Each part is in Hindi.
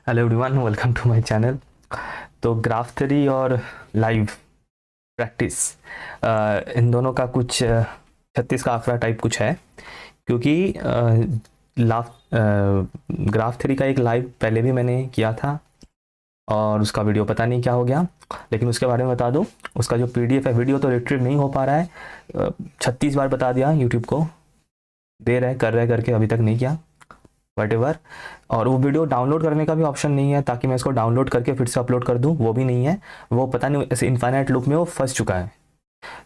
Hello everyone, welcome to my channel. तो ग्राफ थ्योरी और लाइव प्रैक्टिस, इन दोनों का कुछ 36 का आंकड़ा टाइप कुछ है, क्योंकि लाफ ग्राफ थ्योरी का एक लाइव पहले भी मैंने किया था और उसका वीडियो पता नहीं क्या हो गया, लेकिन उसके बारे में बता दूं। उसका जो पीडीएफ है, वीडियो तो रिट्रीव नहीं हो पा रहा है। 36 बार बता दिया यूट्यूब को, दे रहे कर रहे करके अभी तक नहीं किया, वट एवर। और वो वीडियो डाउनलोड करने का भी ऑप्शन नहीं है, ताकि मैं इसको डाउनलोड करके फिर से अपलोड कर दूं, वो भी नहीं है। वो पता नहीं ऐसे इनफाइनाइट लूप में वो फंस चुका है।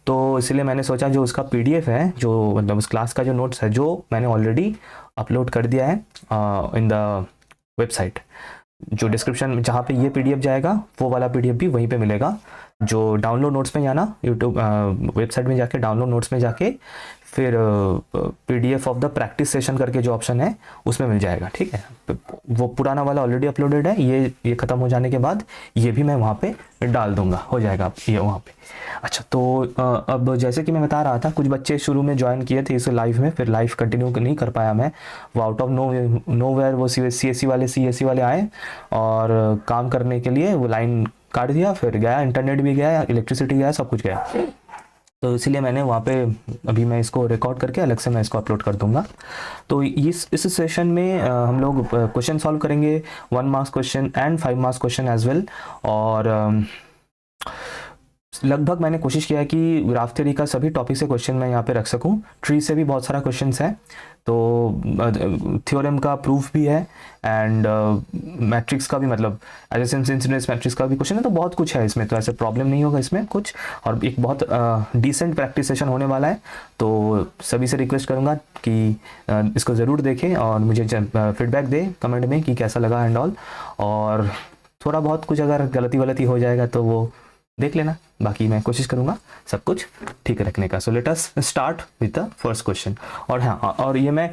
तो इसलिए मैंने सोचा जो उसका पीडीएफ है, जो मतलब उस क्लास का जो नोट्स है, जो मैंने ऑलरेडी अपलोड कर दिया है इन द वेबसाइट, जो डिस्क्रिप्शन में जहाँ पे ये पीडीएफ जाएगा वो वाला पीडीएफ भी वहीं पे मिलेगा। जो डाउनलोड नोट्स में जाना, यूट्यूब वेबसाइट में जाके डाउनलोड नोट्स में जाके फिर PDF of the practice session करके जो ऑप्शन है उसमें मिल जाएगा। ठीक है, वो पुराना वाला ऑलरेडी अपलोडेड है, ये ख़त्म हो जाने के बाद ये भी मैं वहाँ पे डाल दूंगा, हो जाएगा ये वहाँ पे। अच्छा, तो अब जैसे कि मैं बता रहा था, कुछ बच्चे शुरू में ज्वाइन किए थे इस लाइव में, फिर लाइव कंटिन्यू नहीं कर पाया मैं। वो आउट ऑफ नो वेयर वो सी एस सी वाले आए और काम करने के लिए वो लाइन काट दिया, फिर गया, इंटरनेट भी गया, इलेक्ट्रिसिटी गया, सब कुछ गया। तो इसीलिए मैंने वहाँ पे अभी मैं इसको रिकॉर्ड करके अलग से मैं इसको अपलोड कर दूंगा। तो इस सेशन में हम लोग क्वेश्चन सॉल्व करेंगे, 1 marks question and 5 marks question as well. और लगभग मैंने कोशिश किया है कि ग्राफ थ्योरी का सभी टॉपिक से क्वेश्चन मैं यहाँ पे रख सकूँ। ट्री से भी बहुत सारा क्वेश्चन है, तो थ्योरम का प्रूफ भी है, एंड मैट्रिक्स का भी, मतलब एडजेसेंस इंसिडेंस मैट्रिक्स का भी क्वेश्चन है। तो बहुत कुछ है इसमें, तो ऐसे प्रॉब्लम नहीं होगा इसमें कुछ। और एक बहुत डिसेंट प्रैक्टिस सेशन होने वाला है, तो सभी से रिक्वेस्ट करूँगा कि इसको ज़रूर देखें और मुझे फीडबैक दे कमेंट में कि कैसा लगा एंड ऑल। और थोड़ा बहुत कुछ अगर गलती हो जाएगा तो वो देख लेना, बाकी मैं कोशिश करूंगा सब कुछ ठीक रखने का। So let us start with the first question. और हाँ, और ये मैं,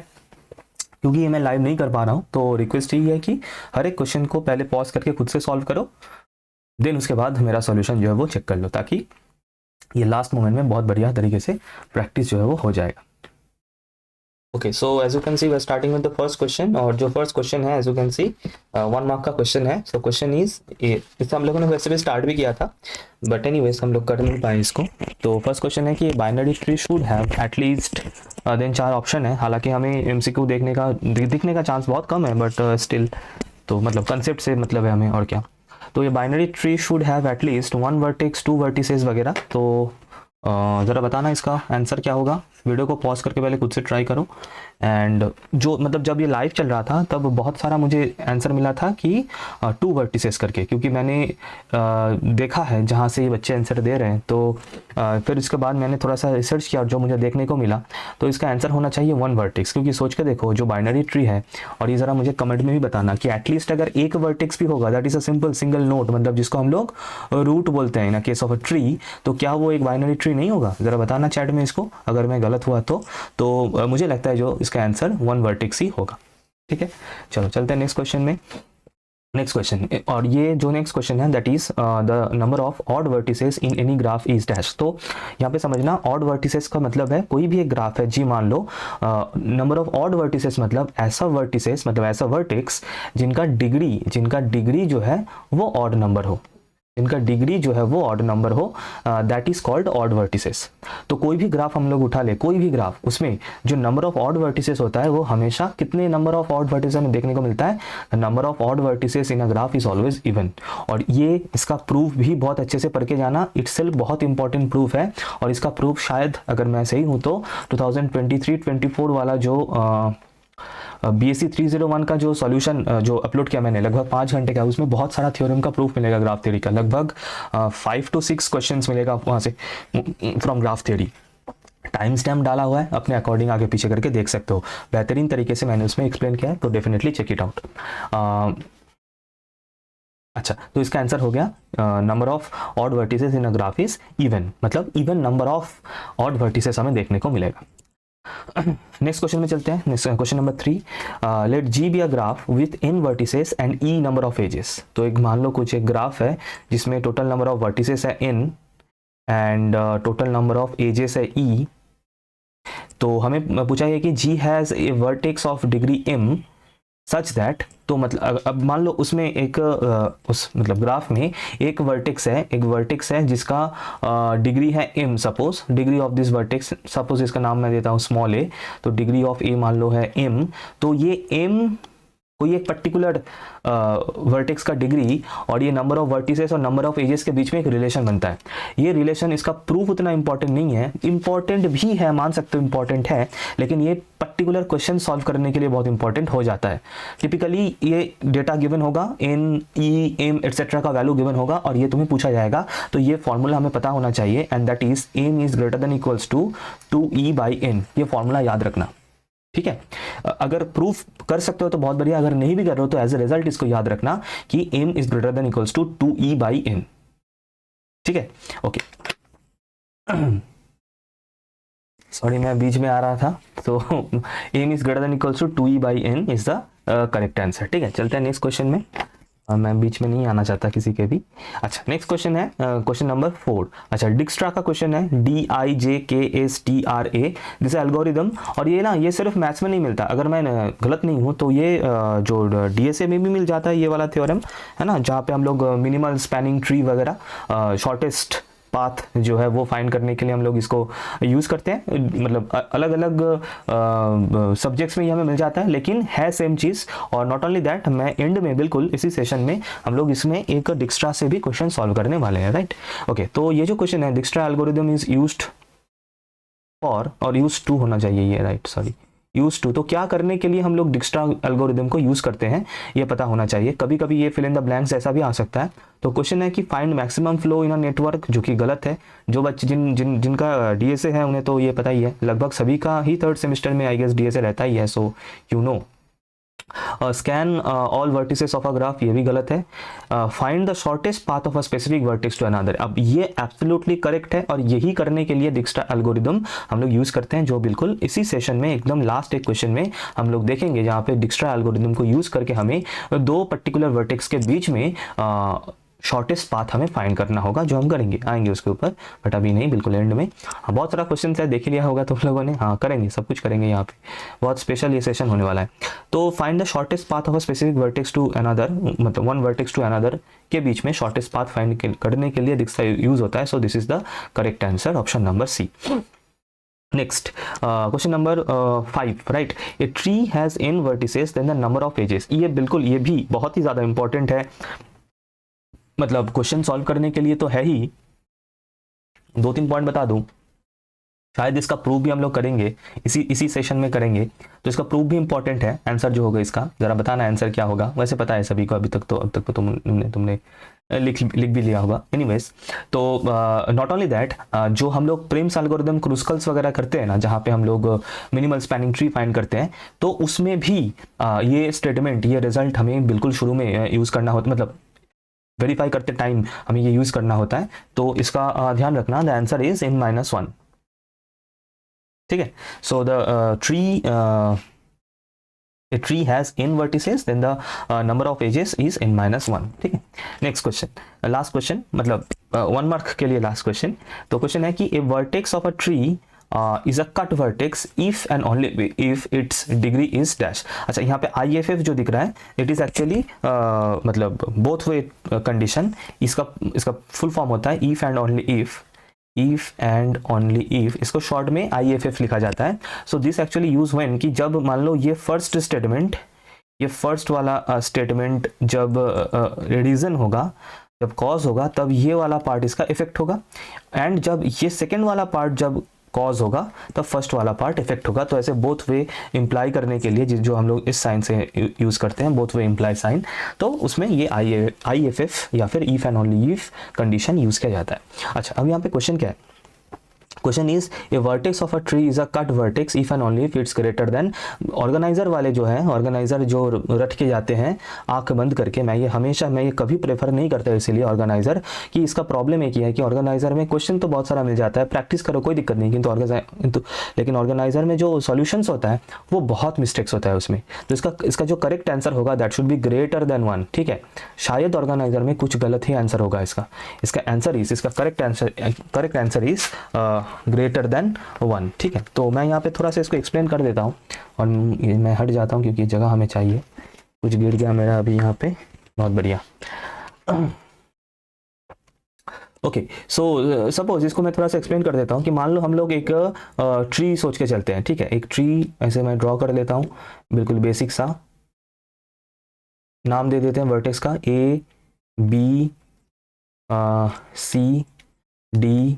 क्योंकि ये मैं लाइव नहीं कर पा रहा हूँ, तो रिक्वेस्ट यही है कि हर एक क्वेश्चन को पहले पॉज करके खुद से सॉल्व करो, देन उसके बाद मेरा सॉल्यूशन जो है वो चेक कर लो, ताकि ये लास्ट मोमेंट में बहुत बढ़िया तरीके से प्रैक्टिस जो है वो हो जाएगा। Okay, so as you can see we are starting with the first question. और जो फर्स्ट क्वेश्चन है, as you can see 1 mark का क्वेश्चन है। सो क्वेश्चन इज, इससे हम लोगों ने वैसे भी स्टार्ट भी किया था, बट एनीवेज हम लोग कर नहीं पाए इसको। तो फर्स्ट क्वेश्चन है कि binary tree should have at least, then 4 option है। हालांकि हमें एमसीक्यू देखने का दिखने का चांस बहुत कम है, बट स्टिल, तो मतलब कंसेप्ट से मतलब है हमें, और क्या। तो ये binary tree should have at least 1 vertex 2 vertices वगैरह। तो ज़रा बताना इसका आंसर क्या होगा। वीडियो को पॉज करके पहले खुद से ट्राई करो। एंड जो मतलब जब ये लाइव चल रहा था तब बहुत सारा मुझे आंसर मिला था कि 2 वर्टिसेस करके, क्योंकि मैंने देखा है जहाँ से ये बच्चे आंसर दे रहे हैं। तो फिर इसके बाद मैंने थोड़ा सा रिसर्च किया और जो मुझे देखने को मिला, तो इसका आंसर होना चाहिए 1 वर्टेक्स। क्योंकि सोच के देखो, जो बाइनरी ट्री है, और ये ज़रा मुझे कमेंट में भी बताना कि एटलीस्ट अगर एक वर्टेक्स भी होगा, that is a simple single node, मतलब जिसको हम लोग रूट बोलते हैं in case of a tree, तो क्या वो एक बाइनरी ट्री नहीं होगा? ज़रा बताना चैट में इसको, अगर मैं गलत हुआ तो मुझे लगता है जो इसका आंसर 1 वर्टेक्स ही होगा। ठीक है, चलो चलते हैं नेक्स्ट क्वेश्चन में। नेक्स्ट क्वेश्चन, और ये जो नेक्स्ट क्वेश्चन है, that is the number of odd vertices in any graph is dash. तो यहाँ पे समझना, ऑड वर्टिसेस का मतलब है कोई भी एक ग्राफ है जी, मान लो नंबर ऑफ ऑड वर्टिसेस मतलब ऐसा वर्टिसेस, मतलब ऐसा वर्टेक्स जिनका डिग्री जो है वो ऑड नंबर हो, जिनका डिग्री जो है वो ऑड नंबर हो, that is called odd vertices. तो कोई भी ग्राफ हम लोग उठा ले, कोई भी ग्राफ, उसमें जो नंबर ऑफ ऑड वर्टिसेस होता है वो हमेशा कितने नंबर ऑफ ऑड वर्टिसेस हमें देखने को मिलता है? Number of odd vertices in a graph is always even. और ये इसका प्रूफ भी बहुत अच्छे से पढ़ के जाना, इटसेल्फ बहुत इंपॉर्टेंट प्रूफ है। और इसका प्रूफ शायद, अगर मैं सही हूँ तो 2023-24 वाला जो BSc 301 का जो सॉल्यूशन जो अपलोड किया मैंने, लगभग 5 घंटे का, उसमें बहुत सारा थ्योरम का प्रूफ मिलेगा ग्राफ थ्योरी का। लगभग 5 to 6 क्वेश्चंस मिलेगा वहाँ से from graph theory. Time stamp डाला हुआ है, अपने अकॉर्डिंग आगे पीछे करके देख सकते हो। बेहतरीन तरीके से मैंने उसमें एक्सप्लेन किया है, तो डेफिनेटली चेक इट आउट। अच्छा, तो इसका आंसर हो गया number of odd vertices in a graph is even, मतलब even number of odd vertices हमें देखने को मिलेगा। नेक्स्ट क्वेश्चन में चलते हैं। Next question number 3, let G be a graph with n vertices and e number of edges. तो एक मान लो कुछ एक ग्राफ है जिसमें टोटल नंबर ऑफ वर्टिसेस है n and total number of edges है e। तो हमें पूछा है कि g has a vertex of degree m such that, तो मतलब अब मान लो उसमें एक उस मतलब ग्राफ में एक वर्टेक्स है जिसका डिग्री है m, suppose degree of this vertex, suppose इसका नाम मैं देता हूँ स्मॉल a, तो डिग्री ऑफ a मान लो है m, तो ये m कोई एक पर्टिकुलर वर्टेक्स का डिग्री और ये नंबर ऑफ वर्टिसेस और नंबर ऑफ एजेस के बीच में एक रिलेशन बनता है। ये रिलेशन, इसका प्रूफ उतना इंपॉर्टेंट नहीं है, इंपॉर्टेंट भी है, मान सकते हो इंपॉर्टेंट है, लेकिन ये पर्टिकुलर क्वेश्चन सॉल्व करने के लिए बहुत इंपॉर्टेंट हो जाता है। टिपिकली ये डेटा गिवन होगा, एन ई एम एटसेट्रा का वैल्यू गिवन होगा और ये तुम्हें पूछा जाएगा, तो ये फॉर्मूला हमें पता होना चाहिए, and that is M is greater than equals to 2e/n। ये फॉर्मूला याद रखना, ठीक है। अगर प्रूफ कर सकते हो तो बहुत बढ़िया, अगर नहीं भी कर रहे हो तो एज ए रिजल्ट इसको याद रखना कि m is greater than equals to 2e/n, ठीक है। ओके, सॉरी मैं बीच में आ रहा था, तो m is greater than equals to 2e/n is the correct answer, ठीक है। चलते हैं नेक्स्ट क्वेश्चन में, मैं बीच में नहीं आना चाहता किसी के भी। अच्छा, नेक्स्ट क्वेश्चन है क्वेश्चन नंबर 4। अच्छा, डिक्स्ट्रा का क्वेश्चन है, DIJKSTRA, दिस एल्गोरिदम, और ये ना ये सिर्फ मैथ्स में नहीं मिलता, अगर मैं गलत नहीं हूँ तो ये जो DSA में भी मिल जाता है ये वाला थ्योरम, है ना, जहाँ पे हम लोग मिनिमल स्पैनिंग ट्री वगैरह, शॉर्टेस्ट पाथ जो है वो फाइंड करने के लिए हम लोग इसको यूज़ करते हैं। मतलब अलग अलग सब्जेक्ट्स में ये हमें मिल जाता है, लेकिन है सेम चीज़। और नॉट ओनली दैट, मैं एंड में बिल्कुल इसी सेशन में हम लोग इसमें एक डिक्स्ट्रा से भी क्वेश्चन सॉल्व करने वाले हैं, राइट। ओके, तो ये जो क्वेश्चन है, डिक्स्ट्रा एल्गोरिदम इज यूज्ड फॉर, और यूज्ड टू होना चाहिए ये, राइट, सॉरी, यूज टू। तो क्या करने के लिए हम लोग डिक्स्ट्रा एल्गोरिदम को यूज करते हैं ये पता होना चाहिए। कभी कभी ये फिल इन द ब्लैंक्स ऐसा भी आ सकता है। तो क्वेश्चन है कि find maximum flow in a network, जो कि गलत है। जो बच्चे जिनका डीएसए है उन्हें तो ये पता ही है, लगभग सभी का ही थर्ड सेमेस्टर में आई गेस डीएसए रहता ही है, so you know. Scan all vertices of a graph, ये भी गलत है। Find the shortest path of a specific vertex to another, अब ये एब्सोल्युटली करेक्ट है, और यही करने के लिए डिक्स्ट्रा एल्गोरिदम हम लोग यूज करते हैं, जो बिल्कुल इसी सेशन में एकदम लास्ट एक क्वेश्चन में हम लोग देखेंगे, जहाँ पे डिक्स्ट्रा एल्गोरिदम को यूज करके हमें दो पर्टिकुलर वर्टेक्स के बीच में शॉर्टेस्ट पाथ हमें फाइंड करना होगा, जो हम करेंगे, आएंगे उसके ऊपर, बट अभी नहीं, बिल्कुल एंड में। हाँ, बहुत सारा क्वेश्चन है, देख लिया होगा तुम लोगों ने, हाँ करेंगे, सब कुछ करेंगे, यहाँ पे बहुत स्पेशल ये सेशन होने वाला है। तो find the shortest path of a specific vertex to another, मतलब वन वर्टेक्स टू अनदर के बीच में शॉर्टेस्ट पाथ फाइंड करने के लिए डिक्स्ट्रा यूज होता है। So this is the correct answer, option number C. Next question number 5, right, a tree has n vertices then the number of edges. ये बिल्कुल, ये भी बहुत ही ज़्यादा इंपॉर्टेंट है, मतलब क्वेश्चन सॉल्व करने के लिए तो है ही। 2-3 पॉइंट बता दूं, शायद इसका प्रूफ भी हम लोग करेंगे, इसी सेशन में करेंगे, तो इसका प्रूफ भी इंपॉर्टेंट है। आंसर जो होगा इसका, जरा बताना आंसर क्या होगा, वैसे पता है सभी को अब तक तो तुमने लिख भी लिया होगा। एनीवेज, तो नॉट ओनली दैट, जो हम लोग प्रेम्स एल्गोरिदम, क्रूस्कल्स वगैरह करते हैं ना, जहाँ पे हम लोग मिनिमल स्पैनिंग ट्री फाइंड करते हैं, तो उसमें भी ये स्टेटमेंट, ये रिजल्ट हमें बिल्कुल शुरू में यूज़ करना होता, मतलब वेरीफाई करते टाइम हमें ये यूज़ करना होता है। तो इसका ध्यान रखना, द आंसर इज n-1, ठीक है। So the tree, a tree has n vertices, then the number of edges is n-1, ठीक है। नेक्स्ट क्वेश्चन, लास्ट क्वेश्चन, मतलब 1 मार्क के लिए लास्ट क्वेश्चन। तो क्वेश्चन है कि a vertex of a tree is a cut vertex if and only if its degree is dash। अच्छा, यहाँ पे IFF जो दिख रहा है, इट इज एक्चुअली मतलब बोथ वे कंडीशन, इसका फुल फॉर्म होता है if and only if, इसको शॉर्ट में IFF लिखा जाता है। So this actually use when, कि जब मान लो ये फर्स्ट स्टेटमेंट, ये फर्स्ट वाला स्टेटमेंट जब रीजन होगा, जब कॉज होगा, तब ये वाला पार्ट इसका इफेक्ट होगा, एंड जब ये सेकेंड वाला पार्ट जब कॉज होगा तब फर्स्ट वाला पार्ट इफेक्ट होगा। तो ऐसे बोथ वे इंप्लाई करने के लिए जो हम लोग इस साइन से यूज करते हैं, बोथ वे इंप्लाई साइन, तो उसमें ये IFF या फिर if and only if condition use किया जाता है। अच्छा, अब यहाँ पे क्वेश्चन क्या है, question is a vertex of a tree is a cut vertex if and only if it's greater than. Organiser वाले जो है, ऑर्गेनाइजर जो रट के जाते हैं आंख बंद करके, मैं ये कभी प्रेफर नहीं करता, इसीलिए ऑर्गेनाइजर कि इसका प्रॉब्लम एक ही है कि ऑर्गेनाइजर में क्वेश्चन तो बहुत सारा मिल जाता है, प्रैक्टिस करो कोई दिक्कत नहीं, लेकिन ऑर्गेनाइजर में जो सॉल्यूशंस होता है वो बहुत मिस्टेक्स होता है उसमें। तो इसका जो करेक्ट आंसर होगा that should be greater than 1, ठीक है। शायद ऑर्गेनाइजर में कुछ गलत ही आंसर होगा इसका आंसर इज, इसका correct answer is greater than 1, ठीक है। तो मैं यहाँ पे थोड़ा सा इसको एक्सप्लेन कर देता हूँ, और मैं हट जाता हूँ क्योंकि जगह हमें चाहिए, कुछ गिर गया मेरा अभी यहाँ पे, बहुत बढ़िया। ओके, सो सपोज इसको मैं थोड़ा सा एक्सप्लेन कर देता हूँ कि मान लो हम लोग एक ट्री सोच के चलते हैं, ठीक है। एक ट्री ऐसे मैं ड्रॉ कर लेता हूँ, बिल्कुल बेसिक सा। नाम दे देते हैं वर्टेक्स का ए बी सी डी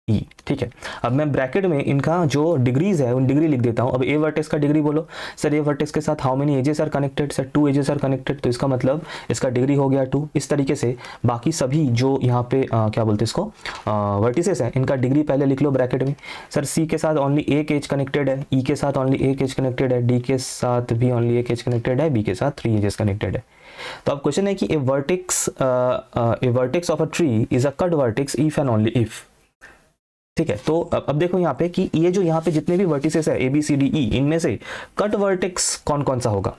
ई, ठीक है। अब मैं ब्रैकेट में इनका जो डिग्रीज है उन डिग्री लिख देता हूँ। अब ए वर्टेक्स का डिग्री बोलो सर, ए वर्टेक्स के साथ how many edges are connected, sir 2 edges are connected, तो इसका मतलब इसका डिग्री हो गया 2। इस तरीके से बाकी सभी जो यहाँ पे क्या बोलते हैं इसको वर्टिसेस है, इनका डिग्री पहले लिख लो ब्रैकेट में। सर सी के साथ ओनली एक एज कनेक्टेड है, ई के साथ ओनली एक एज कनेक्टेड है, डी के साथ भी ओनली एक एज कनेक्टेड है, बी के साथ 3 एजेस कनेक्टेड है। तो अब क्वेश्चन है कि a vertex of a tree is a cut vertex if and only if, ठीक है। तो अब देखो यहाँ पे कि ये जो यहाँ पे जितने भी वर्टिसेस है ए बी सी डी ई, इनमें से कट वर्टेक्स कौन कौन सा होगा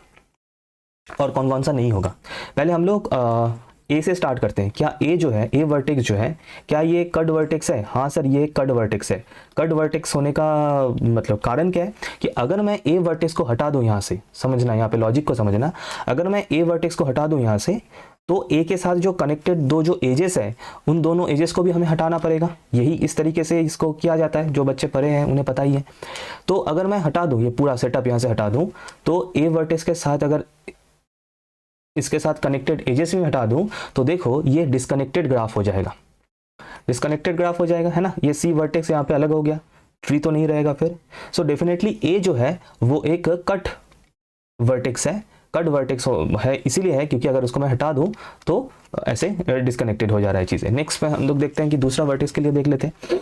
और कौन कौन सा नहीं होगा। पहले हम लोग ए से स्टार्ट करते हैं। क्या ए जो है, ए वर्टेक्स जो है, क्या ये कट वर्टेक्स है? हाँ सर, ये कट वर्टेक्स है। कट वर्टेक्स होने का मतलब कारण क्या है कि अगर मैं ए वर्टेक्स को हटा दूं यहाँ से, समझना यहाँ पे लॉजिक को समझना, अगर मैं ए वर्टेक्स को हटा दूं यहाँ से तो ए के साथ जो कनेक्टेड दो जो एजेस है उन दोनों एजेस को भी हमें हटाना पड़ेगा। यही इस तरीके से इसको किया जाता है, जो बच्चे पढ़े हैं उन्हें पता ही है। तो अगर मैं हटा दूं, ये पूरा सेटअप यहाँ से हटा दूं, तो ए वर्टेक्स के साथ अगर इसके साथ कनेक्टेड एजेस भी हटा दूं तो देखो ये डिस्कनेक्टेड ग्राफ हो जाएगा, डिस्कनेक्टेड ग्राफ हो जाएगा, है ना। ये सी वर्टेक्स यहाँ पे अलग हो गया, ट्री तो नहीं रहेगा फिर। सो डेफिनेटली ए जो है वो एक कट वर्टेक्स है। कट वर्टेक्स है इसीलिए है क्योंकि अगर उसको मैं हटा दूं तो ऐसे डिस्कनेक्टेड हो जा रहा है चीज़ें। नेक्स्ट में हम लोग देखते हैं कि दूसरा वर्टेक्स के लिए देख लेते हैं।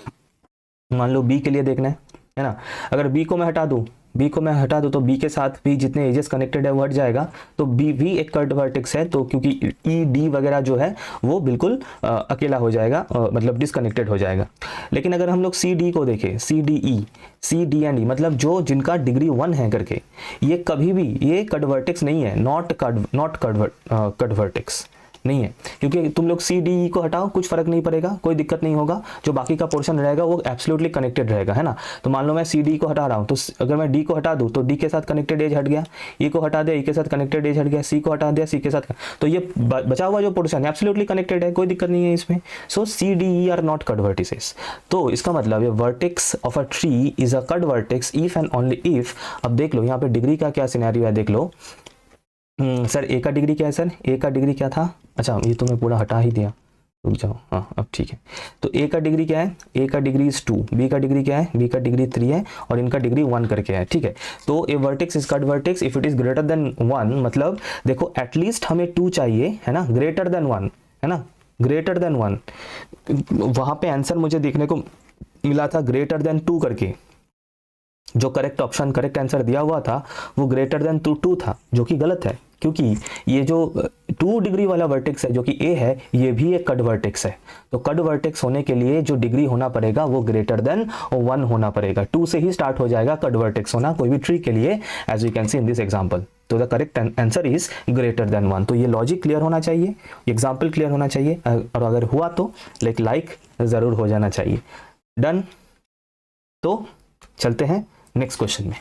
मान लो बी के लिए देखना है ना। अगर बी को मैं हटा दूं, बी को मैं हटा दूं तो बी के साथ भी जितने एजेस कनेक्टेड है वो हट जाएगा, तो बी भी एक कट वर्टेक्स है। तो क्योंकि ई डी वगैरह जो है वो बिल्कुल अकेला हो जाएगा, मतलब डिस्कनेक्टेड हो जाएगा। लेकिन अगर हम लोग सी डी को देखें, C D E, C D and E, मतलब जो जिनका डिग्री 1 है करके, ये कभी भी ये कट वर्टेक्स नहीं है, नॉट कट वर्टेक्स नहीं है। क्योंकि तुम लोग सी डी ई को हटाओ, कुछ फर्क नहीं पड़ेगा, कोई दिक्कत नहीं होगा, जो बाकी का पोर्शन रहेगा वो एब्सोल्युटली कनेक्टेड रहेगा, है ना। तो मान लो मैं सी डी को हटा रहा हूँ, तो अगर मैं डी को हटा दूँ तो डी के साथ कनेक्टेड एज हट गया, ई को हटा दिया, ई के साथ कनेक्टेड एज हट गया, सी को हटा दिया, सी के साथ, तो ये बचा हुआ जो पोर्शन है एब्सोल्युटली कनेक्टेड है, कोई दिक्कत नहीं है इसमें। So C D E are not cut vertices. तो इसका मतलब ये vertex of a tree is a cut vertex if and only if. अब देख लो यहाँ पे डिग्री का क्या सिनेरियो है, देख लो। सर ए का डिग्री क्या है? सर ए का डिग्री क्या था? अच्छा ये तो मैं पूरा हटा ही दिया, रुक जाओ, हाँ अब ठीक है। तो ए का डिग्री क्या है? ए का डिग्री इज 2, बी का डिग्री क्या है? बी का डिग्री 3 है और इनका डिग्री 1 करके है, ठीक है। तो a vertex is cut vertex if it is greater than 1, मतलब देखो एटलीस्ट हमें 2 चाहिए, है ना, ग्रेटर देन 1, है ना, ग्रेटर देन 1। वहां पे आंसर मुझे देखने को मिला था ग्रेटर देन 2 करके, जो करेक्ट ऑप्शन, करेक्ट आंसर दिया हुआ था वो ग्रेटर देन 2 था, जो कि गलत है क्योंकि ये जो 2 डिग्री वाला वर्टेक्स है जो कि ए है, ये भी एक कट वर्टेक्स है। तो कट वर्टेक्स होने के लिए जो डिग्री होना पड़ेगा वो ग्रेटर देन 1 होना पड़ेगा। 2 से ही स्टार्ट हो जाएगा कट वर्टेक्स होना कोई भी ट्री के लिए, as you can see in this example. तो the correct answer is greater than 1। तो ये लॉजिक क्लियर होना चाहिए, एग्जाम्पल क्लियर होना चाहिए, और अगर हुआ तो लाइक जरूर हो जाना चाहिए। डन। तो चलते हैं नेक्स्ट क्वेश्चन में।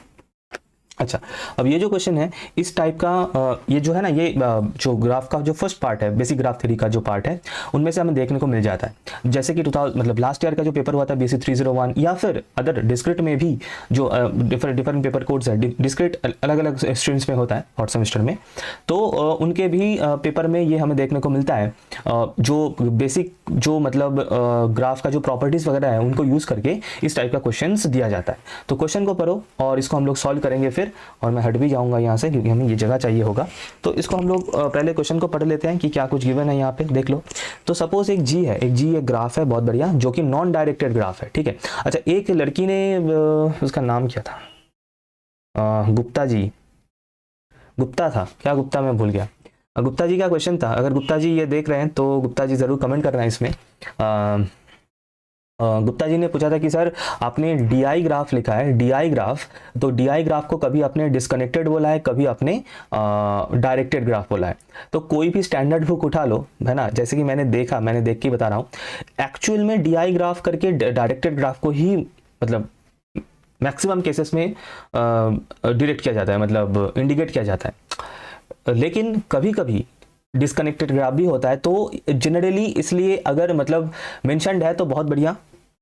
अच्छा, अब ये जो क्वेश्चन है इस टाइप का, ये जो है ना, ये जो ग्राफ का जो फर्स्ट पार्ट है, बेसिक ग्राफ थ्योरी का जो पार्ट है, उनमें से हमें देखने को मिल जाता है। जैसे कि 2000 मतलब लास्ट ईयर का जो पेपर हुआ था BSc 301, या फिर अदर डिस्क्रिट में भी जो डिफरेंट पेपर कोड्स है, डिस्क्रिट अलग अलग स्ट्रीम्स में होता है फोर्थ सेमेस्टर में, तो उनके भी पेपर में ये हमें देखने को मिलता है। जो बेसिक जो मतलब ग्राफ का जो प्रॉपर्टीज वगैरह है उनको यूज करके इस टाइप का क्वेश्चन दिया जाता है। तो क्वेश्चन को पढ़ो और इसको हम लोग सॉल्व करेंगे फिर, और मैं हट भी जाऊंगा यहाँ से क्योंकि हमें ये जगह चाहिए होगा। तो इसको हम लोग पहले क्वेश्चन को पढ़ लेते हैं कि क्या कुछ गिवन है यहाँ पे, देख लो। तो सपोज एक जी है, एक ग्राफ है बहुत बढ़िया, जो कि नॉन डायरेक्टेड ग्राफ है, ठीक है। अच्छा, एक लड़की ने, उसका नाम क्या था, गुप्ता जी, गुप्ता था क्या, गुप्ता मैं भूल गया। गुप्ता जी का क्वेश्चन था। अगर गुप्ता जी ये देख रहे हैं तो गुप्ता जी जरूर कमेंट करना है इसमें। गुप्ता जी ने पूछा था कि सर आपने DI ग्राफ लिखा है, DI ग्राफ, तो DI ग्राफ को कभी आपने डिस्कनेक्टेड बोला है, कभी आपने डायरेक्टेड ग्राफ बोला है। तो कोई भी स्टैंडर्ड बुक उठा लो, है ना, जैसे कि मैंने देख के बता रहा हूँ, एक्चुअल में DI ग्राफ करके डायरेक्टेड ग्राफ को ही मतलब मैक्सिमम केसेस में डायरेक्ट किया जाता है, मतलब इंडिकेट किया जाता है। लेकिन कभी कभी डिस्कनेक्टेड ग्राफ भी होता है, तो जनरली इसलिए अगर मतलब मेंशन्ड है तो बहुत बढ़िया,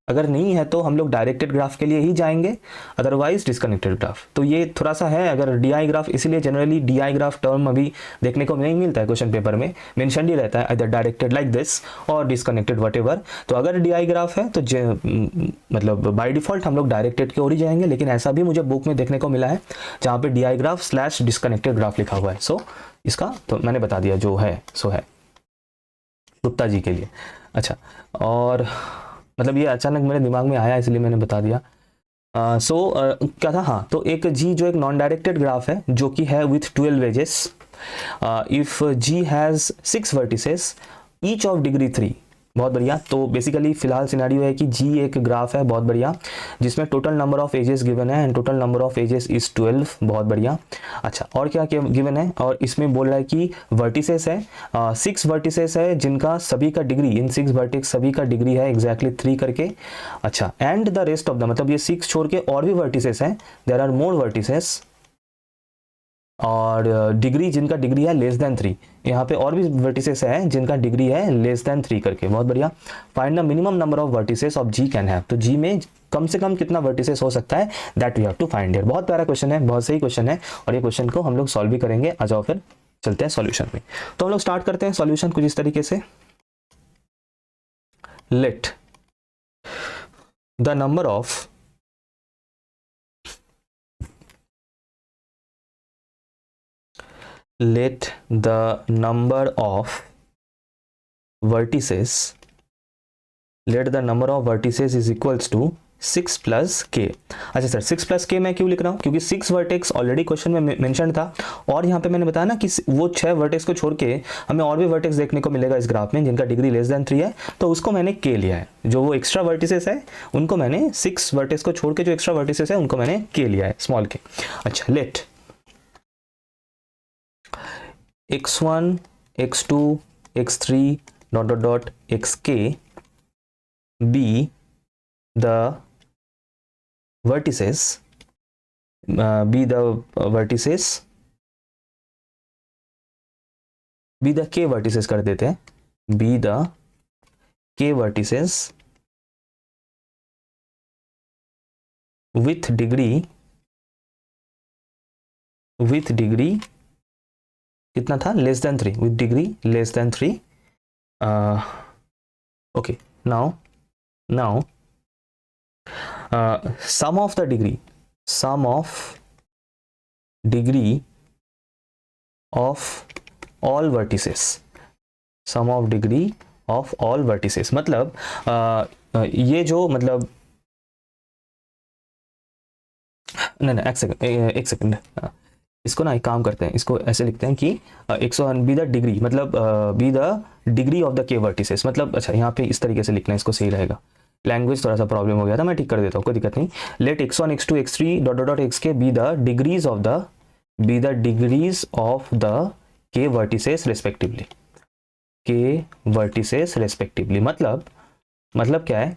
अगर नहीं है तो हम लोग डायरेक्टेड ग्राफ के लिए ही जाएंगे, अदरवाइज डिस्कनेक्टेड ग्राफ। तो ये थोड़ा सा है, अगर डीआई ग्राफ, इसीलिए जनरली डीआई ग्राफ टर्म अभी देखने को नहीं मिलता है क्वेश्चन पेपर में, मेंशन ही रहता है इधर डायरेक्टेड लाइक दिस और डिस्कनेक्टेड व्हाटएवर। तो अगर डीआई ग्राफ है तो मतलब बाय डिफॉल्ट हम लोग डायरेक्टेड की ओर ही जाएंगे, लेकिन ऐसा भी मुझे बुक में देखने को मिला है जहाँ पे DI graph slash disconnected graph लिखा हुआ है। सो इसका तो मैंने बता दिया जो है सो है गुप्ता जी के लिए। अच्छा, और मतलब ये अचानक मेरे दिमाग में आया इसलिए मैंने बता दिया। क्या था, हाँ, तो एक जी जो एक नॉन डायरेक्टेड ग्राफ है जो कि है with 12 edges, if G has 6 vertices each of degree 3, बहुत बढ़िया। तो बेसिकली फिलहाल सिनेरियो है कि जी एक ग्राफ है, बहुत बढ़िया, जिसमें total number of edges given है and total number of edges is 12, बहुत बढ़िया। अच्छा, और क्या क्या गिवन है, और इसमें बोल रहा है कि वर्टिसेस है, 6 वर्टिसेस है जिनका सभी का डिग्री, इन 6 वर्टिक्स सभी का डिग्री है एग्जैक्टली 3 करके। अच्छा, and the rest of the, मतलब ये 6 छोड़ के और भी वर्टिसेस हैं, देयर आर मोर वर्टिसेस, और डिग्री जिनका डिग्री है लेस देन 3, यहाँ पे और भी वर्टिसेस हैं जिनका डिग्री है लेस देन 3 करके, बहुत बढ़िया। Find the minimum number of vertices of G can have, तो जी में कम से कम कितना वर्टिसेस हो सकता है, that we have to find here. बहुत प्यारा क्वेश्चन है, बहुत सही क्वेश्चन है, और ये क्वेश्चन को हम लोग सॉल्व भी करेंगे। आ जाओ फिर चलते हैं सॉल्यूशन पे। तो हम लोग स्टार्ट करते हैं सॉल्यूशन कुछ इस तरीके से। Let the number of let the number of vertices is equals to 6 plus k। अच्छा सर, 6 plus k मैं क्यों लिख रहा हूँ, क्योंकि 6 वर्टेक्स ऑलरेडी क्वेश्चन में मेंशन था, और यहाँ पे मैंने बताया ना कि वो 6 वर्टेक्स को छोड़ के हमें और भी वर्टेक्स देखने को मिलेगा इस ग्राफ में जिनका डिग्री लेस देन 3 है, तो उसको मैंने k लिया है। जो वो एक्स्ट्रा वर्टिसेस है उनको मैंने 6 वर्टेक्स को छोड़ के जो एक्स्ट्रा वर्टिसेस है उनको मैंने k लिया है, स्मॉल k। अच्छा, late x1 x2 x3 dot dot dot xk be the vertices be the k vertices कर देते हैं, be the k vertices with degree कितना था, less than 3, with degree less than 3। Okay, now sum of degree of all vertices, मतलब ये जो मतलब नहीं एक सेकंड, इसको ना एक काम करते हैं, इसको ऐसे लिखते हैं कि 101 बी द डिग्री, मतलब be the degree of the k vertices, मतलब अच्छा यहाँ पे इस तरीके से लिखना है, इसको सही रहेगा, लैंग्वेज थोड़ा सा प्रॉब्लम हो गया था, मैं ठीक कर देता हूँ, कोई दिक्कत नहीं। Let x1 x2 x3 dot dot xk be the degrees of the k vertices respectively, मतलब क्या है,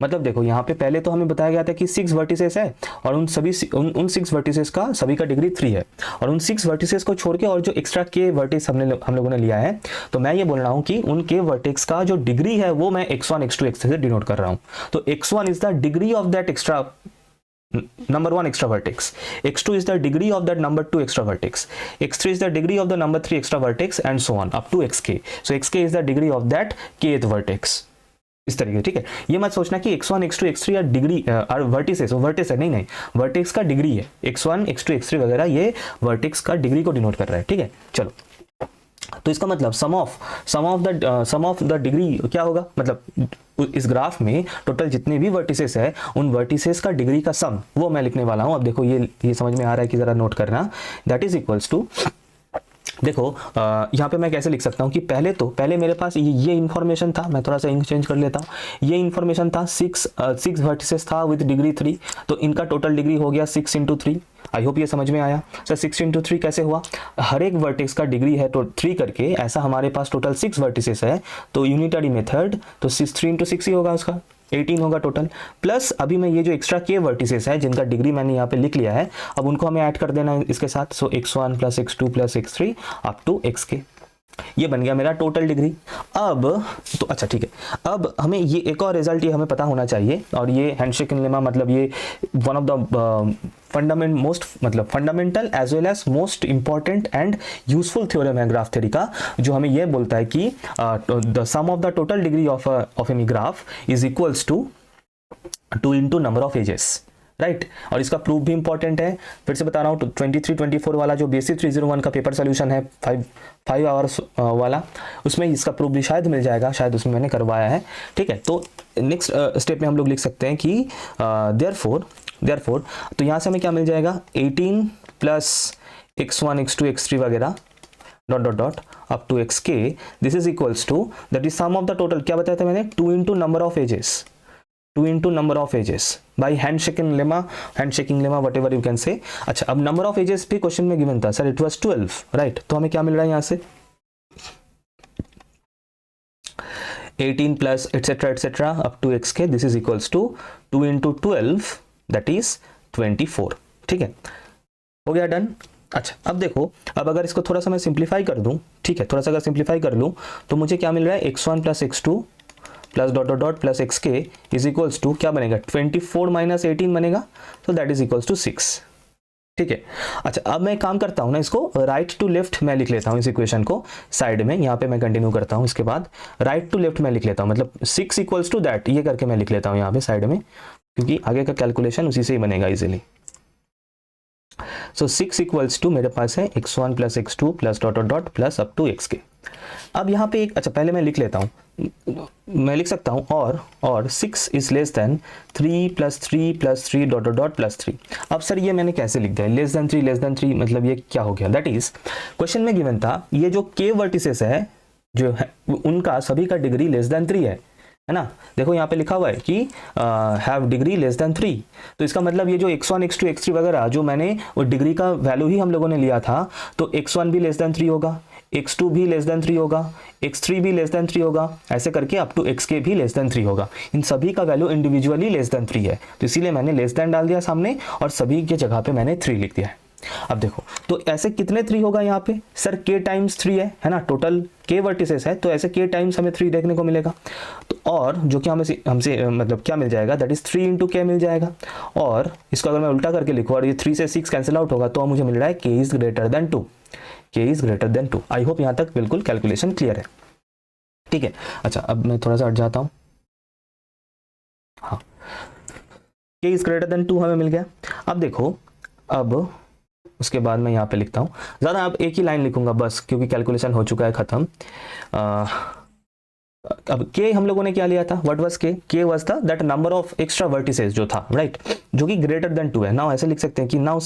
मतलब देखो यहाँ पे पहले तो हमें बताया गया था कि 6 वर्टिसेस है और उन 6 वर्टिसेस का सभी का डिग्री 3 है, और उन 6 वर्टिसेस को छोड़ के और जो एक्स्ट्रा के वर्टिस हम लोगों ने लिया है, तो मैं ये बोल रहा हूँ कि उन के वर्टेक्स का जो डिग्री है वो मैं x1 x2 x3 से डिनोट कर रहा हूँ। तो x1 is the degree of that extra number 1 extra vertex, x2 is the degree of that number 2 extra vertex, x3 is the degree of the number 3 extra vertex and so on up to xk, so xk is the degree of that kth vertex, इस तरीके, ठीक है। ये मत सोचना कि x1 x2 x3 या डिग्री और वर्टिसेस, वो वर्टेक्स है, नहीं, वर्टेक्स का डिग्री है, x1 x2 x3 वगैरह ये वर्टेक्स का डिग्री को डिनोट कर रहा है, ठीक है। चलो, तो इसका मतलब सम ऑफ द डिग्री क्या होगा, मतलब इस ग्राफ में टोटल जितने भी वर्टिसेस है उन वर्टिसेस का डिग्री का सम वो मैं लिखने वाला हूं। अब देखो ये समझ में आ रहा है कि जरा नोट करना, दैट इज इक्वल्स टू, देखो यहाँ पे मैं कैसे लिख सकता हूँ कि पहले मेरे पास ये इन्फॉर्मेशन था, मैं थोड़ा सा इंक चेंज कर लेता हूँ। ये इन्फॉर्मेशन था 6 वर्टिसेस था विद डिग्री 3, तो इनका टोटल डिग्री हो गया 6 × 3। आई होप ये समझ में आया। सर 6 × 3 कैसे हुआ, हर एक वर्टेक्स का डिग्री है तो 3 करके, ऐसा हमारे पास टोटल 6 वर्टिसेस है, तो यूनिटरी मेथड, तो 3 × 6 ही होगा उसका, 18 होगा टोटल, प्लस अभी मैं ये जो एक्स्ट्रा के वर्टिसेस है जिनका डिग्री मैंने यहाँ पे लिख लिया है, अब उनको हमें ऐड कर देना है इसके साथ। So x1 plus x2 plus x3 up to xk, ये बन गया मेरा टोटल डिग्री। अब तो अच्छा ठीक है, अब हमें ये एक और रिजल्ट ये हमें पता होना चाहिए, और ये हैंडशेकिंग लेमा मतलब ये one of the fundamental as well as most important and useful theorem है ग्राफ थ्योरी का, जो हमें ये बोलता है कि the sum of the total degree of any graph is equals to 2 into number of edges, right. और इसका प्रूफ भी इंपॉर्टेंट है, फिर से बता रहा हूँ, 23-24 वाला जो बेसिक 301 का पेपर सोल्यूशन है 5 आवर्स वाला, उसमें इसका प्रूफ भी शायद मिल जाएगा, शायद उसमें मैंने करवाया है, ठीक है। तो नेक्स्ट स्टेप में हम लोग लिख सकते हैं कि देयरफॉर तो यहाँ से हमें क्या मिल जाएगा, 18 प्लस x1 x2 x3 वगैरह dot dot dot up to xk, this is equals to that is sum of the total, क्या बताया था मैंने, 2 into number of edges, 2 into number of edges by handshaking lemma whatever you can say. अच्छा, अब नंबर ऑफ एजेस भी क्वेश्चन में गिवन था सर, इट वाज 12, राइट। तो हमें क्या मिल रहा है यहाँ से 18 plus etcetera up to xk, this is equals to 2 into 12 that is 24, ठीक है, हो गया डन। अच्छा, अब देखो, अब अगर इसको थोड़ा सा मैं सिंप्लीफाई कर दूं, ठीक है, थोड़ा सा अगर सिंप्लीफाई कर लूं तो मुझे क्या मिल रहा है, x1 plus x2 plus dot dot dot plus x के इज इक्वल्स टू क्या बनेगा, 24 माइनस 18 बनेगा, तो दैट इज इक्वल्स टू 6, ठीक है। अच्छा, अब मैं काम करता हूँ ना, इसको राइट टू लेफ्ट मैं लिख लेता हूँ इस इक्वेशन को साइड में, यहाँ पे मैं कंटिन्यू करता हूँ, इसके बाद राइट टू लेफ्ट मैं लिख लेता हूँ, मतलब 6 इक्वल्स टू दैट, ये करके मैं लिख लेता हूँ यहाँ पे साइड में, क्योंकि आगे का कैलकुलेशन उसी से ही बनेगा इजीली। सो 6 इक्वल्स टू मेरे पास है x1 plus x2 plus dot dot dot plus up to xk। अब यहाँ पे एक, अच्छा पहले मैं लिख लेता हूँ, मैं लिख सकता हूँ और 6 is less than 3 plus 3 dot dot dot plus 3। अब सर ये मैंने कैसे लिख दिया, लेस देन 3 मतलब ये क्या हो गया, दैट इज क्वेश्चन में गिवन था ये जो k वर्टिसेस है जो है उनका सभी का डिग्री लेस देन 3 है ना। देखो यहाँ पे लिखा हुआ है कि हैव डिग्री लेस देन 3, तो इसका मतलब ये जो x1 x2 x3 वगैरह जो मैंने वो डिग्री का वैल्यू ही हम लोगों ने लिया था, तो x1 भी लेस देन 3 होगा, x2 भी लेस देन 3 होगा, x3 भी लेस देन 3 होगा, ऐसे करके अप टू xk भी लेस देन 3 होगा। इन सभी का वैल्यू इंडिविजुअली लेस देन 3 है, तो इसीलिए मैंने लेस देन डाल दिया सामने और सभी के जगह पे मैंने 3 लिख दिया है। अब देखो तो ऐसे कितने 3 होगा यहाँ पे, सर k टाइम्स 3 है ना, टोटल k वर्टिसेस है, तो ऐसे k टाइम्स हमें 3 देखने को मिलेगा, तो और जो कि हमसे मतलब क्या मिल जाएगा, दैट इज 3 इंटू k मिल जाएगा। और इसको अगर मैं उल्टा करके लिखूँ और ये 3 से 6 कैंसिल आउट होगा, तो मुझे मिल रहा है k is greater then 2, k is greater then 2। I hope यहाँ तक बिल्कुल कैलकुलेशन क्लियर है, ठीक है। अच्छा, अब मैं थोड़ा सा हट जाता हूँ, हाँ, k इज ग्रेटर देन 2 हमें मिल गया। अब देखो, अब उसके बाद मैं यहाँ पे लिखता हूँ, ज़्यादा अब एक ही लाइन लिखूंगा बस, क्योंकि कैलकुलेशन हो चुका है ख़त्म। अब k हम लोगों ने क्या लिया था, व्हाट वाज k वाज था that number of extra vertices जो था, राइट, जो कि ग्रेटर देन 2 है। नाउ ऐसे लिख सकते हैं कि now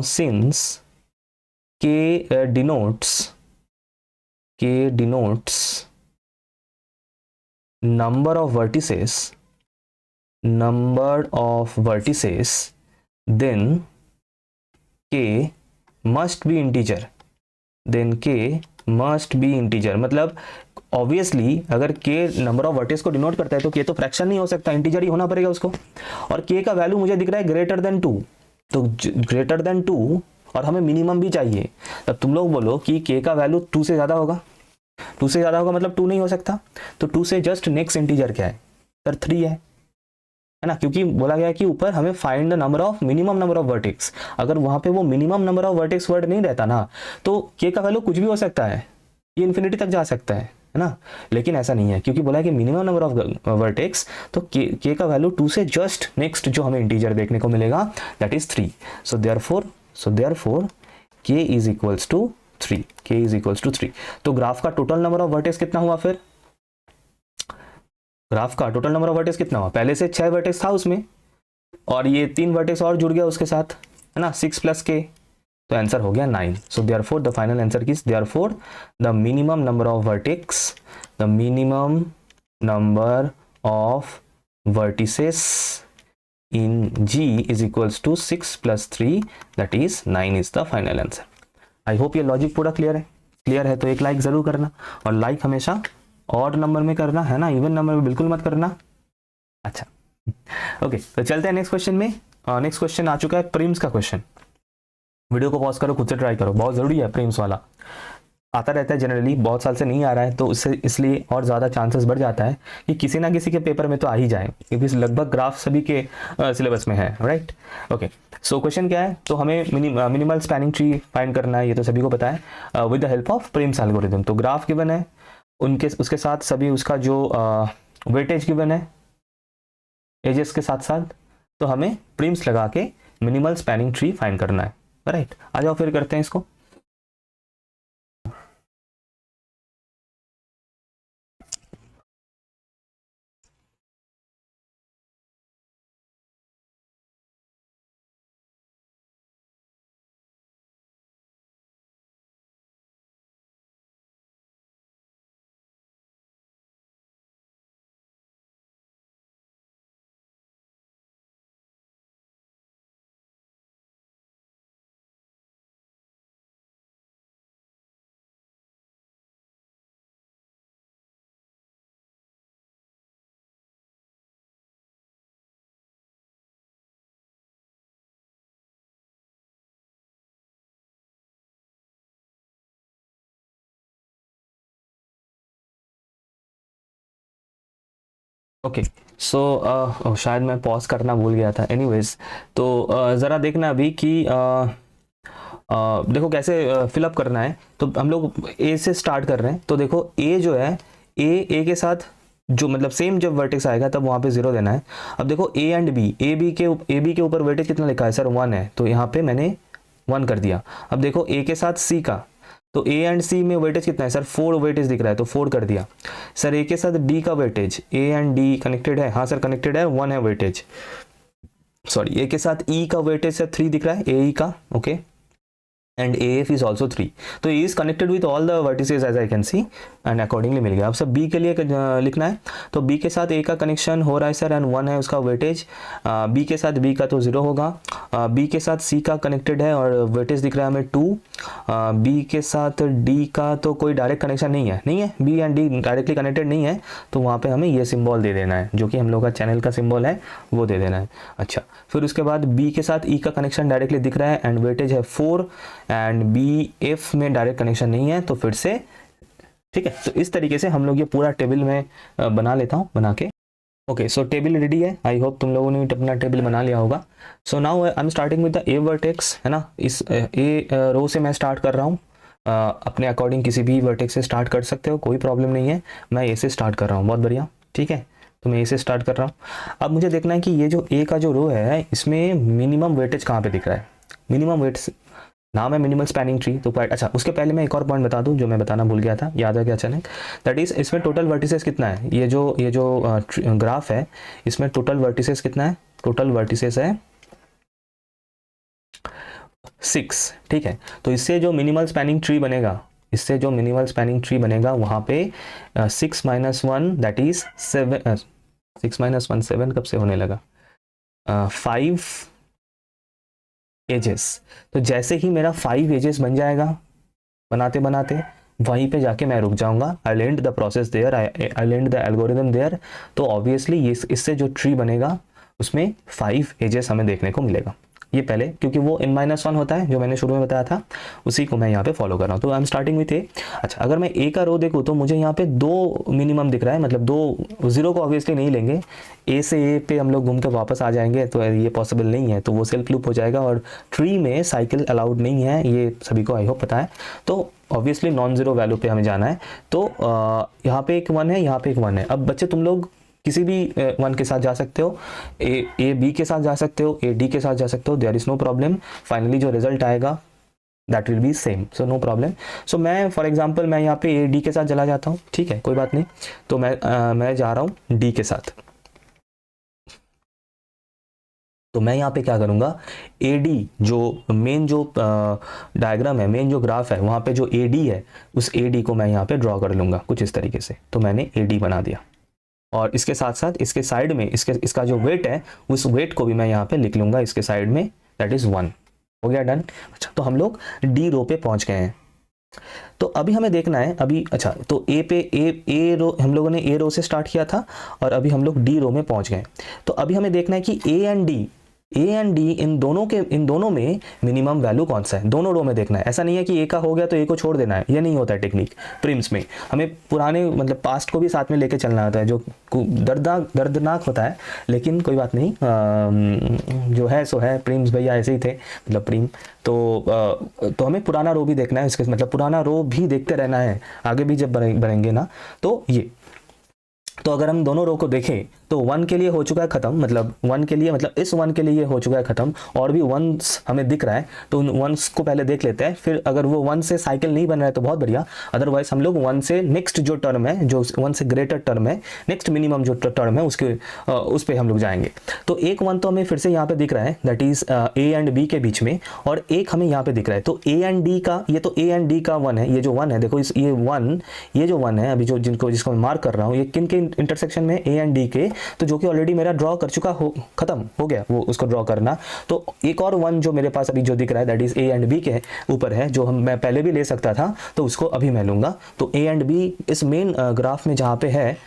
since k denotes number of vertices, then k must be integer, मतलब ऑब्वियसली अगर k नंबर ऑफ वर्टिस को डिनोट करता है तो k तो फ्रैक्शन नहीं हो सकता, इंटीजर ही होना पड़ेगा उसको, और k का वैल्यू मुझे दिख रहा है ग्रेटर देन 2, तो ग्रेटर देन 2 और हमें मिनिमम भी चाहिए, तब तुम लोग बोलो कि k का वैल्यू 2 से ज़्यादा होगा, 2 से ज़्यादा होगा मतलब 2 नहीं हो सकता, तो 2 से जस्ट नेक्स्ट इंटीजर क्या है सर, 3 है ना, क्योंकि बोला गया कि ऊपर हमें find the number of minimum number of vertex, अगर वहां पे वो minimum number of vertex word नहीं रहता ना, तो k का वैल्यू कुछ भी हो सकता है, ये इन्फिनिटी तक जा सकता है ना, लेकिन ऐसा नहीं है, क्योंकि बोला है कि मिनिमम नंबर ऑफ वर्टेक्स, तो k का वैल्यू 2 से जस्ट नेक्स्ट जो हमें इंटीजर देखने को मिलेगा that is 3। So therefore k is equals to 3, तो ग्राफ का टोटल नंबर ऑफ वर्टेक्स कितना हुआ, फिर ग्राफ का टोटल नंबर ऑफ वर्टेक्स कितना हुआ, पहले से 6 वर्टेक्स था उसमें और ये 3 वर्टेक्स और जुड़ गया उसके साथ, है ना, 6 प्लस k, तो आंसर हो गया 9। So therefore the final answer is therefore the minimum number of vertices in G is equals to 6 plus 3 that is 9 is the final answer। I hope ये लॉजिक पूरा क्लियर है तो एक लाइक ज़रूर करना, और लाइक हमेशा ऑड नंबर में करना है ना, इवन नंबर में बिल्कुल मत करना, अच्छा, ओके, तो चलते हैं नेक्स्ट क्वेश्चन में। नेक्स्ट क्वेश्चन आ चुका है प्रीम्स का क्वेश्चन। वीडियो को पॉज करो, खुद से ट्राई करो, बहुत ज़रूरी है प्रीम्स वाला। आता रहता है जनरली, बहुत साल से नहीं आ रहा है, तो उससे इसलिए और ज़्यादा चांसेस बढ़ जाता है कि किसी ना किसी के पेपर में तो आ ही जाए, क्योंकि लगभग ग्राफ सभी के सिलेबस में है, राइट। ओके, सो क्वेश्चन क्या है, तो हमें मिनिमल स्पैनिंग ट्री फाइंड करना है, ये तो सभी को पता है, with the help of Prim's algorithm. तो ग्राफ गिवन है, उनके उसके साथ सभी उसका जो वेटेज गिवन है एजेस के साथ साथ, तो हमें प्रीम्स लगा के मिनिमल स्पैनिंग ट्री फाइंड करना है, राइट। आ जाओ फिर करते हैं इसको। ओके, सो शायद मैं पॉज करना भूल गया था। एनीवेज, तो ज़रा देखना अभी कि देखो कैसे फिलअप करना है। तो हम लोग ए से स्टार्ट कर रहे हैं, तो देखो ए जो है, ए के साथ जो मतलब सेम जब वर्टेक्स आएगा तब वहाँ पे 0 देना है। अब देखो A and B, A B के ऊपर वेटेज कितना लिखा है सर, 1 है, तो यहाँ पे मैंने 1 कर दिया। अब देखो ए के साथ सी का, तो ए एंड सी में वेटेज कितना है सर, 4 वेटेज दिख रहा है, तो 4 कर दिया। सर ए के साथ डी का weightage, A and D connected है, हाँ सर कनेक्टेड है, 1 है वेटेज। सॉरी, ए के साथ ई का वेटेज सर 3 दिख रहा है, ए ई का, okay, and AF is also 3, तो A is connected with all the vertices as I can see and accordingly मिल गया। अब सब B के लिए लिखना है, तो B के साथ A का कनेक्शन हो रहा है सर एंड 1 है उसका वेटेज, B के साथ B का तो 0 होगा, B के साथ C का कनेक्टेड है और वेटेज दिख रहा है हमें 2, B के साथ D का तो कोई डायरेक्ट कनेक्शन नहीं है, B and D directly connected नहीं है, तो वहाँ पे हमें ये सिंबल दे देना है, जो कि हम लोग का चैनल का सिंबल है, वो दे देना है। अच्छा, फिर उसके बाद B के साथ E का कनेक्शन डायरेक्टली दिख रहा है एंड वेटेज है 4, एंड बी एफ में डायरेक्ट कनेक्शन नहीं है, तो फिर से ठीक है। तो इस तरीके से हम लोग ये पूरा टेबल में बना लेता हूँ, बना के। ओके, सो टेबल रेडी है, आई होप तुम लोगों ने अपना टेबल बना लिया होगा। So now I am starting with the A vertex, है ना, इस ए रो से मैं स्टार्ट कर रहा हूँ। अपने अकॉर्डिंग किसी भी वर्टेक्स से स्टार्ट कर सकते हो, कोई प्रॉब्लम नहीं है, मैं ए से स्टार्ट कर रहा हूँ, बहुत बढ़िया, ठीक है। तो मैं ए से स्टार्ट कर रहा हूँ। अब मुझे देखना है कि ये जो ए का जो रो है, इसमें मिनिमम वेटेज कहाँ पे दिख रहा है। मिनिमम वेटेज नाम है मिनिमल स्पैनिंग ट्री। तो अच्छा, उसके पहले मैं एक और पॉइंट बता दूं जो मैं बताना भूल गया था, याद आ गया अचानक। दैट इज, इसमें टोटल वर्टिसेस कितना है, ये जो ग्राफ है, इसमें टोटल वर्टिसेस कितना है, टोटल वर्टिसेस है 6, ठीक है। तो इससे जो मिनिमल स्पैनिंग ट्री बनेगा, वहाँ पे 6 - 1 दैट इज 7, 6 - 1 7 कब से होने लगा, 5 एजेस। तो जैसे ही मेरा 5 एजेस बन जाएगा, बनाते बनाते वहीं पे जाके मैं रुक जाऊंगा, I end the process there, I end the algorithm there. तो ऑब्वियसली ये इससे जो ट्री बनेगा उसमें 5 एजेस हमें देखने को मिलेगा। ये पहले, क्योंकि वो n-1 होता है जो मैंने शुरू में बताया था, उसी को मैं यहाँ पे फॉलो कर रहा हूँ। तो आई एम स्टार्टिंग विथ ए। अच्छा, अगर मैं ए का रो देखूँ तो मुझे यहाँ पे 2 मिनिमम दिख रहा है, मतलब 2, 0 को ऑब्वियसली नहीं लेंगे, ए से ए पे हम लोग घूम के वापस आ जाएंगे, तो ये पॉसिबल नहीं है, तो वो सेल्फ लूप हो जाएगा और ट्री में साइकिल अलाउड नहीं है, ये सभी को आई होप पता है। तो ऑब्वियसली नॉन ज़ीरो वैल्यू पे हमें जाना है। तो यहाँ पे एक 1 है, यहाँ पे एक 1 है। अब बच्चे तुम लोग किसी भी 1 के साथ जा सकते हो, ए बी के साथ जा सकते हो, ए डी के साथ जा सकते हो, there is no problem. Finally जो रिजल्ट आएगा that will be same, so no problem. So मैं फॉर एग्जांपल मैं यहाँ पे ए डी के साथ चला जाता हूँ, ठीक है, कोई बात नहीं। तो मैं जा रहा हूँ डी के साथ। तो मैं यहाँ पे क्या करूँगा, ए डी जो मेन जो डायग्राम है, मेन जो ग्राफ है, वहाँ पे जो ए डी है, उस ए डी को मैं यहाँ पे ड्रॉ कर लूँगा कुछ इस तरीके से। तो मैंने ए डी बना दिया, और इसके साथ साथ इसके साइड में इसका जो वेट है, उस वेट को भी मैं यहाँ पे लिख लूँगा इसके साइड में, दैट इज़ 1। हो गया, डन। अच्छा, तो हम लोग डी रो पे पहुँच गए हैं। तो अभी हमें देखना है अभी, अच्छा तो ए रो हम लोगों ने ए रो से स्टार्ट किया था और अभी हम लोग डी रो में पहुंच गए। तो अभी हमें देखना है कि ए एंड डी इन दोनों में मिनिमम वैल्यू कौन सा है, दोनों रो में देखना है। ऐसा नहीं है कि ए का हो गया तो ए को छोड़ देना है, ये नहीं होता है टेक्निक प्रीम्स में। हमें पुराने मतलब पास्ट को भी साथ में लेके चलना होता है, जो दर्दनाक होता है, लेकिन कोई बात नहीं, जो है सो है। प्रीम्स भैया ऐसे ही थे, मतलब प्रीम। तो हमें पुराना रो भी देखना है, इसके मतलब पुराना रो भी देखते रहना है आगे भी जब बढ़ेंगे ना। तो ये, तो अगर हम दोनों रो को देखें तो 1 के लिए हो चुका है खत्म, मतलब 1 के लिए, मतलब इस 1 के लिए ये हो चुका है खत्म, और भी 1s हमें दिख रहा है तो उन 1s को पहले देख लेते हैं। फिर अगर वो 1 से साइकिल नहीं बन रहा है तो बहुत बढ़िया, अदरवाइज हम लोग 1 से नेक्स्ट जो टर्म है, जो 1 से ग्रेटर टर्म है, नेक्स्ट मिनिमम जो टर्म है उसके उस पर हम लोग जाएंगे। तो एक 1 तो हमें फिर से यहाँ पे दिख रहा है, that is A and B के बीच में, और एक हमें यहाँ पे दिख रहा है। तो ए एंड डी का, ये तो ए एंड डी का 1 है, ये जो 1 है देखो, इस ये जो 1 है अभी जो जिसको मैं मार्क कर रहा हूँ, ये किन के इंटरसेक्शन में, ए एंड डी के, तो जो कि ऑलरेडी मेरा ड्रॉ कर चुका हो, खत्म हो गया वो, उसको ड्रॉ करना। तो एक और 1 जो मेरे पास अभी जो दिख रहा है, that is A and B के ऊपर है, जो मैं पहले भी ले सकता था, तो उसको अभी मैं लूंगा। तो ए एंड बी इस मेन ग्राफ में जहाँ पे है,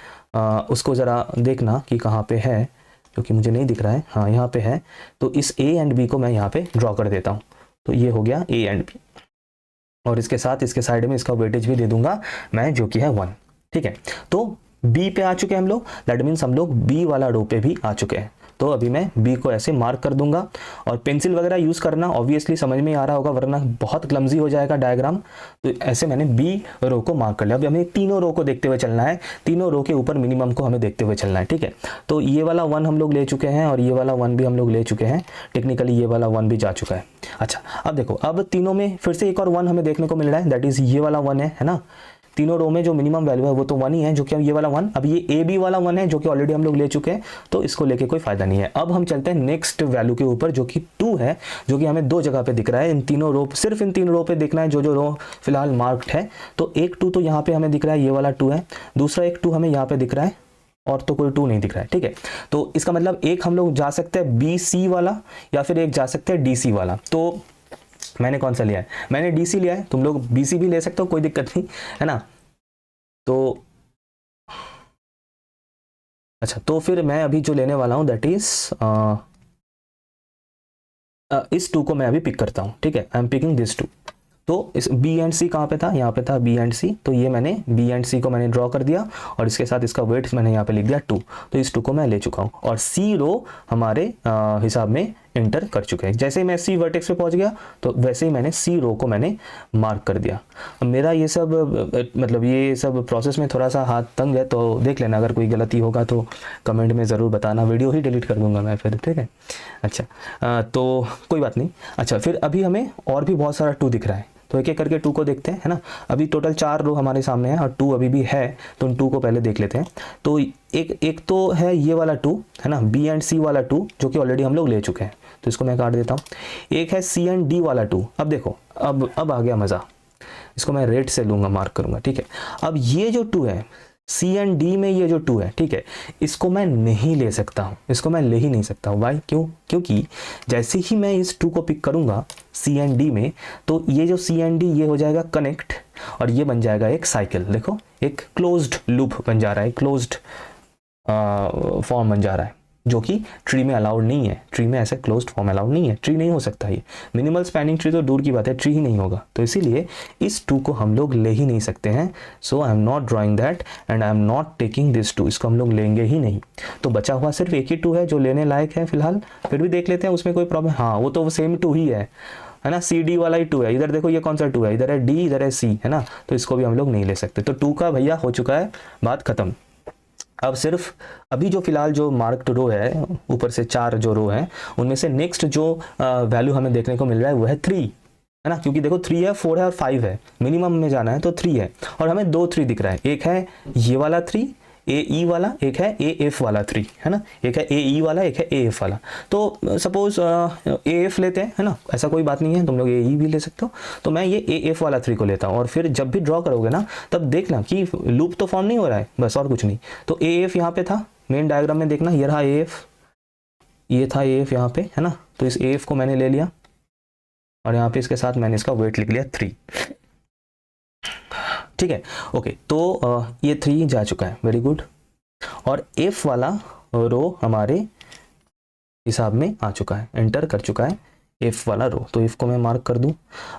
उसको ज़रा देखना कि कहाँ पे है, क्योंकि मुझे नहीं दिख रहा है। हाँ यहाँ पे है, तो इस ए एंड बी को मैं यहाँ पे ड्रॉ कर देता हूँ। तो ये हो गया ए एंड बी, और इसके साथ इसके साइड में इसका वेटेज भी दे दूंगा मैं, जो कि है 1। ठीक है, तो बी पे आ चुके हैं हम लोग, दैट मीन्स हम लोग बी वाला रो पे भी आ चुके हैं। तो अभी मैं बी को ऐसे मार्क कर दूंगा, और पेंसिल वगैरह यूज़ करना ऑब्वियसली समझ में आ रहा होगा, वरना बहुत क्लमजी हो जाएगा डायग्राम। तो ऐसे मैंने बी रो को मार्क कर लिया। अभी हमें तीनों रो को देखते हुए चलना है, तीनों रो के ऊपर मिनिमम को हमें देखते हुए चलना है। ठीक है, तो ये वाला 1 हम लोग ले चुके हैं, और ये वाला 1 भी हम लोग ले चुके हैं, टेक्निकली ये वाला 1 भी जा चुका है। अच्छा, अब देखो, अब तीनों में फिर से एक और 1 हमें देखने को मिल रहा है, दैट इज ये वाला 1 है ना। तीनों रो में जो मिनिमम वैल्यू है वो तो 1 ही है, जो कि ये वाला 1। अब ये ए बी वाला 1 है, जो कि ऑलरेडी हम लोग ले चुके हैं, तो इसको लेके कोई फायदा नहीं है। अब हम चलते हैं नेक्स्ट वैल्यू के ऊपर, जो कि 2 है, जो कि हमें 2 जगह पे दिख रहा है। इन तीनों रो, सिर्फ इन 3 रो पे देखना है, जो रो फिलहाल मार्क्ड है। तो एक 2 तो यहाँ पे हमें दिख रहा है, ये वाला 2 है, दूसरा एक 2 हमें यहाँ पे दिख रहा है, और तो कोई 2 नहीं दिख रहा है। ठीक है, तो इसका मतलब एक हम लोग जा सकते हैं बी सी वाला, या फिर एक जा सकते हैं डी सी वाला। तो मैंने कौन सा लिया है, मैंने डी सी लिया है, तुम लोग बी सी भी ले सकते हो, कोई दिक्कत नहीं है ना। तो अच्छा, तो फिर मैं अभी जो लेने वाला हूँ, दैट इज इस 2 को मैं अभी पिक करता हूँ। ठीक है, आई एम पिकिंग दिस 2। तो इस बी एंड सी कहाँ पे था, यहाँ पे था बी एंड सी। तो ये मैंने बी एंड सी को मैंने ड्रॉ कर दिया, और इसके साथ इसका वेट मैंने यहाँ पे लिख दिया 2। तो इस 2 को मैं ले चुका हूँ, और सी रो हमारे हिसाब में एंटर कर चुके हैं। जैसे ही मैं सी वर्टेक्स पे पहुंच गया, तो वैसे ही मैंने सी रो को मैंने मार्क कर दिया। मेरा ये सब मतलब ये सब प्रोसेस में थोड़ा सा हाथ तंग है, तो देख लेना, अगर कोई गलती होगा तो कमेंट में ज़रूर बताना, वीडियो ही डिलीट कर दूंगा मैं फिर। ठीक है, अच्छा तो कोई बात नहीं। अच्छा, फिर अभी हमें और भी बहुत सारा 2 दिख रहा है, तो एक एक करके 2 को देखते हैं, है ना। अभी टोटल 4 रो हमारे सामने है, और 2 अभी भी है, तो उन 2 को पहले देख लेते हैं। तो एक तो है ये वाला 2, है ना, बी एंड सी वाला 2, जो कि ऑलरेडी हम लोग ले चुके हैं, तो इसको मैं काट देता हूँ। एक है सी एंड डी वाला 2। अब देखो, अब आ गया मज़ा, इसको मैं रेड से लूँगा, मार्क करूँगा। ठीक है, अब ये जो 2 है, सी एंड डी में ये जो 2 है, ठीक है, इसको मैं नहीं ले सकता हूँ, इसको मैं ले ही नहीं सकता हूँ। वाई, क्यों? क्योंकि जैसे ही मैं इस 2 को पिक करूँगा सी एंड डी में, तो ये जो सी एंड डी ये हो जाएगा कनेक्ट, और ये बन जाएगा एक साइकिल। देखो, एक क्लोज्ड लूप बन जा रहा है, क्लोज्ड फॉर्म बन जा रहा है, जो कि ट्री में अलाउड नहीं है। ट्री में ऐसे क्लोज्ड फॉर्म अलाउड नहीं है, ट्री नहीं हो सकता ये। मिनिमल स्पैनिंग ट्री तो दूर की बात है, ट्री ही नहीं होगा। तो इसीलिए इस 2 को हम लोग ले ही नहीं सकते हैं। So I am not drawing that, and I am not taking this 2, इसको हम लोग लेंगे ही नहीं। तो बचा हुआ सिर्फ एक ही 2 है जो लेने लायक है फिलहाल, फिर भी देख लेते हैं उसमें कोई प्रॉब्लम। हाँ, वो तो सेम 2 ही है ना, सी डी वाला ही 2 है। इधर देखो, ये कौन सा 2 है, इधर है डी, इधर है सी, है ना। तो इसको भी हम लोग नहीं ले सकते। तो 2 का भैया हो चुका है, बात खत्म। अब सिर्फ अभी जो फिलहाल जो मार्क्ड रो है, ऊपर से 4 जो रो है, उनमें से नेक्स्ट जो वैल्यू हमें देखने को मिल रहा है वो है 3, है ना। क्योंकि देखो 3 है, 4 है और 5 है, मिनिमम में जाना है तो 3 है, और हमें 2 3 दिख रहा है। एक है ये वाला 3 ए ई वाला, एक है ए एफ वाला 3, है ना। एक है ए ई वाला, एक है ए एफ वाला। तो सपोज ए एफ लेते हैं, है ना, ऐसा कोई बात नहीं है, तुम लोग ए ई भी ले सकते हो। तो मैं ये ए एफ वाला 3 को लेता हूँ, और फिर जब भी ड्रॉ करोगे ना, तब देखना कि लूप तो फॉर्म नहीं हो रहा है, बस, और कुछ नहीं। तो ए एफ यहाँ पे था, मेन डायग्राम में देखना, ये रहा ए एफ, ये था ए एफ यहाँ पे, है ना। तो इस ए एफ को मैंने ले लिया, और यहाँ पे इसके साथ मैंने इसका वेट लिख लिया 3। ठीक है, ओके। तो ये 3 जा चुका है, वेरी गुड। और एफ वाला रो हमारे हिसाब में आ चुका है, एंटर कर चुका है एफ वाला रो, तो एफ को मैं मार्क कर दूं।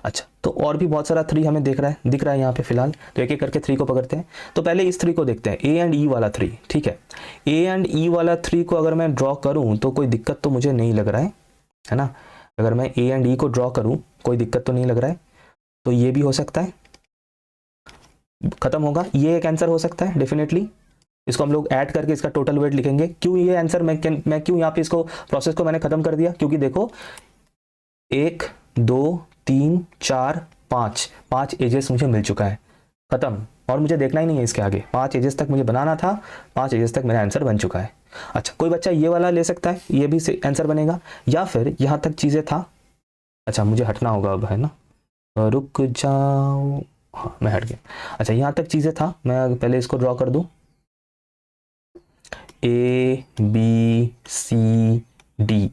अच्छा, तो और भी बहुत सारा 3 हमें दिख रहा है यहाँ पे फिलहाल, तो एक एक करके 3 को पकड़ते हैं। तो पहले इस 3 को देखते हैं, ए एंड ई वाला 3, ठीक है। ए एंड ई वाला 3 को अगर मैं ड्रॉ करूँ तो कोई दिक्कत तो मुझे नहीं लग रहा है ना। अगर मैं ए एंड ई को ड्रॉ करूँ कोई दिक्कत तो नहीं लग रहा है, तो ये भी हो सकता है, खत्म होगा। ये एक आंसर हो सकता है डेफिनेटली, इसको हम लोग ऐड करके इसका टोटल वेट लिखेंगे। क्यों ये आंसर मैं क्यों यहाँ पे इसको प्रोसेस को मैंने खत्म कर दिया, क्योंकि देखो 1 2 3 4 5 एजेस मुझे मिल चुका है, खत्म। और मुझे देखना ही नहीं है इसके आगे, 5 एजेस तक मुझे बनाना था, 5 एजेस तक मेरा आंसर बन चुका है। अच्छा, कोई बच्चा ये वाला ले सकता है, ये भी आंसर बनेगा, या फिर यहाँ तक चीज़ें था। अच्छा, मुझे हटना होगा अब, है ना, रुक जाओ, हाँ मैं हट गया। अच्छा, यहाँ तक चीज़ें था, मैं पहले इसको ड्रॉ कर दूँ, ए बी सी डी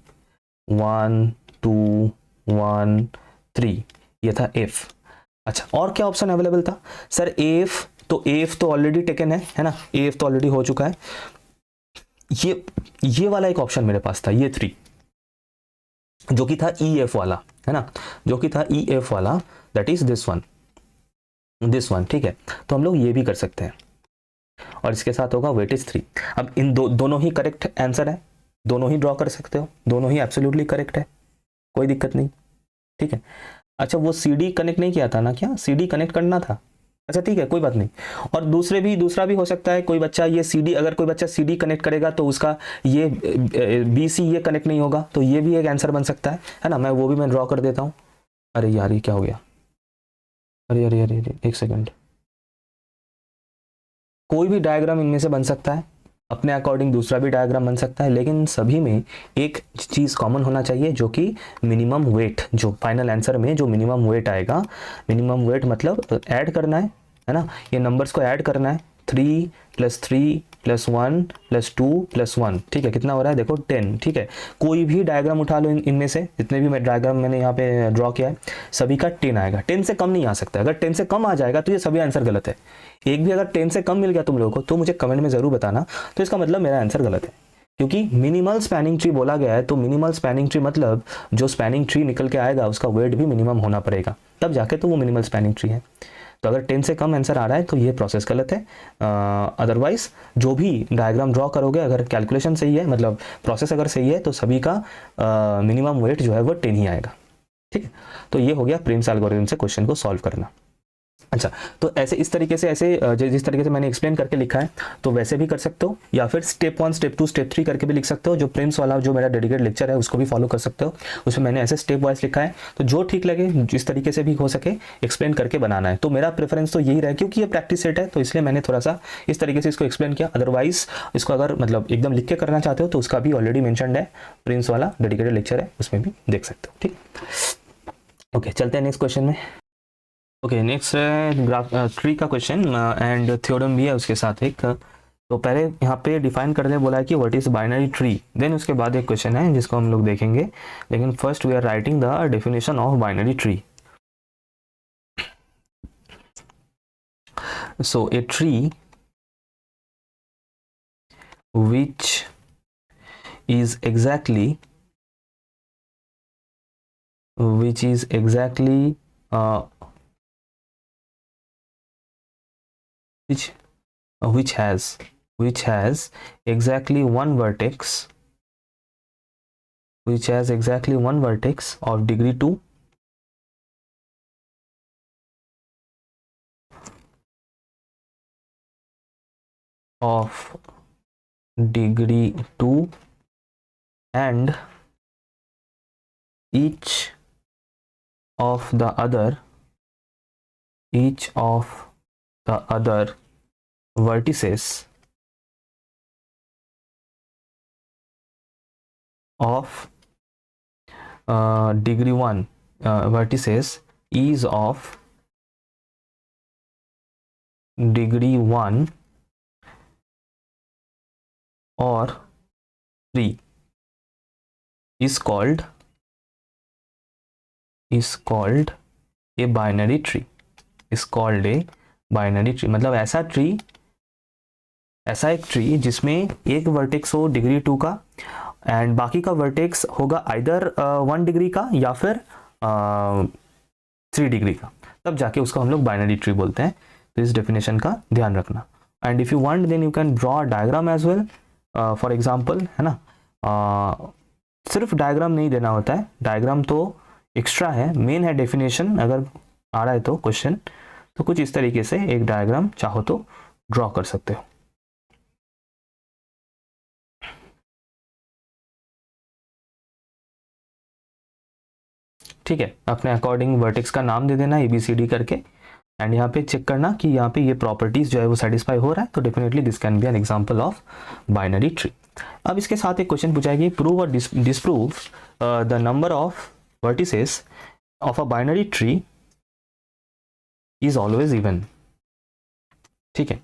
1 2 1 3, ये था एफ। अच्छा, और क्या ऑप्शन अवेलेबल था सर, एफ, तो एफ तो ऑलरेडी टेकन है ना, एफ तो ऑलरेडी हो चुका है। ये वाला एक ऑप्शन मेरे पास था, ये 3, जो कि था ई एफ वाला, है ना, जो कि था ई एफ वाला, दैट इज दिस वन, ठीक है। तो हम लोग ये भी कर सकते हैं, और इसके साथ होगा वेटेज 3। अब इन दोनों ही करेक्ट आंसर है, दोनों ही ड्रॉ कर सकते हो, दोनों ही एब्सोल्युटली करेक्ट है, कोई दिक्कत नहीं, ठीक है। अच्छा, वो CD कनेक्ट नहीं किया था ना, क्या CD कनेक्ट करना था? अच्छा ठीक है, कोई बात नहीं। और दूसरा भी हो सकता है, कोई बच्चा ये CD, अगर कोई बच्चा CD कनेक्ट करेगा तो उसका ये BC ये कनेक्ट नहीं होगा, तो ये भी एक आंसर बन सकता है ना। वो भी मैं ड्रॉ कर देता हूँ। अरे यार, ये क्या हो गया, अरे अरे अरे अरे, एक सेकंड। कोई भी डायग्राम इनमें से बन सकता है, अपने अकॉर्डिंग दूसरा भी डायग्राम बन सकता है, लेकिन सभी में एक चीज़ कॉमन होना चाहिए, जो कि मिनिमम वेट, जो फाइनल आंसर में जो मिनिमम वेट आएगा, मिनिमम वेट मतलब ऐड करना है ना, ये नंबर्स को ऐड करना है, 3 + 3 + 1 + 2 + 1, ठीक है, कितना हो रहा है देखो 10, ठीक है। कोई भी डायग्राम उठा लो, इनमें से जितने भी डायग्राम मैंने यहाँ पे ड्रॉ किया है, सभी का 10 आएगा, 10 से कम नहीं आ सकता। अगर 10 से कम आ जाएगा तो ये सभी आंसर गलत है। एक भी अगर 10 से कम मिल गया तुम लोगों को तो मुझे कमेंट में जरूर बताना, तो इसका मतलब मेरा आंसर गलत है, क्योंकि मिनिमल स्पैनिंग ट्री बोला गया है, तो मिनिमल स्पैनिंग ट्री मतलब जो स्पैनिंग ट्री निकल के आएगा उसका वेट भी मिनिमम होना पड़ेगा, तब जाके तो वो मिनिमल स्पैनिंग ट्री है। तो अगर 10 से कम आंसर आ रहा है तो ये प्रोसेस गलत है। अदरवाइज जो भी डायग्राम ड्रॉ करोगे, अगर कैलकुलेशन सही है, मतलब प्रोसेस अगर सही है, तो सभी का मिनिमम वेट जो है वो 10 ही आएगा, ठीक है। तो ये हो गया प्रिम्स एल्गोरिथम से क्वेश्चन को सॉल्व करना। अच्छा, तो ऐसे इस तरीके से, ऐसे जिस तरीके से मैंने एक्सप्लेन करके लिखा है, तो वैसे भी कर सकते हो, या फिर स्टेप 1 स्टेप 2 स्टेप 3 करके भी लिख सकते हो। जो प्रिम्स वाला जो मेरा डेडिकेट लेक्चर है उसको भी फॉलो कर सकते हो, उसमें मैंने ऐसे स्टेप वाइज लिखा है, तो जो ठीक लगे जिस तरीके से भी हो सके एक्सप्लेन करके बनाना है। तो मेरा प्रेफरेंस तो यही रहा, क्योंकि ये प्रैक्टिस सेट है, तो इसलिए मैंने थोड़ा सा इस तरीके से इसको एक्सप्लेन किया। अदरवाइज इसको अगर मतलब एकदम लिख के करना चाहते हो तो उसका भी ऑलरेडी मैंशनड है, प्रिम्स वाला डेडिकेटेड लेक्चर है, उसमें भी देख सकते हो, ठीक। ओके, चलते हैं नेक्स्ट क्वेश्चन में। ओके, नेक्स्ट है ग्राफ ट्री का क्वेश्चन, एंड थ्योरम भी है उसके साथ एक। तो पहले यहाँ पे डिफाइन करने बोला है कि what is binary tree, then उसके बाद एक क्वेश्चन है जिसको हम लोग देखेंगे, लेकिन first we are writing the definition of binary tree. So a tree which is exactly uh, which has exactly one vertex, which has exactly one vertex of degree 2, of degree 2, and each of the other vertices of degree 1 vertices is of degree 1 or 3 is called a binary tree, is called a binary tree मतलब ऐसा एक ट्री जिसमें एक वर्टेक्स हो डिग्री 2 का एंड बाकी का वर्टेक्स होगा आइदर 1 डिग्री का या फिर 3 डिग्री का, तब जाके उसको हम लोग बाइनरी ट्री बोलते हैं। तो इस डेफिनेशन का ध्यान रखना। And if you want then you can draw diagram as well, for example, है ना। सिर्फ डायग्राम नहीं देना होता है, डायग्राम तो एक्स्ट्रा है, मेन है डेफिनेशन। अगर आ रहा है तो क्वेश्चन, तो कुछ इस तरीके से एक डायग्राम चाहो तो ड्रॉ कर सकते हो। ठीक है, अपने अकॉर्डिंग वर्टेक्स का नाम दे देना ABCD करके, एंड यहाँ पे चेक करना कि यहाँ पे ये प्रॉपर्टीज जो है वो सेटिस्फाई हो रहा है, तो definitely this can be an example of binary tree. अब इसके साथ एक क्वेश्चन पूछाएगी, प्रूव और disprove the number of vertices of a binary tree is always even. ठीक है।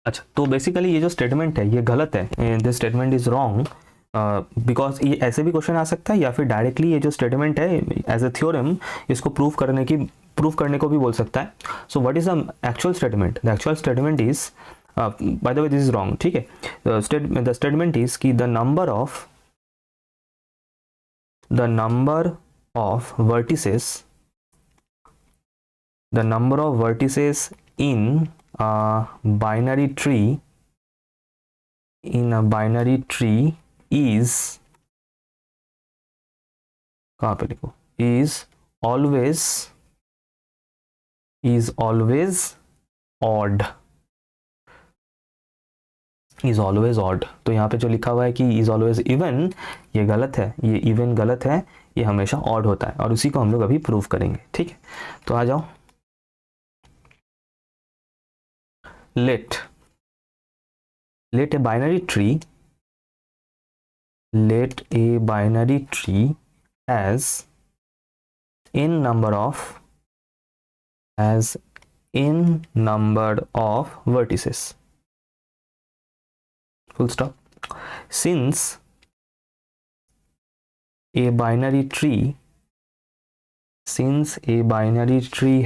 अच्छा, तो बेसिकली ये जो स्टेटमेंट है ये गलत है, this statement is wrong, because ये ऐसे भी क्वेश्चन आ सकता है या फिर डायरेक्टली ये जो स्टेटमेंट है एज अ थ्योरम इसको प्रूव करने को भी बोल सकता है। So what is the actual statement? The actual statement is, by the way this is wrong, ठीक है। द स्टेटमेंट इज कि the number of vertices in a binary tree is, कहाँ पे लिखो, is always odd, तो यहाँ पे जो लिखा हुआ है कि is always even, ये गलत है, ये even गलत है, ये हमेशा odd होता है, और उसी को हम लोग अभी प्रूव करेंगे। ठीक है, तो आ जाओ। let a binary tree has n number of vertices, full stop. Since a binary tree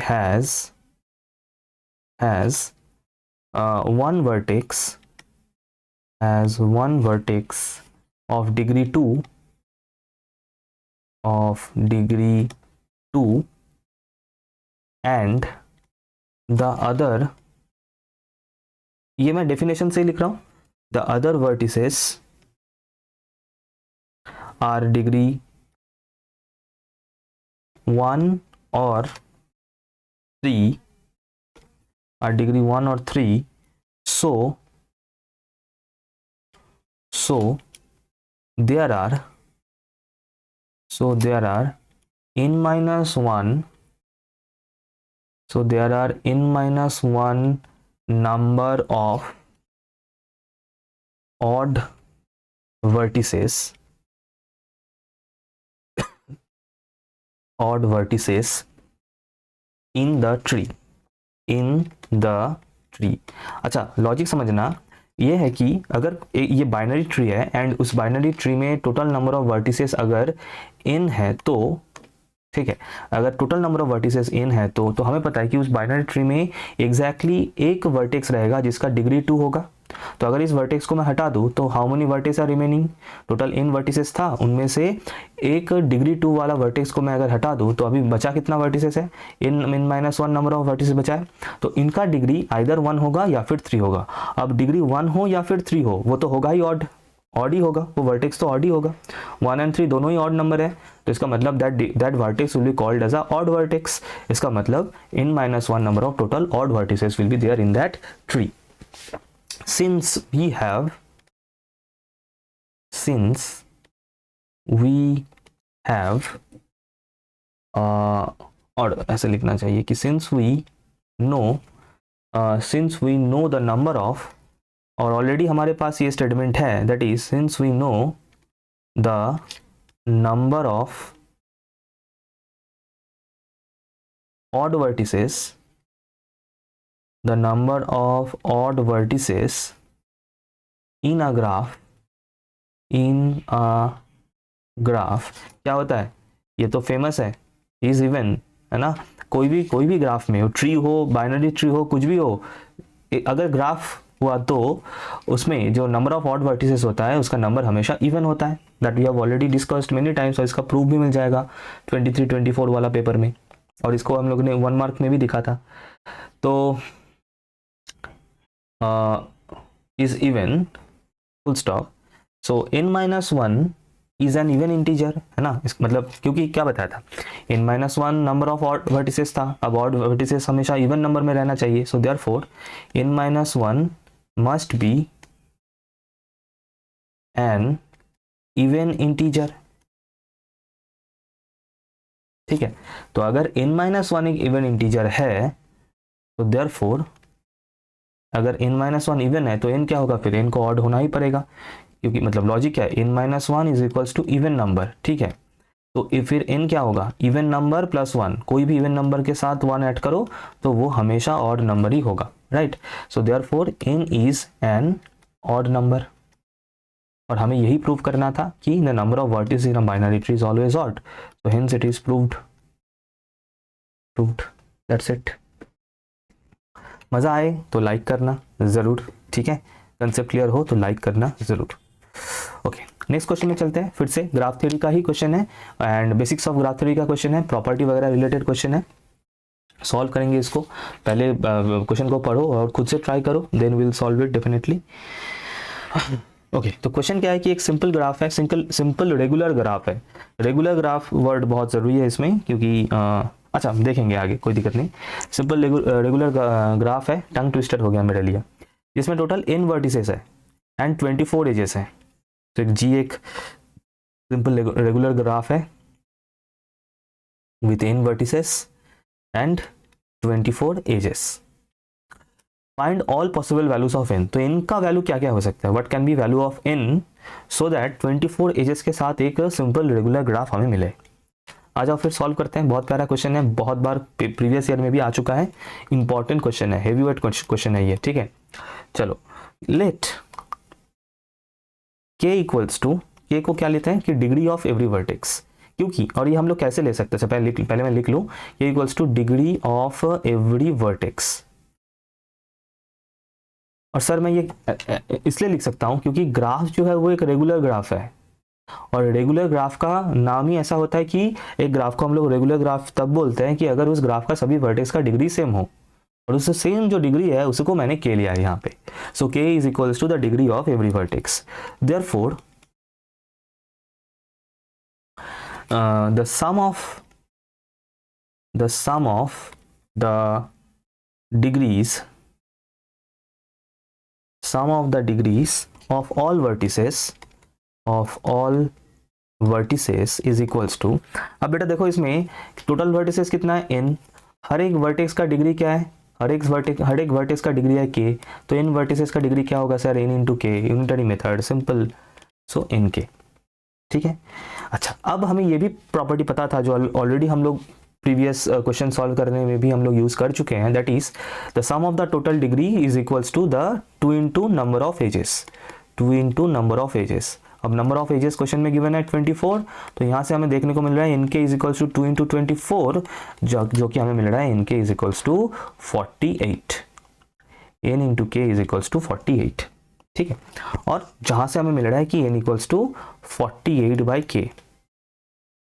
has one vertex of degree 2 and the other, ये मैं डेफिनेशन से लिख रहा हूं, the other vertices are degree 1 or 3, so there are n minus 1 number of odd vertices in the tree। अच्छा, लॉजिक समझना, ये है कि अगर ये बाइनरी ट्री है एंड उस बाइनरी ट्री में टोटल नंबर ऑफ वर्टिसेस अगर n है तो, ठीक है, अगर total number of vertices n है तो हमें पता है कि उस बाइनरी ट्री में एग्जैक्टली एक वर्टेक्स रहेगा जिसका डिग्री 2 होगा। तो अगर इस वर्टेक्स को मैं हटा दूं तो how many vertex are remaining? Total n vertices था, उनमें से एक डिग्री 2 वाला वर्टेक्स को मैं अगर हटा दूं तो अभी बचा कितना वर्टिसेस है? n माइनस 1 नंबर ऑफ वर्टिसेस बचा है। तो इनका डिग्री आइदर 1 होगा या फिर 3 होगा। अब डिग्री 1 हो या फिर 3 हो, वो तो होगा ही ऑड ही होगा, वो वर्टेक्स तो ऑड ही होगा। 1 एंड 3 दोनों ही ऑड नंबर है, तो इसका मतलब that vertex will be called as a odd vertex. इसका मतलब n माइनस 1 नंबर of total odd vertices will be there in that tree. Since we have और ऐसे लिखना चाहिए कि since we know the number of, और ऑलरेडी हमारे पास ये स्टेटमेंट है, that is since we know the number of odd vertices in a graph, क्या होता है? ये तो फेमस है, is even, है ना, कोई भी ग्राफ में हो, ट्री हो, बाइनरी ट्री हो, कुछ भी हो, अगर ग्राफ हुआ तो उसमें जो नंबर ऑफ ऑड वर्टिसेस होता है उसका नंबर हमेशा इवन होता है, that we have already discussed many times, और इसका प्रूफ भी मिल जाएगा 23 24 वाला पेपर में, और इसको हम लोग ने 1 मार्क में भी दिखा था। तो is even full stop, so n-1 is an even integer, है ना, इस मतलब क्योंकि क्या बताया था, n-1 number of odd vertices था, अब ऑड वर्टिसेस हमेशा इवन नंबर में रहना चाहिए, so therefore n-1 must be an even integer. ठीक है, तो अगर n-1 एक इवन इंटीजर है तो देयरफॉर अगर n-1 इवन है तो n क्या होगा, फिर n को ऑड होना ही पड़ेगा, क्योंकि मतलब लॉजिक क्या है, n-1 is equals to even number. ठीक है, तो फिर n क्या होगा, इवन नंबर प्लस 1, कोई भी इवन नंबर के साथ 1 ऐड करो तो वो हमेशा ऑड नंबर ही होगा, right. So therefore n is an odd number, और हमें यही प्रूव करना था कि the number of vertices in a binary tree is always odd, so hence it is proved, that's it। मज़ा आए तो लाइक करना ज़रूर, ठीक है, कंसेप्ट क्लियर हो तो लाइक करना ज़रूर। ओके, नेक्स्ट क्वेश्चन में चलते हैं, फिर से ग्राफ थ्योरी का ही क्वेश्चन है, and basics of graph theory का क्वेश्चन है, प्रॉपर्टी वगैरह रिलेटेड क्वेश्चन है, सॉल्व करेंगे इसको। पहले क्वेश्चन को पढ़ो और खुद से ट्राई करो, then will solve it definitely. Okay, तो क्वेश्चन क्या है कि एक सिंपल ग्राफ है, सिंपल रेगुलर ग्राफ है। रेगुलर ग्राफ वर्ड बहुत ज़रूरी है इसमें, क्योंकि अच्छा देखेंगे आगे, कोई दिक्कत नहीं। सिंपल रेगुलर ग्राफ है, टंग ट्विस्टर हो गया मेरे लिए, जिसमें टोटल n वर्टिसेस है एंड 24 एजेस हैं। तो एक सिंपल रेगुलर ग्राफ है with n vertices and 24 edges. Find all possible values of n, तो n का वैल्यू क्या क्या हो सकता है, what can be value of n so that 24 edges के साथ एक सिंपल रेगुलर ग्राफ हमें मिले। आ जाओ फिर सॉल्व करते हैं, बहुत प्यारा क्वेश्चन है, बहुत बार प्रीवियस ईयर में भी आ चुका है, इंपॉर्टेंट क्वेश्चन है, हेवी वेट क्वेश्चन है ये। ठीक है, चलो let k equals to, k को क्या लेते हैं कि डिग्री ऑफ एवरी वर्टेक्स, क्योंकि, और ये हम लोग कैसे ले सकते हैं, पहले मैं लिख लूं, k equals two degree of every vertex. और सर मैं ये इसलिए लिख सकता हूं क्योंकि ग्राफ जो है वो एक रेगुलर ग्राफ है, और रेगुलर ग्राफ का नाम ही ऐसा होता है कि एक ग्राफ को हम लोग रेगुलर ग्राफ तब बोलते हैं कि अगर उस ग्राफ का सभी वर्टेक्स का डिग्री सेम हो, और उससे सेम जो डिग्री है उसको मैंने k लिया है यहाँ पे। So k is equals to the degree of every vertex, therefore the sum of the degrees of all vertices is equals to, अब बेटा देखो इसमें टोटल वर्टिसेस कितना है n, हर एक वर्टेक्स का डिग्री क्या है, हर एक वर्टेक्स का डिग्री है k, तो n वर्टिसेस का डिग्री क्या होगा sir, n into k, unitary method, simple, so n k। ठीक है, अच्छा अब हमें ये भी प्रॉपर्टी पता था जो ऑलरेडी हम लोग प्रीवियस क्वेश्चन सॉल्व करने में भी हम लोग यूज कर चुके हैं, that is the sum of the total degree is equals to the 2 into number of edges, 2 into number of edges. अब नंबर ऑफ एजेस क्वेश्चन में गिवन है 24, तो यहाँ से हमें देखने को मिल रहा है इनके इज इक्वल्स टू 2 इंटू 24, जो कि हमें मिल रहा है इनके is equals to 48, n into k is equals to 48। ठीक है, और जहां से हमें मिल रहा है कि n इक्वल्स टू 48 बाई के,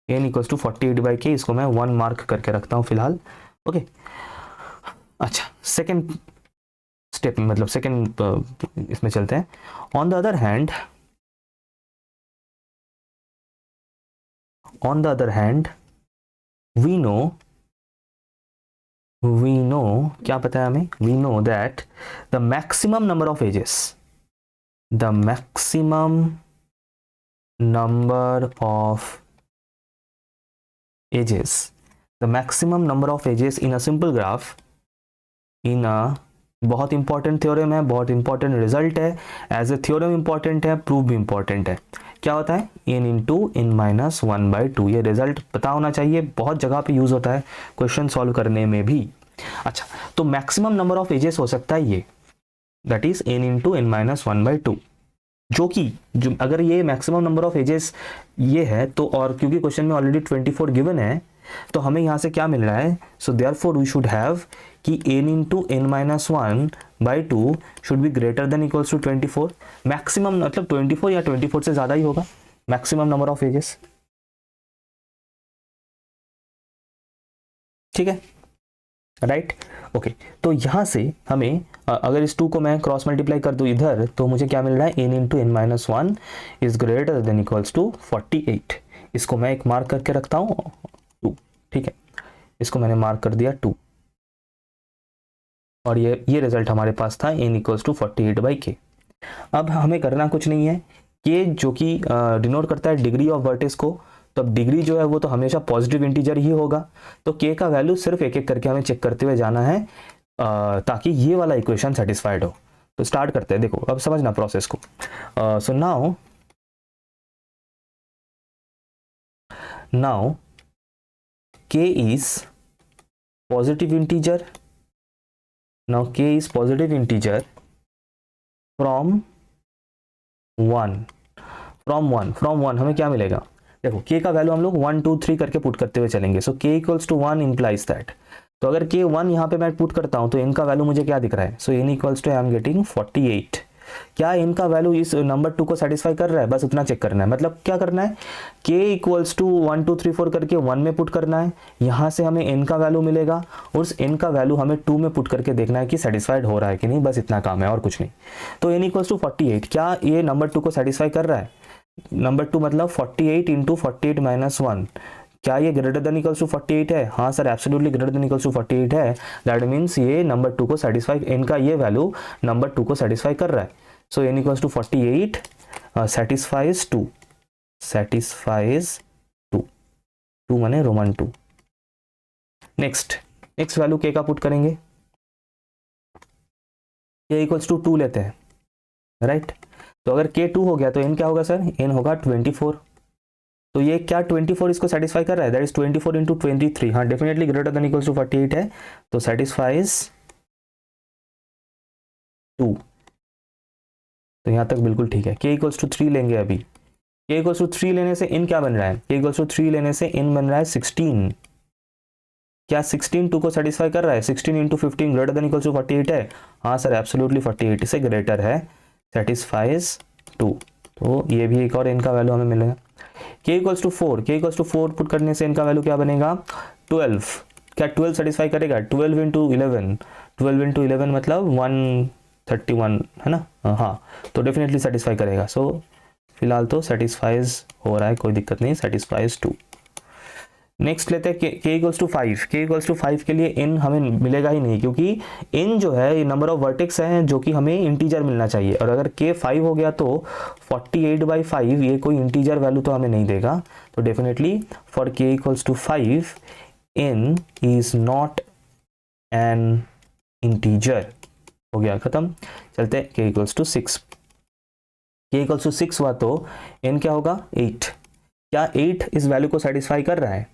n इक्वल्स टू 48 बाई के, इसको मैं 1 मार्क करके रखता हूं फिलहाल। ओके, अच्छा सेकंड स्टेप मतलब सेकंड इसमें चलते हैं। On the other hand we know क्या पता है हमें, we know that the maximum number of edges, the maximum number of edges in a simple graph, in a बहुत इंपॉर्टेंट थ्योरम है, बहुत इंपॉर्टेंट रिजल्ट है, एज ए थ्योरम इंपॉर्टेंट है, प्रूफ भी इंपॉर्टेंट है। क्या होता है, n इंटू n-1/2, ये रिजल्ट पता होना चाहिए, बहुत जगह पे यूज होता है क्वेश्चन सॉल्व करने में भी। अच्छा, तो मैक्सिमम नंबर ऑफ एजेस हो सकता है ये, that is n into n-1/2, जो अगर ये मैक्सिमम नंबर ऑफ एजेस ये है तो, और क्योंकि क्वेश्चन में ऑलरेडी 24 गिवन है, तो हमें यहाँ से क्या मिल रहा है, so therefore we should have कि n into n minus one by two should be greater than equals to 24। Maximum मतलब 24 या 24 से ज़्यादा ही होगा मैक्सिमम नंबर ऑफ एजेस, ठीक है, राइट। ओके, तो यहाँ से हमें अगर इस 2 को मैं क्रॉस मल्टीप्लाई कर दूँ इधर, तो मुझे क्या मिल रहा है, n into n minus one is greater than equals to 48। इसको मैं एक मार्क करके रखता हूँ 2, ठीक है, इसको मैंने मार्क कर दिया 2, और ये रिजल्ट हमारे पास था n इक्वल्स टू 48/k। अब हमें करना कुछ नहीं है, k जो कि डिनोट करता है डिग्री ऑफ वर्टेक्स को, तो अब डिग्री जो है वो तो हमेशा पॉजिटिव इंटीजर ही होगा, तो k का वैल्यू सिर्फ एक एक करके हमें चेक करते हुए जाना है ताकि ये वाला इक्वेशन सेटिस्फाइड हो। तो स्टार्ट करते हैं, देखो अब समझना प्रोसेस को। So now k is positive integer, now k is positive integer from 1 हमें क्या मिलेगा, देखो k का वैल्यू हम लोग 1 2 3 करके पुट करते हुए चलेंगे, so k equals to 1 implies that. तो अगर k 1 यहाँ पे मैं पुट करता हूँ तो n का वैल्यू मुझे क्या दिख रहा है, so n equals to I am getting 48। क्या n का वैल्यू इस नंबर 2 को सेटिस्फाई कर रहा है, बस उतना चेक करना है। मतलब क्या करना है, k इक्वल्स टू 1 2 3 4 करके 1 में पुट करना है, यहाँ से हमें n का वैल्यू मिलेगा और उस n का वैल्यू हमें 2 में पुट करके देखना है कि सेटिस्फाइड हो रहा है कि नहीं, बस इतना काम है और कुछ नहीं। तो n इक्वल्स टू 48, क्या ये नंबर 2 को सेटिस्फाई कर रहा है, नंबर 2 मतलब 48 इंटू 48 माइनस 1, क्या ये ग्रेटर देन इक्वल्स टू 48 है, हाँ sir absolutely greater than equals to 48 है। दैट मीन्स ये नंबर 2 को सेटिस्फाई, इनका ये वैल्यू नंबर 2 को सेटिस्फाई कर रहा है। So n equals to 48 satisfies 2, satisfies 2, 2 माने रोमन 2। नेक्स्ट वैल्यू k का पुट करेंगे, k इक्वल्स टू 2 लेते हैं, राइट। तो अगर k 2 हो गया तो n क्या होगा सर, n होगा 24। तो ये क्या 24 इसको सेटिस्फाई कर रहा है, दैट इज 24 इंटू 23, हाँ definitely greater than equals to 48 है, तो सेटिस्फाइज 2। तो यहाँ तक बिल्कुल ठीक है। k इक्वल्स टू 3 लेंगे अभी, k इक्वल्स टू 3 लेने से n क्या बन रहा है, k इक्वल्स टू 3 लेने से n बन रहा है 16। क्या 16 2 को सेटिस्फाई कर रहा है, 16 into 15 greater than equals to 48 है, हाँ सर एब्सोल्युटली 48 से ग्रेटर है, सेटिस्फाइज 2। तो ये भी एक और n का वैल्यू हमें मिलेगा। k इक्वल्स टू 4 पुट करने से इनका वैल्यू क्या बनेगा 12। क्या 12 सेटिस्फाई करेगा, 12 इंटू 11 मतलब 131 है ना, हाँ तो डेफिनेटली सेटिस्फाई करेगा। सो फिलहाल तो सेटिस्फाइज हो रहा है, कोई दिक्कत नहीं, सेटिस्फाइज 2। नेक्स्ट लेते हैं k equals to 5। k equals to 5 के लिए n हमें मिलेगा ही नहीं, क्योंकि n जो है ये नंबर ऑफ वर्टेक्स है जो कि हमें इंटीजर मिलना चाहिए, और अगर k 5 हो गया तो 48/5 ये कोई इंटीजर वैल्यू तो हमें नहीं देगा। तो definitely for k equals to 5 n is not an integer, हो गया खत्म। चलते हैं k equals to 6। k equals to 6 हुआ तो n क्या होगा 8। क्या 8 इस वैल्यू को सेटिस्फाई कर रहा है,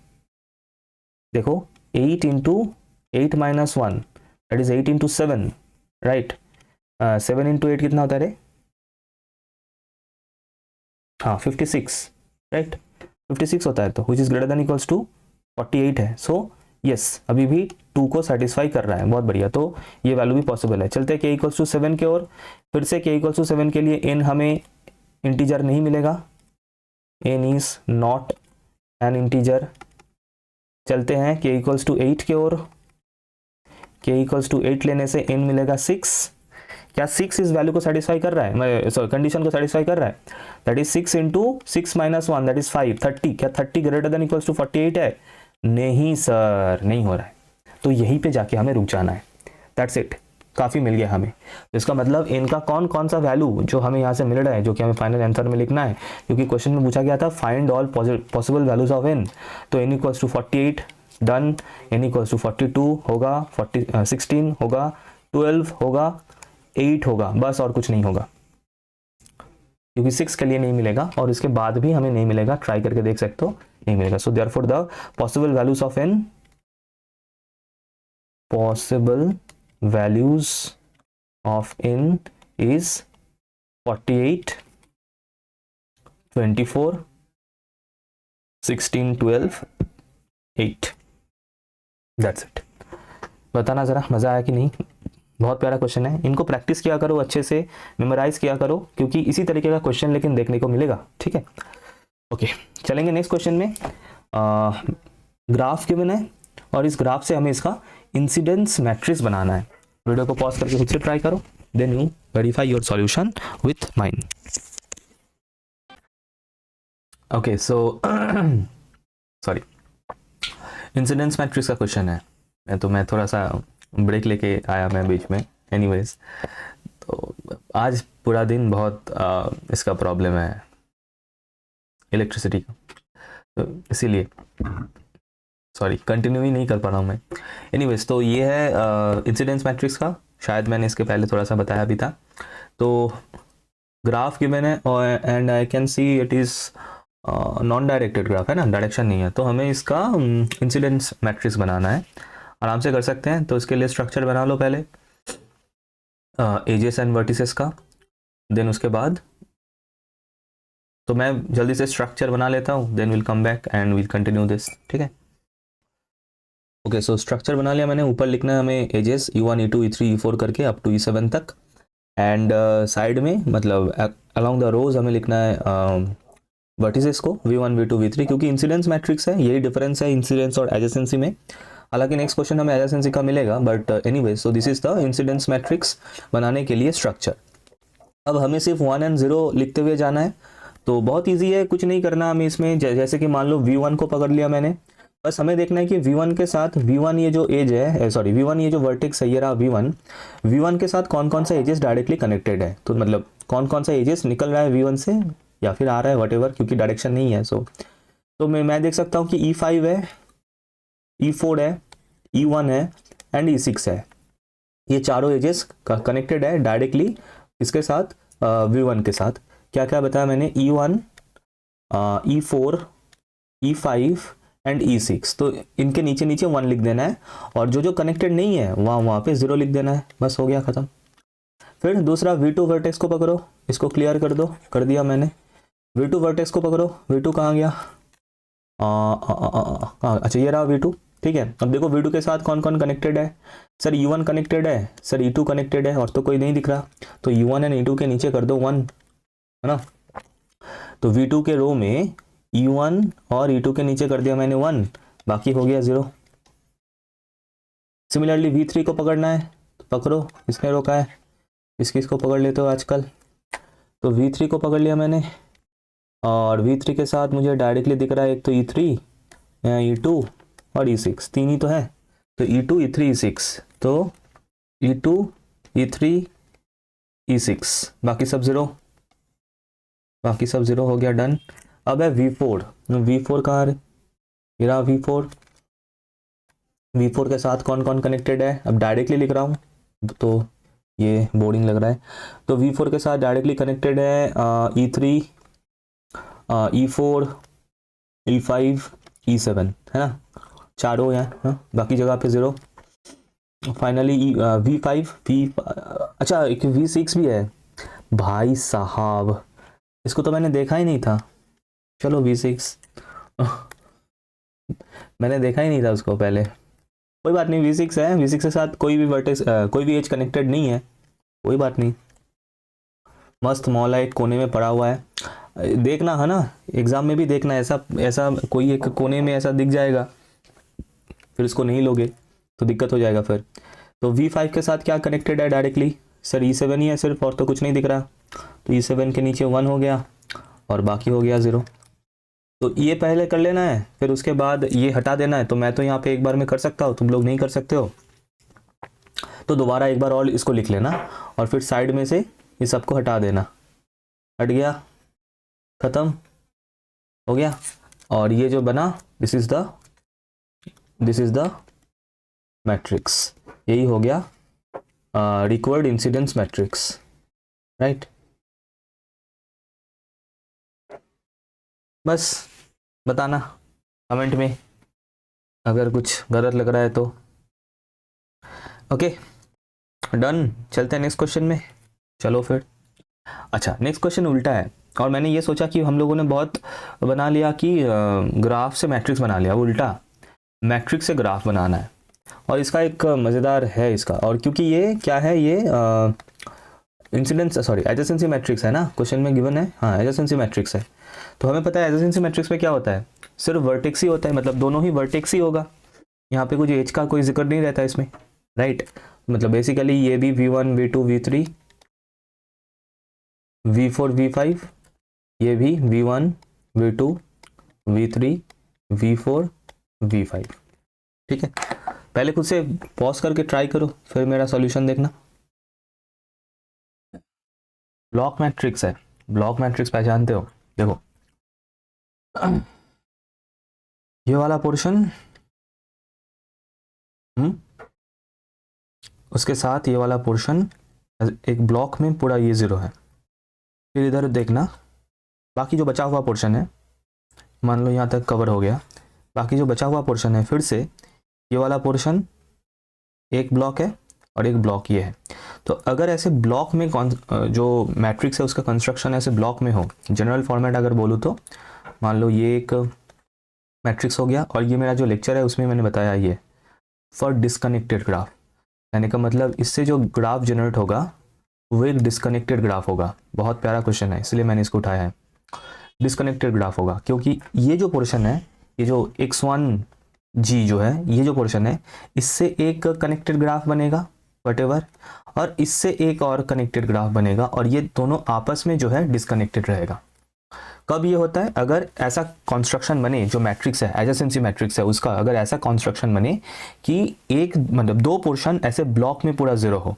देखो 8 into 8 minus 1 that is 8 into 7, right. 7 into 8 कितना होता है रे, हाँ 56, राइट 56 होता है, तो which is greater than equals to 48 है। सो यस अभी भी 2 को सेटिस्फाई कर रहा है, बहुत बढ़िया, तो ये वैल्यू भी पॉसिबल है। चलते हैं k इक्वल्स टू 7 के ओर, फिर से k इक्वल्स टू 7 के लिए n हमें इंटीजर नहीं मिलेगा, n is not an integer. चलते हैं k इक्वल्स टू 8 के ओर, k इक्वल्स टू 8 लेने से n मिलेगा 6। क्या 6 इस वैल्यू को सेटिस्फाई कर रहा है, सॉरी कंडीशन को सेटिस्फाई कर रहा है, that is 6 into 6 minus 1 that is 5, 30। क्या 30 ग्रेटर देन इक्वल्स टू 48 है, नहीं सर नहीं हो रहा है, तो यहीं पे जाके हमें रुक जाना है, दैट्स इट, काफ़ी मिल गया हमें। तो इसका मतलब इनका कौन कौन सा वैल्यू जो हमें यहाँ से मिल रहा है जो कि हमें फाइनल आंसर में लिखना है, क्योंकि क्वेश्चन में पूछा गया था find all possible values of n। तो n इक्वल्स टू 48 डन, n इक्वल्स टू 42 होगा, 16 होगा, 12 होगा, 8 होगा, बस और कुछ नहीं होगा, क्योंकि 6 के लिए नहीं मिलेगा और इसके बाद भी हमें नहीं मिलेगा, ट्राई करके देख सकते हो नहीं मिलेगा। So therefore the possible values of n, possible values of n is 48, 24, 16, 12, 8। That's it. बताना ज़रा मज़ा आया कि नहीं। बहुत प्यारा क्वेश्चन है, इनको प्रैक्टिस किया करो, अच्छे से मेमोराइज किया करो, क्योंकि इसी तरीके का क्वेश्चन लेकिन देखने को मिलेगा। ठीक है, ओके चलेंगे नेक्स्ट क्वेश्चन में। ग्राफ गिवन है और इस ग्राफ से हमें इसका इंसिडेंस मैट्रिक्स बनाना है। वीडियो को पॉज करके खुद से ट्राई करो, then you verify your solution with mine. Okay so sorry, incidence matrix का क्वेश्चन है, तो मैं थोड़ा सा ब्रेक लेके आया मैं बीच में। एनीवेज, तो आज पूरा दिन बहुत इसका प्रॉब्लम है इलेक्ट्रिसिटी का, तो इसीलिए सॉरी कंटिन्यू ही नहीं कर पा रहा हूँ मैं। एनीवेज, तो ये है इंसिडेंस मैट्रिक्स का, शायद मैंने इसके पहले थोड़ा सा बताया भी था। तो ग्राफ गिवन है और and I can see it is non directed graph है ना, डायरेक्शन नहीं है, तो हमें इसका इंसिडेंस मैट्रिक्स बनाना है। आराम से कर सकते हैं, तो इसके लिए स्ट्रक्चर बना लो पहले एजेस एंड वर्टिसेस का, देन उसके बाद तो मैं जल्दी से स्ट्रक्चर बना लेता हूँ, then will come back and will continue this. ठीक है, ओके सो स्ट्रक्चर बना लिया मैंने। ऊपर लिखना है हमें edges E1 E2 E3 E4 करके अप टू E7 तक, एंड साइड में मतलब अलोंग द रोज हमें लिखना है वर्टिसेस को V1 V2 V3, क्योंकि इंसिडेंस मैट्रिक्स है, यही डिफरेंस है इंसिडेंस और एडजेसेंसी में। हालांकि नेक्स्ट क्वेश्चन हमें एडजेसेंसी का मिलेगा, but anyway so this is the incidence matrix बनाने के लिए स्ट्रक्चर। अब हमें सिर्फ 1 and 0 लिखते हुए जाना है, तो बहुत ईजी है, कुछ नहीं करना हमें इसमें। जैसे कि मान लो V1 को पकड़ लिया मैंने, बस हमें देखना है कि V1 के साथ V1 ये जो एज है, सॉरी V1 ये जो वर्टेक्स है ये रहा V1 के साथ कौन कौन सा एजेस डायरेक्टली कनेक्टेड है, तो मतलब कौन कौन सा एजेस निकल रहा है V1 से या फिर आ रहा है वटेवर, क्योंकि डायरेक्शन नहीं है। सो तो मैं देख सकता हूँ कि E5 है, E4 है, E1 है एंड E6 है। ये चारों एजेस कनेक्टेड है डायरेक्टली इसके साथ V1 के साथ। क्या क्या बताया मैंने, E1 E4 E5 and E6, तो इनके नीचे नीचे 1 लिख देना है, और जो जो कनेक्टेड नहीं है वहाँ पे 0 लिख देना है, बस हो गया ख़त्म। फिर दूसरा V2 वर्टेक्स को पकड़ो, इसको क्लियर कर दो, कर दिया मैंने। V2 वर्टेक्स को पकड़ो, V2 कहाँ गया, अच्छा ये रहा V2। ठीक है, अब देखो V2 के साथ कौन कौन कनेक्टेड है, सर E1 कनेक्टेड है, सर E2 कनेक्टेड है, और तो कोई नहीं दिख रहा, तो E1 एंड E2 के नीचे कर दो 1, है ना। तो V2 के रो में E1 और E2 के नीचे कर दिया मैंने 1, बाकी हो गया 0। सिमिलरली V3 को पकड़ना है, तो पकड़ो, इसने रोका है, इसको पकड़ लेते हो आजकल। तो V3 को पकड़ लिया मैंने, और V3 के साथ मुझे डायरेक्टली दिख रहा है एक तो E3 E2 और E6, 3 ही तो है, तो E2 E3 E6, तो E2 E3 E6, बाकी सब 0, बाकी सब 0 हो गया, डन। अब है V4 कहाँ है, मेरा V4 के साथ कौन कौन कनेक्टेड है, अब डायरेक्टली लिख रहा हूँ तो ये बोरिंग लग रहा है। तो V4 के साथ डायरेक्टली कनेक्टेड है E3 E4 E5 E7, है ना, चारों यहाँ, बाकी जगह पे 0। फाइनली V5 अच्छा एक V6 भी है, भाई साहब इसको तो मैंने देखा ही नहीं था। चलो V6 मैंने देखा ही नहीं था उसको पहले, कोई बात नहीं, V6 है, V6 के साथ कोई भी वर्टेक्स कोई भी एज कनेक्टेड नहीं है, कोई बात नहीं, मस्त मौला एक कोने में पड़ा हुआ है। देखना है ना, एग्जाम में भी देखना, ऐसा कोई एक कोने में ऐसा दिख जाएगा, फिर इसको नहीं लोगे तो दिक्कत हो जाएगा फिर। तो V5 के साथ क्या कनेक्टेड है डायरेक्टली, सर E7 ही है सिर्फ, और तो कुछ नहीं दिख रहा, तो E7 के नीचे 1 हो गया और बाकी हो गया 0। तो ये पहले कर लेना है, फिर उसके बाद ये हटा देना है। तो मैं तो यहाँ पे एक बार में कर सकता हूँ, तुम लोग नहीं कर सकते हो, तो दोबारा एक बार और इसको लिख लेना, और फिर साइड में से ये सबको हटा देना, हट गया, खत्म हो गया। और ये जो बना दिस इज द मैट्रिक्स, यही हो गया रिक्वायर्ड इंसिडेंस मैट्रिक्स, राइट। बस बताना कमेंट में अगर कुछ गलत लग रहा है तो। ओके डन, चलते हैं नेक्स्ट क्वेश्चन में। चलो फिर, अच्छा नेक्स्ट क्वेश्चन उल्टा है, और मैंने ये सोचा कि हम लोगों ने बहुत बना लिया कि ग्राफ से मैट्रिक्स बना लिया, उल्टा। मैट्रिक्स से ग्राफ बनाना है, और इसका एक मज़ेदार है इसका, और क्योंकि ये क्या है, ये इंसिडेंस सॉरी एडजेसेंसी मैट्रिक्स है ना, क्वेश्चन में गिवन है, हाँ एडजेसेंसी मैट्रिक्स है। तो हमें पता है एडजेसेंसी मैट्रिक्स में क्या होता है, सिर्फ वर्टेक्स ही होता है, मतलब दोनों ही वर्टेक्स ही होगा, यहाँ पे कुछ एज का कोई जिक्र नहीं रहता इसमें, राइट। मतलब बेसिकली ये भी v1 v2 v3 v4 v5, ये भी v1 v2 v3 v4 v5, ठीक है। पहले खुद से पॉज करके ट्राई करो, फिर मेरा सॉल्यूशन देखना। ब्लॉक मैट्रिक्स है, ब्लॉक मैट्रिक्स पहचानते हो, देखो ये वाला पोर्शन उसके साथ ये वाला पोर्शन एक ब्लॉक में पूरा ये ज़ीरो है। फिर इधर देखना, बाकी जो बचा हुआ पोर्शन है, मान लो यहाँ तक कवर हो गया, बाकी जो बचा हुआ पोर्शन है, फिर से ये वाला पोर्शन एक ब्लॉक है और एक ब्लॉक ये है। तो अगर ऐसे ब्लॉक में जो मैट्रिक्स है उसका कंस्ट्रक्शन ऐसे ब्लॉक में हो, जनरल फॉर्मेट अगर बोलूँ तो मान लो ये एक मैट्रिक्स हो गया, और ये मेरा जो लेक्चर है उसमें मैंने बताया ये फॉर डिस्कनेक्टेड ग्राफ, यानी का मतलब इससे जो ग्राफ जनरेट होगा वो एक डिस्कनेक्टेड ग्राफ होगा। बहुत प्यारा क्वेश्चन है, इसलिए मैंने इसको उठाया है, डिस्कनेक्टेड ग्राफ होगा, क्योंकि ये जो पोर्शन है, ये जो x1g जो है, ये जो पोर्शन है, इससे एक कनेक्टेड ग्राफ बनेगा वटेवर, और इससे एक और कनेक्टेड ग्राफ बनेगा, और ये दोनों आपस में जो है डिस्कनेक्टेड रहेगा। कब ये होता है, अगर ऐसा कॉन्स्ट्रक्शन बने, जो मैट्रिक्स है एडजेसेंसी मैट्रिक्स है उसका अगर ऐसा कॉन्स्ट्रक्शन बने कि एक मतलब दो पोर्शन ऐसे ब्लॉक में पूरा ज़ीरो हो।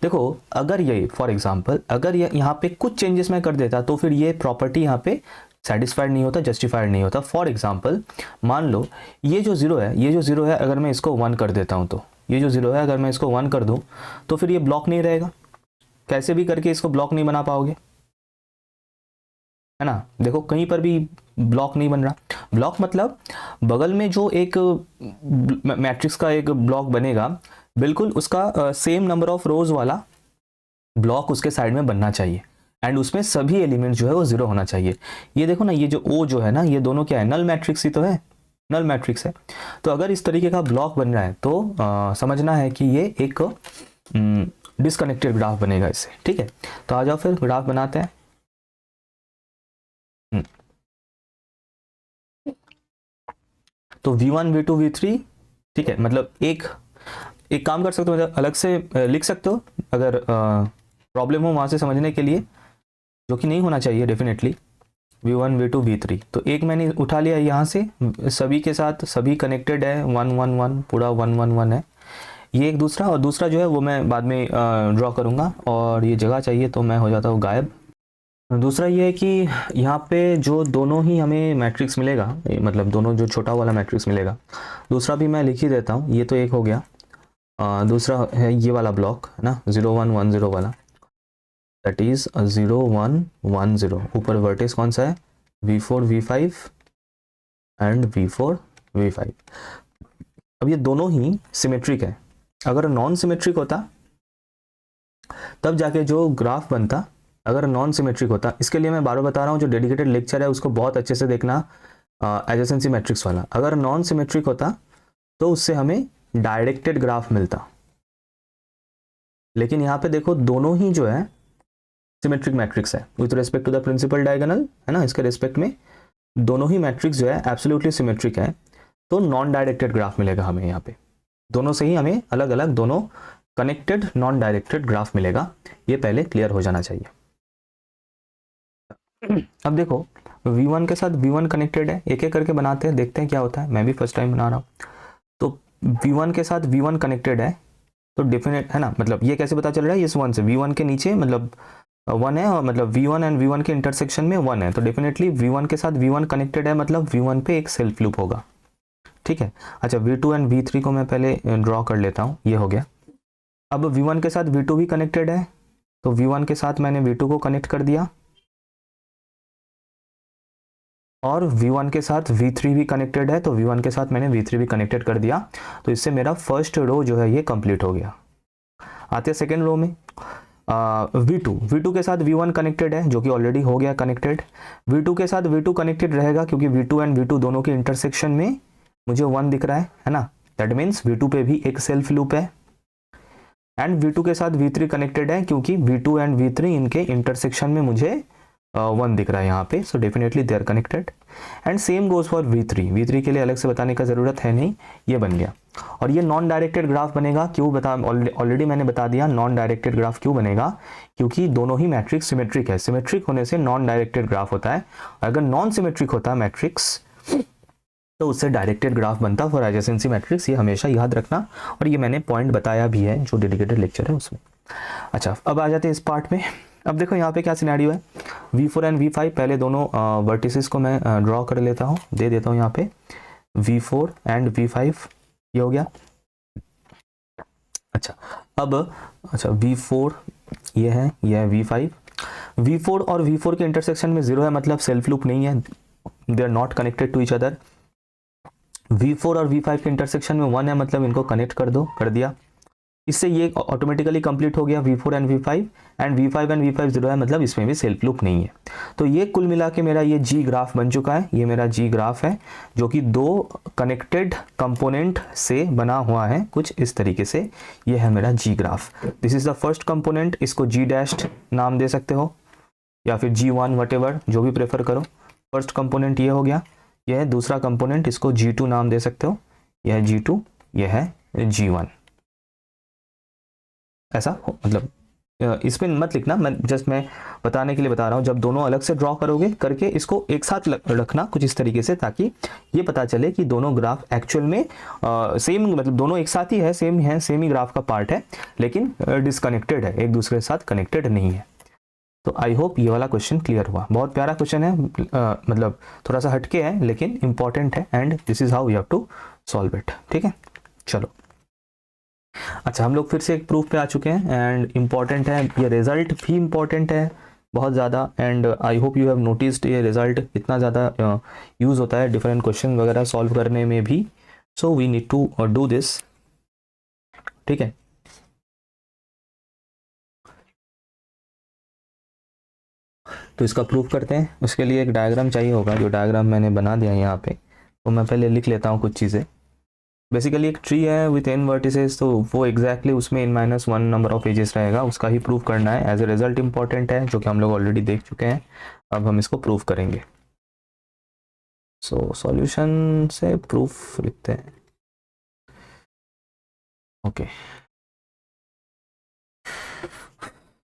देखो अगर ये फॉर एग्जांपल अगर ये यहाँ पे कुछ चेंजेस मैं कर देता तो फिर ये प्रॉपर्टी यहाँ पे सेटिस्फाइड नहीं होता, जस्टिफाइड नहीं होता। फॉर एग्जांपल मान लो ये जो ज़ीरो है, ये जो ज़ीरो है अगर मैं इसको 1 कर देता हूँ, तो ये जो ज़ीरो है अगर मैं इसको 1 कर दूँ तो फिर ये ब्लॉक नहीं रहेगा, कैसे भी करके इसको ब्लॉक नहीं बना पाओगे, है ना। देखो कहीं पर भी ब्लॉक नहीं बन रहा। ब्लॉक मतलब बगल में जो एक मैट्रिक्स का एक ब्लॉक बनेगा, बिल्कुल उसका सेम नंबर ऑफ रोज वाला ब्लॉक उसके साइड में बनना चाहिए, एंड उसमें सभी एलिमेंट जो है वो जीरो होना चाहिए। ये देखो ना, ये जो ओ जो है ना, ये दोनों क्या है, नल मैट्रिक्स ही तो है, नल मैट्रिक्स है। तो अगर इस तरीके का ब्लॉक बन रहा है तो समझना है कि ये एक डिस्कनेक्टेड ग्राफ बनेगा इससे, ठीक है। तो आ जाओ फिर ग्राफ बनाते हैं। तो v1 v2 v3, ठीक है, मतलब एक काम कर सकते हो, मतलब अलग से लिख सकते हो अगर प्रॉब्लम हो वहाँ से समझने के लिए, जो कि नहीं होना चाहिए डेफिनेटली। v1 v2 v3, तो एक मैंने उठा लिया यहाँ से, सभी के साथ सभी कनेक्टेड है, 1 1 1 पूरा 1 1 1 है ये एक दूसरा, और दूसरा जो है वो मैं बाद में ड्रॉ करूँगा, और ये जगह चाहिए तो मैं हो जाता हूँ गायब। दूसरा ये है कि यहाँ पे जो दोनों ही हमें मैट्रिक्स मिलेगा, मतलब दोनों जो छोटा वाला मैट्रिक्स मिलेगा, दूसरा भी मैं लिख ही देता हूँ, ये तो एक हो गया। दूसरा है ये वाला ब्लॉक है ना, 0 1 1 0 वाला, दैट इज 0 1 1 0। ऊपर वर्टेक्स कौन सा है, v4 v5 and v4 v5। अब ये दोनों ही सिमेट्रिक है, अगर नॉन सिमेट्रिक होता तब जाके जो ग्राफ बनता, अगर नॉन सिमेट्रिक होता, इसके लिए मैं बार बार बता रहा हूँ, जो डेडिकेटेड लेक्चर है उसको बहुत अच्छे से देखना, एडजेसेंसी मैट्रिक्स वाला। अगर नॉन सिमेट्रिक होता तो उससे हमें डायरेक्टेड ग्राफ मिलता, लेकिन यहाँ पे देखो दोनों ही जो है सिमेट्रिक मैट्रिक्स है with respect to the principal diagonal, है ना, इसके रिस्पेक्ट में दोनों ही मैट्रिक्स जो है एब्सोल्युटली सिमेट्रिक है, तो नॉन डायरेक्टेड ग्राफ मिलेगा हमें यहाँ पे, दोनों से ही हमें अलग अलग दोनों कनेक्टेड नॉन डायरेक्टेड ग्राफ मिलेगा। ये पहले क्लियर हो जाना चाहिए। अब देखो v1 के साथ v1 कनेक्टेड है, एक एक करके बनाते हैं, देखते हैं क्या होता है, मैं भी फर्स्ट टाइम बना रहा हूँ। तो v1 के साथ v1 कनेक्टेड है तो डेफिनेट है ना, मतलब ये कैसे पता चल रहा है, इस 1 से v1 के नीचे मतलब 1 है, और मतलब v1 एंड v1 के इंटरसेक्शन में 1 है, तो डेफिनेटली v1 के साथ v1 कनेक्टेड है, मतलब v1 पे एक सेल्फ लूप होगा, ठीक है। अच्छा v2 एंड v3 को मैं पहले ड्रॉ कर लेता हूँ, ये हो गया। अब v1 के साथ v2 भी कनेक्टेड है, तो v1 के साथ मैंने v2 को कनेक्ट कर दिया, और v1 के साथ v3 भी कनेक्टेड है, तो v1 के साथ मैंने v3 भी कनेक्टेड कर दिया। तो इससे मेरा फर्स्ट रो जो है ये कंप्लीट हो गया। आते हैं सेकेंड रो में, v2 के साथ v1 कनेक्टेड है, जो कि ऑलरेडी हो गया कनेक्टेड। v2 के साथ v2 कनेक्टेड रहेगा क्योंकि v2 एंड v2 दोनों के इंटरसेक्शन में मुझे 1 दिख रहा है ना, दैट मीन्स V2 पे भी एक सेल्फ लूप है एंड V2 के साथ V3 कनेक्टेड है क्योंकि V2 एंड V3 इनके इंटरसेक्शन में मुझे 1 दिख रहा है यहाँ पे, so definitely they are connected. And same goes for V3 के लिए अलग से बताने का ज़रूरत है नहीं, ये बन गया। और ये नॉन डायरेक्टेड ग्राफ बनेगा, क्यों बता, ऑलरेडी मैंने बता दिया नॉन डायरेक्टेड ग्राफ क्यों बनेगा, क्योंकि दोनों ही मैट्रिक्स सिमेट्रिक है। सिमेट्रिक होने से नॉन डायरेक्टेड ग्राफ होता है, अगर नॉन सिमेट्रिक होता है मैट्रिक्स तो उससे डायरेक्टेड ग्राफ बनता फॉर एडजेसेंसी मैट्रिक्स, ये हमेशा याद रखना। और ये मैंने पॉइंट बताया भी है जो डेडिकेटेड लेक्चर है उसमें। अच्छा, अब आ जाते हैं इस पार्ट में। अब देखो यहाँ पे क्या सिनेरियो है, V4 एंड V5, पहले दोनों वर्टिसेस को मैं ड्रॉ कर लेता हूँ, दे देता हूँ यहाँ पे V4 एंड V5, ये हो गया। अच्छा, अब V4 ये है V5। V4 और V4 के इंटरसेक्शन में 0 है, मतलब सेल्फ लूप नहीं है, they are not connected to each other. V4 और V5 के इंटरसेक्शन में 1 है, मतलब इनको कनेक्ट कर दो, कर दिया। इससे ये ऑटोमेटिकली कंप्लीट हो गया V4 and V5, and V5 and V5 0 है, मतलब इसमें भी सेल्फ लूप नहीं है। तो ये कुल मिला के मेरा ये G ग्राफ बन चुका है, ये मेरा G ग्राफ है जो कि 2 कनेक्टेड कंपोनेंट से बना हुआ है कुछ इस तरीके से। ये है मेरा G graph. This is the first component, इसको G डैश्ड नाम दे सकते हो या फिर G1 वटेवर, जो भी प्रेफर करो। फर्स्ट कंपोनेंट ये हो गया, यह है दूसरा कंपोनेंट, इसको G2 नाम दे सकते हो, यह है G2, यह है G1। ऐसा मतलब इसमें मत लिखना, मैं बताने के लिए बता रहा हूँ। जब दोनों अलग से ड्रॉ करोगे करके इसको एक साथ रखना कुछ इस तरीके से, ताकि ये पता चले कि दोनों ग्राफ एक्चुअल में सेम, मतलब दोनों एक साथ ही है, सेम ही ग्राफ का पार्ट है, लेकिन डिसकनेक्टेड है, एक दूसरे के साथ कनेक्टेड नहीं है। तो आई होप ये वाला क्वेश्चन क्लियर हुआ। बहुत प्यारा क्वेश्चन है, मतलब थोड़ा सा हटके है लेकिन इंपॉर्टेंट है, and this is how you have to solve it. ठीक है, चलो। अच्छा, हम लोग फिर से एक प्रूफ पे आ चुके हैं, एंड इम्पॉर्टेंट है ये रिजल्ट भी इम्पॉर्टेंट है बहुत ज़्यादा, and I hope you have noticed ये रिजल्ट इतना ज़्यादा यूज़ होता है डिफरेंट क्वेश्चन वगैरह सॉल्व करने में भी। So we need to do this. ठीक है, तो इसका प्रूफ करते हैं। उसके लिए एक डायग्राम चाहिए होगा, जो डायग्राम मैंने बना दिया है यहाँ पे, तो मैं पहले लिख लेता हूँ कुछ चीज़ें। बेसिकली एक ट्री है विथ n वर्टिसेस, तो वो एग्जैक्टली उसमें n-1 नंबर ऑफ एजेस रहेगा, उसका ही प्रूफ करना है। एज ए रिजल्ट इंपॉर्टेंट है, जो कि हम लोग ऑलरेडी देख चुके हैं। अब हम इसको प्रूफ करेंगे। सो सॉल्यूशन से प्रूफ लिखते हैं। ओके,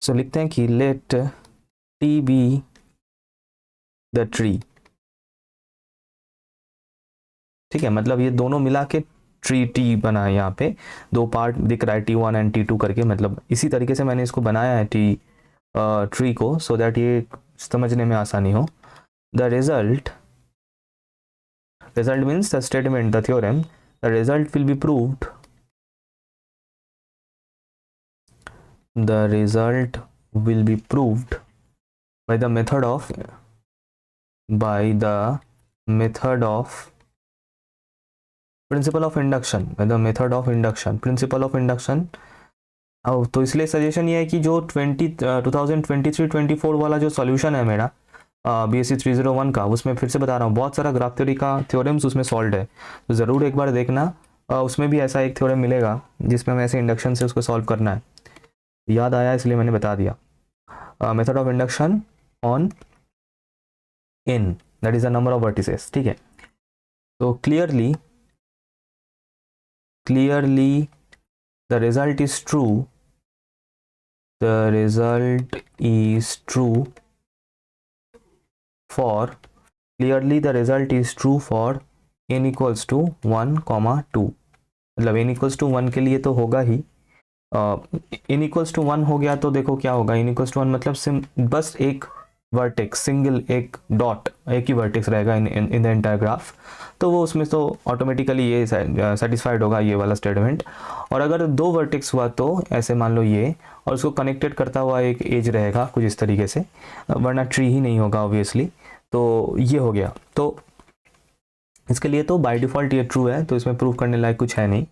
सो लिखते हैं कि let T be the tree. ठीक है, मतलब ये दोनों मिला के ट्री टी बना है। यहाँ पे 2 पार्ट दिख रहा है, T1 एंड T2 करके, मतलब इसी तरीके से मैंने इसको बनाया है ट्री को, सो दैट ये समझने में आसानी हो। The result means the statement, the theorem, the result will be proved, the result will be proved by the method of principle of induction, by the method of induction, principle of induction। अब तो इसलिए सजेशन ये है कि जो 2023-24 वाला जो सॉल्यूशन है मेरा BSc 301 का, उसमें फिर से बता रहा हूँ बहुत सारा ग्राफ थ्योरी का थ्योरम्स उसमें सॉल्व है, तो ज़रूर एक बार देखना। उसमें भी ऐसा एक थ्योरम मिलेगा जिसमें हमें ऐसे इंडक्शन से उसको सॉल्व करना है। याद आया इसलिए मैंने बता दिया। Method of induction on n, that is the number of vertices। ठीक है, तो clearly the result is true, the result is true for, clearly the result is true for n equals to 1, 2। मतलब n equals to 1 के लिए तो होगा ही, n equals to 1 हो गया तो देखो क्या होगा, n equals to 1 मतलब बस एक वर्टेक्स, सिंगल एक डॉट, एक ही वर्टेक्स रहेगा इन द एंटायर ग्राफ, तो वो उसमें तो ऑटोमेटिकली ये सेटिस्फाइड होगा ये वाला स्टेटमेंट। और अगर 2 वर्टेक्स हुआ तो ऐसे मान लो ये, और उसको कनेक्टेड करता हुआ एक एज रहेगा कुछ इस तरीके से, वरना ट्री ही नहीं होगा ऑब्वियसली। तो ये हो गया, तो इसके लिए तो बाय डिफ़ॉल्ट ये ट्रू है, तो इसमें प्रूव करने लायक कुछ है नहीं।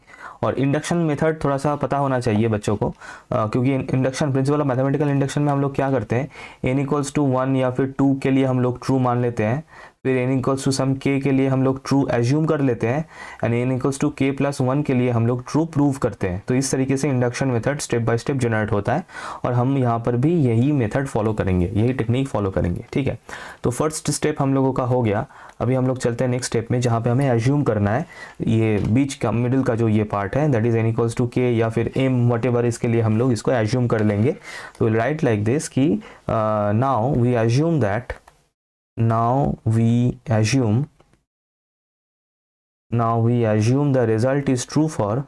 और इंडक्शन मेथड थोड़ा सा पता होना चाहिए बच्चों को, क्योंकि induction principle of mathematical induction में हम लोग क्या करते हैं, n equals to 1 या फिर 2 के लिए हम लोग ट्रू मान लेते हैं, फिर n equals to some k के लिए हम लोग ट्रू एज्यूम कर लेते हैं and n equals to k plus 1 के लिए हम लोग ट्रू प्रूव करते हैं। तो इस तरीके से induction method step by step generate होता है और हम यहाँ पर भी यही मेथड फॉलो करेंगे, यही टेक्निक फॉलो करेंगे। ठीक है, तो फर्स्ट स्टेप हम लोगों का हो गया। अभी हम लोग चलते हैं नेक्स्ट स्टेप में, जहाँ पे हमें एज्यूम करना है ये बीच का मिडिल का जो ये पार्ट है, that is n equals to k या फिर m वटेवर, इसके लिए हम लोग इसको एज्यूम कर लेंगे। तो राइट लाइक दिस कि now we assume that now we assume the result is true for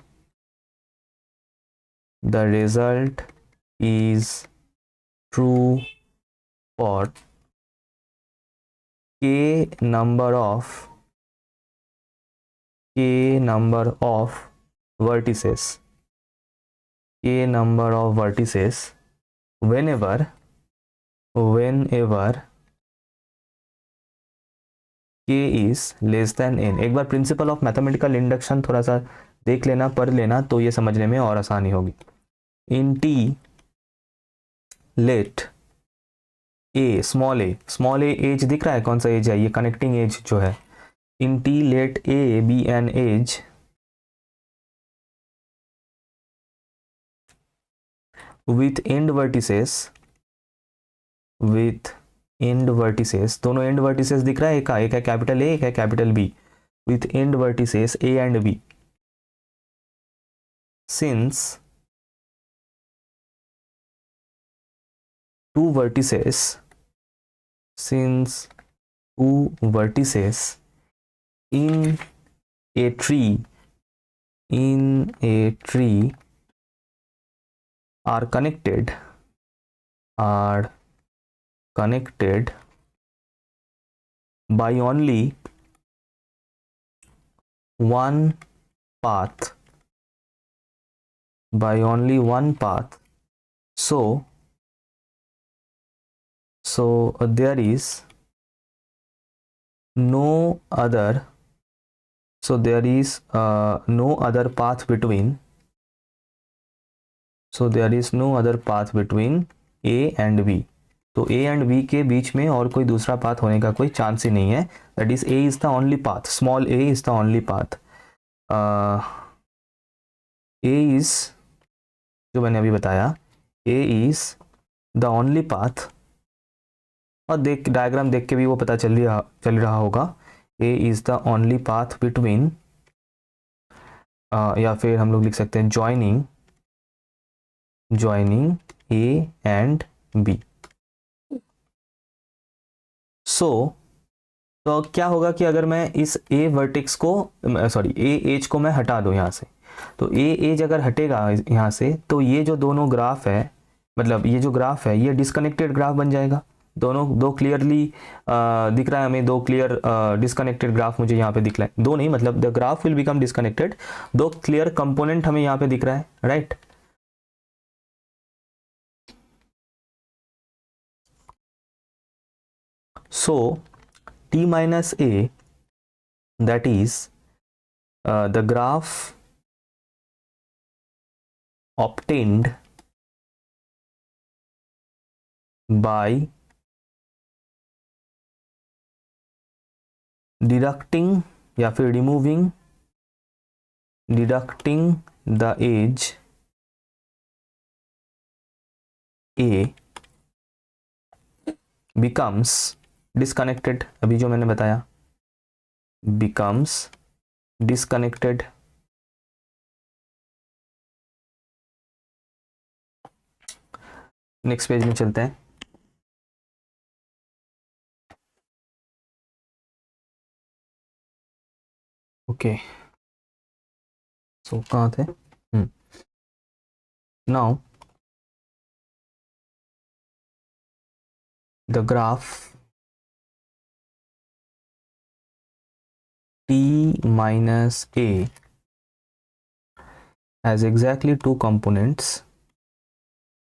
the result is true for k number of vertices whenever k is less than n। एक बार प्रिंसिपल ऑफ मैथमेटिकल इंडक्शन थोड़ा सा देख लेना, पढ़ लेना, तो ये समझने में और आसानी होगी। In t let a, small a edge दिख रहा है, कौन सा एज है, ये कनेक्टिंग एज जो है। In t let a be an edge with end vertices, दोनों end vertices दिख रहा है, एक है कैपिटल A, एक है capital B, with end vertices A and B, since two vertices in a tree are connected by only one path, so there is no other path between A and B। तो A एंड B के बीच में और कोई दूसरा पाथ होने का कोई चांस ही नहीं है। That is A is the only path, small a is the only path. A is, जो मैंने अभी बताया, A is the only path, और डायग्राम देख के भी वो पता चल रहा होगा। A is the only path between, या फिर हम लोग लिख सकते हैं ज्वाइनिंग A एंड B। तो क्या होगा कि अगर मैं इस A वर्टेक्स को, सॉरी A एज को मैं हटा दूं यहाँ से, तो A एज अगर हटेगा यहाँ से, तो ये जो दोनों ग्राफ है, मतलब ये जो ग्राफ है, ये डिस्कनेक्टेड ग्राफ बन जाएगा। दो क्लियरली दिख रहा है हमें, दो क्लियर डिस्कनेक्टेड ग्राफ मुझे यहाँ पे दिख रहा है, दो नहीं, मतलब the graph will become disconnected, दो क्लियर कंपोनेंट हमें यहाँ पे दिख रहा है, right. So t minus a, that is the graph obtained by deducting या फिर deducting the edge A becomes disconnected, अभी जो मैंने बताया, becomes disconnected। नेक्स्ट पेज में चलते हैं। ओके, सो कहाँ थे? Now the graph t minus a has exactly two components,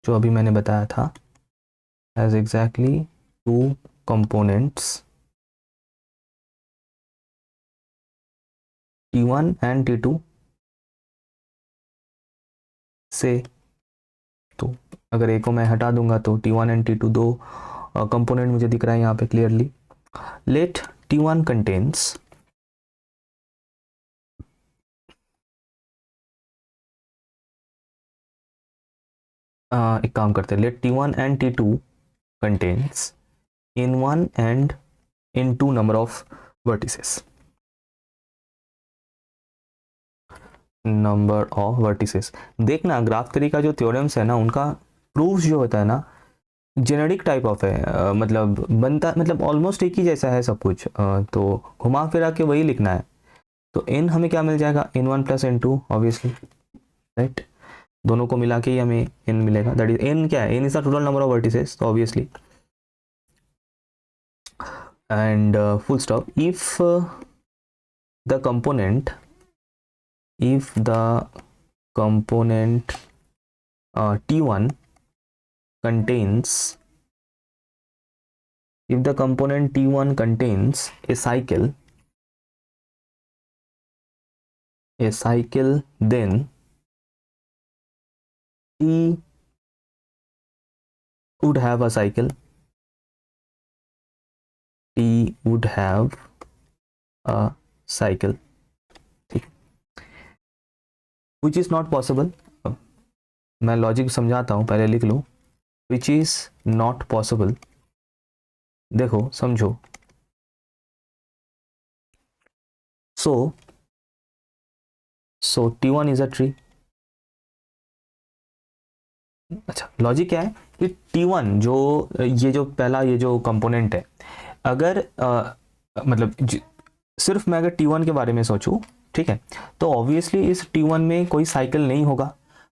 जो अभी मैंने बताया था, has exactly two components, t1 and t2 से। तो अगर a को मैं हटा दूंगा तो t1 and t2 दो कंपोनेंट मुझे दिख रहा है यहाँ पे क्लियरली। लेट T1 contains एक काम करते हैं, let T1 and T2 contains in one and in two number of vertices. Number of vertices. देखना ग्राफ थ्योरी का जो थ्योरम्स है ना, उनका प्रूफ जो होता है ना, जेनेरिक टाइप ऑफ है, मतलब बनता मतलब ऑलमोस्ट एक ही जैसा है सब कुछ, तो घुमा फिरा के वही लिखना है। तो n हमें क्या मिल जाएगा, n1 plus n2 obviously, right, दोनों को मिला के ही हमें n मिलेगा, दैट इज n क्या है, n is the total number of vertices, तो obviously, and full stop. If the component T1 contains, if the component T1 contains a cycle, then T would have a cycle, ठीक, which is not possible, मैं लॉजिक समझाता हूँ, पहले लिख लो, which is not possible, देखो समझो, so T1 is a tree। अच्छा, लॉजिक क्या है कि T1 जो ये जो पहला ये जो कंपोनेंट है, अगर मतलब सिर्फ मैं अगर T1 के बारे में सोचूं, ठीक है, तो ऑब्वियसली इस T1 में कोई साइकिल नहीं होगा,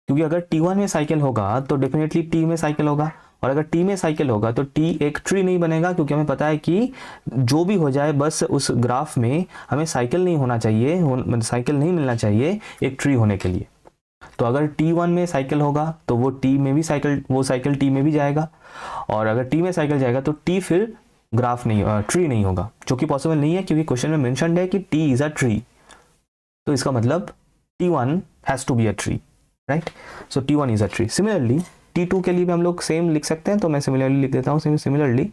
क्योंकि अगर T1 में साइकिल होगा तो डेफिनेटली T में साइकिल होगा, और अगर T में साइकिल होगा तो T एक ट्री नहीं बनेगा, क्योंकि हमें पता है कि जो भी हो जाए बस उस ग्राफ में हमें साइकिल नहीं होना चाहिए, साइकिल नहीं मिलना चाहिए एक ट्री होने के लिए। तो अगर T1 में साइकिल होगा तो वो T में भी साइकिल, वो साइकिल T में भी जाएगा, और अगर T में साइकिल जाएगा तो T फिर ग्राफ नहीं, ट्री नहीं होगा, जो कि पॉसिबल नहीं है, क्योंकि क्वेश्चन में मेंशन्ड है कि T इज अ ट्री, तो इसका मतलब T1 has to be a tree, right, so T1 is a tree. Similarly T2 के लिए भी हम लोग सेम लिख सकते हैं, तो मैं सिमिलरली लिख देता हूँ, similarly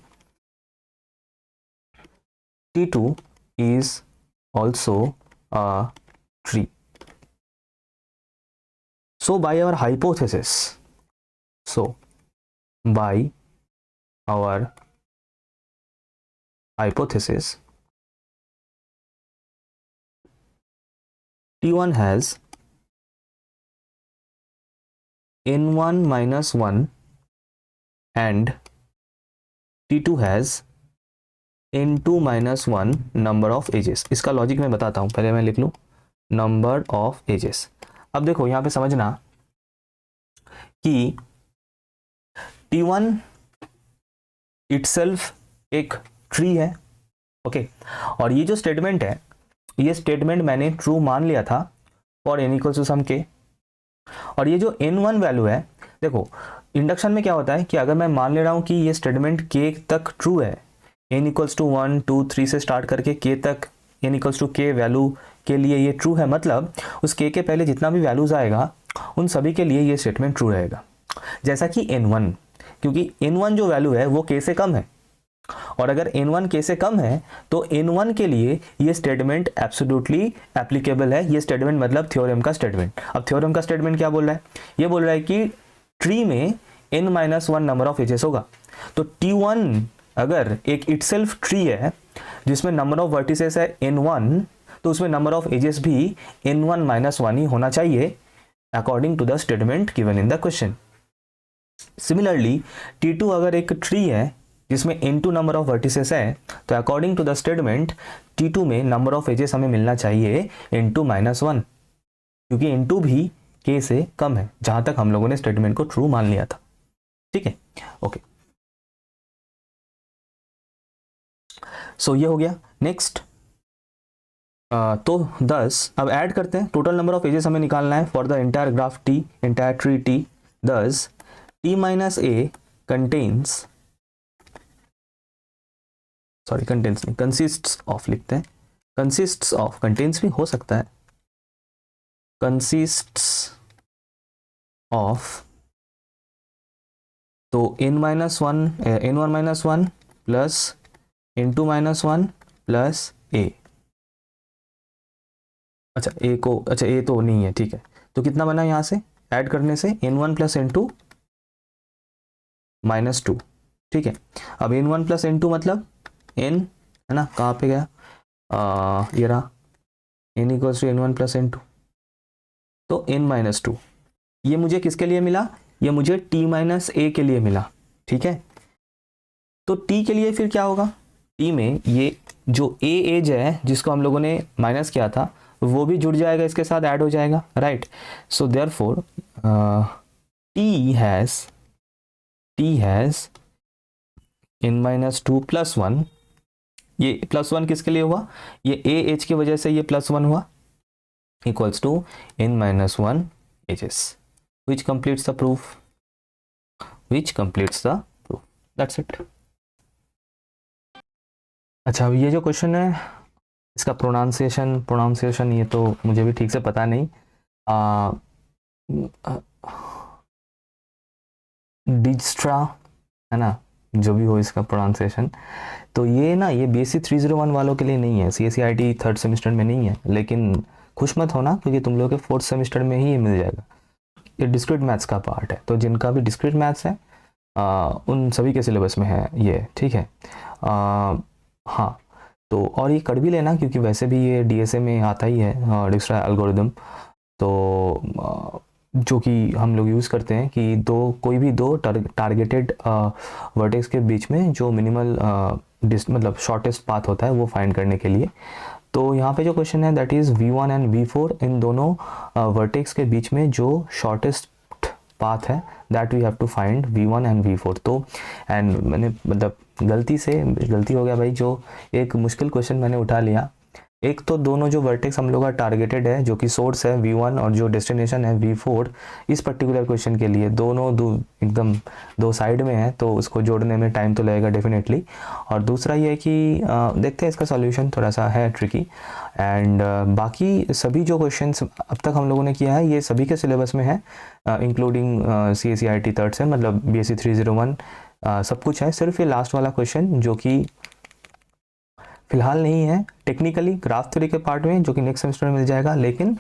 T2 is also a tree. So by our hypothesis, T1 has n1 minus 1 and T2 has n2 minus 1 number of edges। इसका लॉजिक मैं बताता हूँ, पहले मैं लिख लूँ नंबर ऑफ एजेस। अब देखो यहाँ पे समझना कि T1 इटसेल्फ एक ट्री है, ओके, और ये जो स्टेटमेंट है, ये स्टेटमेंट मैंने ट्रू मान लिया था for n equals to some k, और ये जो n1 वैल्यू है, देखो इंडक्शन में क्या होता है कि अगर मैं मान ले रहा हूँ कि ये स्टेटमेंट k तक ट्रू है, n इक्वल्स टू 1 2 3 से स्टार्ट करके k तक, n equals to k value के लिए ये ट्रू है, मतलब उस k के पहले जितना भी वैल्यूज आएगा उन सभी के लिए ये स्टेटमेंट ट्रू रहेगा। जैसा कि n1, क्योंकि n1 जो वैल्यू है वो k से कम है, और अगर n1 k से कम है तो n1 के लिए ये स्टेटमेंट एब्सोल्युटली एप्लीकेबल है। ये स्टेटमेंट मतलब थ्योरम का स्टेटमेंट। अब थ्योरम का स्टेटमेंट क्या बोल रहा है, ये बोल रहा है कि ट्री में n-1 नंबर ऑफ एजेस होगा, तो T1 अगर एक इटसेल्फ ट्री है जिसमें नंबर ऑफ वर्टिसेस है n1, तो उसमें नंबर ऑफ एजेस भी n1-1 ही होना चाहिए according to the statement given in the question. Similarly T2 अगर एक ट्री है जिसमें n2 नंबर ऑफ वर्टिसेस है, तो according to the statement T2 में नंबर ऑफ एजेस हमें मिलना चाहिए n2-1, क्योंकि n2 भी k से कम है, जहां तक हम लोगों ने स्टेटमेंट को ट्रू मान लिया था, ठीक है, ओके। सो ये हो गया। नेक्स्ट तो 10 अब ऐड करते हैं, टोटल नंबर ऑफ एजेस हमें निकालना है for the entire graph T, entire tree T। 10 T minus A contains, sorry contains नहीं, कंसिस्ट्स ऑफ लिखते हैं, कंसिस्ट्स ऑफ, कंटेन्स भी हो सकता है, कंसिस्ट्स ऑफ, तो n-1 n1-1 plus n2-1 plus ए। अच्छा ए को, अच्छा ए तो नहीं है, ठीक है, तो कितना बना यहाँ से ऐड करने से n1 प्लस n2 माइनस 2, ठीक है। अब n1 प्लस n2 मतलब n है ना, कहाँ पे गया, ये रहा, n equals to n1 plus n2, तो n माइनस 2, ये मुझे किसके लिए मिला, ये मुझे t माइनस ए के लिए मिला, ठीक है। तो t के लिए फिर क्या होगा, t में ये जो a एज है जिसको हम लोगों ने माइनस किया था वो भी जुड़ जाएगा, इसके साथ ऐड हो जाएगा, right. So therefore t has n minus 2 plus 1, ये प्लस 1 किसके लिए हुआ, ये a एज की वजह से ये प्लस 1 हुआ, equals to n minus 1 edges, which completes the proof, that's it। अच्छा, अब ये जो क्वेश्चन है इसका प्रोनाउंसिएशन ये तो मुझे भी ठीक से पता नहीं, डिस्ट्रा है ना, जो भी हो इसका प्रोनाउंसिएशन। तो ये ना, ये BSc 301 वालों के लिए नहीं है, CSEIT थर्ड सेमेस्टर में नहीं है, लेकिन खुश मत होना क्योंकि तुम लोग के फोर्थ सेमेस्टर में ही ये मिल जाएगा। ये डिस्क्रीट मैथ्स का पार्ट है, तो जिनका भी डिस्क्रीट मैथ्स है उन सभी के सिलेबस में है ये, ठीक है। हाँ, तो और ये कर भी लेना क्योंकि वैसे भी ये DSA में आता ही है, डिस्ट्रा एल्गोरिदम, तो जो कि हम लोग यूज़ करते हैं कि कोई भी दो टारगेटेड वर्टेक्स के बीच में जो मिनिमल मतलब शॉर्टेस्ट पाथ होता है वो फाइंड करने के लिए। तो यहाँ पे जो क्वेश्चन है that is V1 and V4, इन दोनों वर्टेक्स के बीच में जो शॉर्टेस्ट पाथ है that we have to find V1 and V4। तो एंड मैंने मतलब गलती हो गया भाई, जो एक मुश्किल क्वेश्चन मैंने उठा लिया। एक तो दोनों जो वर्टेक्स हम लोग का टारगेटेड है जो कि सोर्स है V1 और जो डेस्टिनेशन है V4, इस पर्टिकुलर क्वेश्चन के लिए दोनों एकदम दो साइड में है, तो उसको जोड़ने में टाइम तो लगेगा डेफिनेटली। और दूसरा ये है कि देखते हैं इसका सॉल्यूशन थोड़ा सा है ट्रिकी, एंड बाकी सभी जो क्वेश्चंस अब तक हम लोगों ने किया है ये सभी के सिलेबस में है, इंक्लूडिंग CSEIT थर्ड से, मतलब BSc 301 सब कुछ है। सिर्फ ये लास्ट वाला क्वेश्चन जो कि फिलहाल नहीं है टेक्निकली ग्राफ थ्योरी के पार्ट में, जो कि नेक्स्ट सेमेस्टर में मिल जाएगा, लेकिन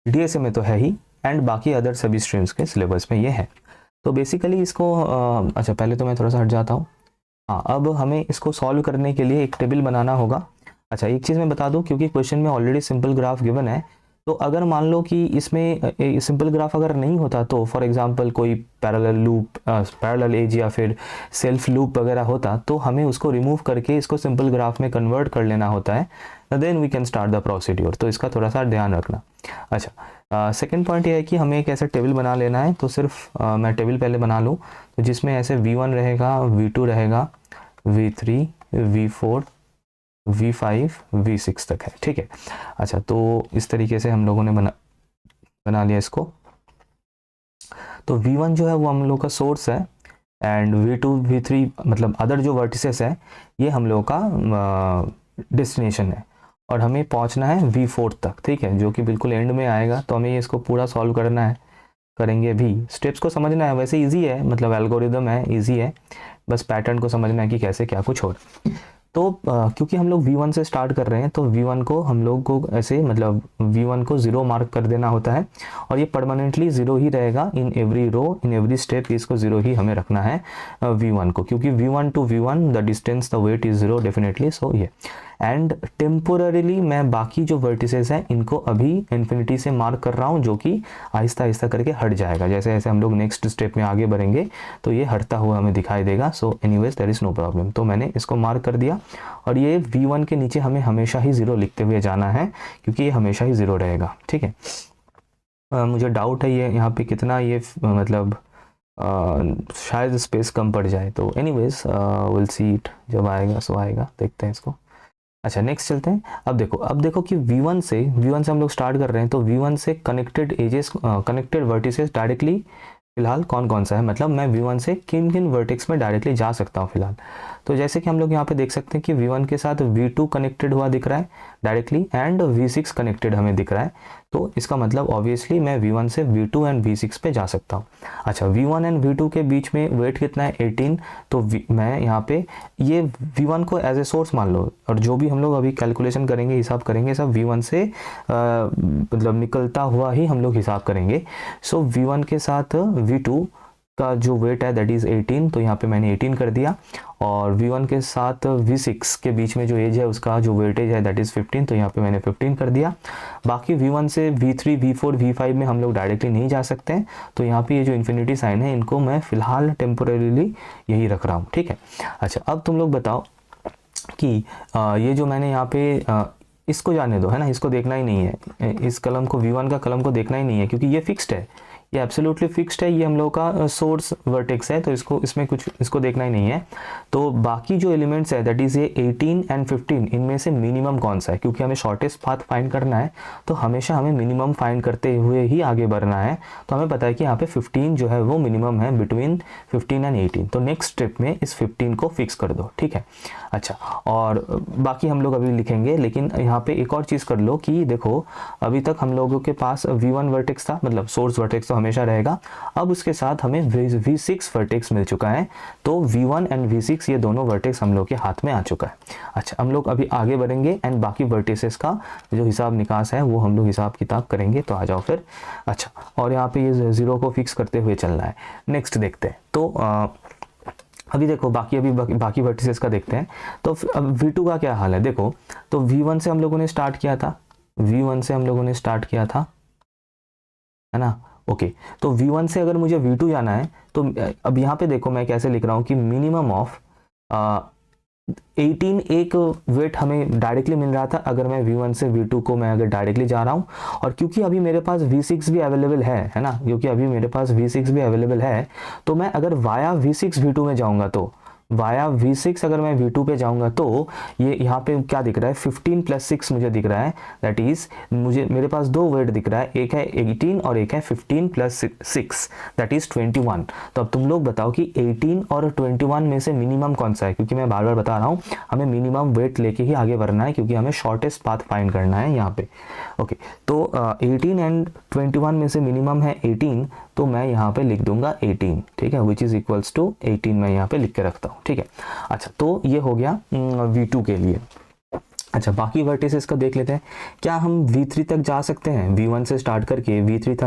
DSA में तो है ही, एंड बाकी अदर सभी स्ट्रीम्स के सिलेबस में ये है। तो बेसिकली इसको अच्छा पहले तो मैं थोड़ा सा हट जाता हूँ। हाँ, अब हमें इसको सॉल्व करने के लिए एक टेबल बनाना होगा। अच्छा, एक चीज़ मैं बता दूं, क्योंकि क्वेश्चन में ऑलरेडी सिंपल ग्राफ गिवन है, तो अगर मान लो कि इसमें सिंपल ग्राफ अगर नहीं होता, तो फॉर एग्जांपल कोई पैरेलल एज या फिर सेल्फ लूप वगैरह होता, तो हमें उसको रिमूव करके इसको सिंपल ग्राफ में कन्वर्ट कर लेना होता है, then we can start the procedure. तो इसका थोड़ा सा ध्यान रखना। अच्छा, सेकेंड पॉइंट ये है कि हमें एक ऐसा टेबल बना लेना है, तो सिर्फ मैं टेबल पहले बना लूँ, तो जिसमें ऐसे V1 रहेगा, V2 रहेगा, V3, V4, V5, V6 तक है, ठीक है। अच्छा, तो इस तरीके से हम लोगों ने बना लिया इसको। तो V1 जो है वो हम लोग का सोर्स है, एंड V2, V3 मतलब अदर जो वर्टिसेस है ये हम लोग का डेस्टिनेशन है, और हमें पहुंचना है V4 तक, ठीक है, जो कि बिल्कुल एंड में आएगा। तो हमें इसको पूरा सॉल्व करना है, करेंगे भी, स्टेप्स को समझना है, वैसे इजी है, मतलब एल्गोरिदम है, इजी है, बस पैटर्न को समझना है कि कैसे क्या कुछ हो। तो क्योंकि हम लोग V1 से स्टार्ट कर रहे हैं, तो V1 को हम लोग को ऐसे मतलब V1 को 0 मार्क कर देना होता है, और ये परमानेंटली 0 ही रहेगा in every row, in every step इसको 0 ही हमें रखना है V1 को, क्योंकि V1 to V1 the distance the weight is 0 definitely. So ये एंड टेम्पोररीली मैं बाकी जो वर्टिसेस हैं इनको अभी इन्फिनिटी से मार्क कर रहा हूँ, जो कि आहिस्ता आहिस्ता करके हट जाएगा। जैसे जैसे हम लोग नेक्स्ट स्टेप में आगे बढ़ेंगे तो ये हटता हुआ हमें दिखाई देगा। So anyways there is no problem. तो मैंने इसको मार्क कर दिया, और ये V1 के नीचे हमें हमेशा ही 0 लिखते हुए जाना है, क्योंकि ये हमेशा ही 0 रहेगा, ठीक है। मुझे डाउट है ये यहाँ पे कितना ये मतलब शायद स्पेस कम पड़ जाए, तो एनीवेज विल सी इट, जब आएगा सो आएगा, देखते हैं इसको। अच्छा, नेक्स्ट चलते हैं। अब देखो कि V1 से हम लोग स्टार्ट कर रहे हैं, तो V1 से connected edges, connected vertices directly फिलहाल कौन कौन सा है, मतलब मैं V1 से किन किन वर्टेक्स में डायरेक्टली जा सकता हूँ फिलहाल। तो जैसे कि हम लोग यहाँ पे देख सकते हैं कि V1 के साथ V2 कनेक्टेड हुआ दिख रहा है डायरेक्टली एंड V6 कनेक्टेड हमें दिख रहा है। तो इसका मतलब ऑब्वियसली मैं V1 से V2 एंड V6 पे जा सकता हूँ। अच्छा, V1 एंड V2 के बीच में वेट कितना है 18, तो मैं यहाँ पे ये V1 को एज ए सोर्स मान लो, और जो भी हम लोग अभी कैलकुलेशन करेंगे, हिसाब करेंगे, सब V1 से मतलब निकलता हुआ ही हम लोग हिसाब करेंगे। सो V1 के साथ V2 का जो वेट है दैट इज़ 18, तो यहाँ पे मैंने 18 कर दिया, और V1 के साथ V6 के बीच में जो एज है उसका जो वेटेज है दैट इज़ 15, तो यहाँ पे मैंने 15 कर दिया। बाकी V1 से V3, V4, V5 में हम लोग डायरेक्टली नहीं जा सकते हैं, तो यहाँ पे ये जो इन्फिनिटी साइन है इनको मैं फ़िलहाल टेम्पोरेरीली यही रख रहा हूँ, ठीक है। अच्छा, अब तुम लोग बताओ कि ये जो मैंने यहाँ पे इसको जाने दो, है ना, इसको देखना ही नहीं है, इस कलम को, V1 का कलम को देखना ही नहीं है, क्योंकि ये फिक्स्ड है, ये एब्सोल्युटली फिक्स्ड है, ये हम लोग का सोर्स वर्टेक्स है, तो इसमें कुछ इसको देखना ही नहीं है। तो बाकी जो एलिमेंट्स है दैट इज़ ये 18 एंड 15, इनमें से मिनिमम कौन सा है, क्योंकि हमें शॉर्टेस्ट पाथ फाइंड करना है, तो हमेशा हमें मिनिमम फाइंड करते हुए ही आगे बढ़ना है। तो हमें पता है कि यहाँ पे 15 जो है वो मिनिमम है बिटवीन 15 एंड 18, तो नेक्स्ट स्टेप में इस 15 को फिक्स कर दो, ठीक है। अच्छा, और बाकी हम लोग अभी लिखेंगे, लेकिन यहाँ पे एक और चीज़ कर लो कि देखो अभी तक हम लोगों के पास V1 वर्टेक्स था, मतलब सोर्स वर्टेक्स तो हमेशा रहेगा, अब उसके साथ हमें V6 वर्टेक्स मिल चुका है, तो V1 एंड V6 ये दोनों वर्टेक्स हम लोग के हाथ में आ चुका है। अच्छा, हम लोग अभी आगे बढ़ेंगे एंड बाकी वर्टिसेस का जो हिसाब निकास है वो हम लोग हिसाब किताब करेंगे, तो आ जाओ फिर। अच्छा, और यहाँ पे ये 0 को फिक्स करते हुए चलना है। नेक्स्ट देखते हैं, तो अभी देखो बाकी वर्टिसेस का देखते हैं। तो अब V2 का क्या हाल है, देखो तो V1 से हम लोगों ने स्टार्ट किया था, है ना, ओके। तो V1 से अगर मुझे V2 जाना है, तो अब यहाँ पे देखो मैं कैसे लिख रहा हूँ कि मिनिमम ऑफ 18 एक वेट हमें डायरेक्टली मिल रहा था अगर मैं V1 से V2 को मैं अगर डायरेक्टली जा रहा हूँ, और क्योंकि अभी मेरे पास V6 भी अवेलेबल है ना, क्योंकि अभी मेरे पास V6 भी अवेलेबल है, तो मैं अगर वाया V6 V2 में जाऊँगा, तो वाया V6 अगर मैं V2 पे जाऊंगा, तो ये यहाँ पे क्या दिख रहा है 15 + 6 मुझे दिख रहा है, दैट इज मेरे पास दो वेट दिख रहा है, एक है 18 और एक है 15 + 6 दैट इज 21। तो अब तुम लोग बताओ कि 18 और 21 में से मिनिमम कौन सा है, क्योंकि मैं बार बार बता रहा हूँ हमें मिनिमम वेट लेके ही आगे बढ़ना है, क्योंकि हमें शॉर्टेस्ट पाथ फाइंड करना है यहाँ पे। ओके, तो 18 एंड 21 में से मिनिमम है 18, तो मैं यहाँ पे लिख दूंगा 18, ठीक है, विच इज इक्वल्स टू 18 मैं यहाँ पे लिख के रखता हूँ, ठीक है। अच्छा, तो ये हो गया V2 के लिए। अच्छा, बाकी वर्टिसेस का देख लेते हैं, क्या हम V3 तक जा सकते हैं, V1 से स्टार्ट करके V3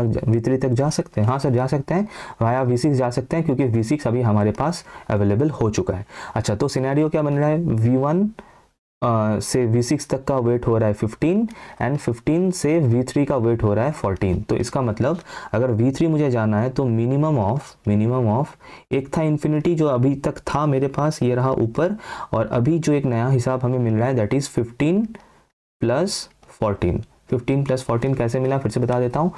तक जा सकते हैं? हाँ सर, जा सकते हैं, वाया V6 जा सकते हैं, क्योंकि V6 अभी हमारे पास अवेलेबल हो चुका है। अच्छा, तो सिनेरियो क्या बन रहा है, V1 से V6 तक का वेट हो रहा है 15 एंड 15 से V3 का वेट हो रहा है 14। तो इसका मतलब अगर V3 मुझे जाना है तो मिनिमम ऑफ एक था इन्फिनिटी जो अभी तक था मेरे पास, ये रहा ऊपर, और अभी जो एक नया हिसाब हमें मिल रहा है दैट इज 15 + 14। 15 + 14 कैसे मिला फिर से बता देता हूँ।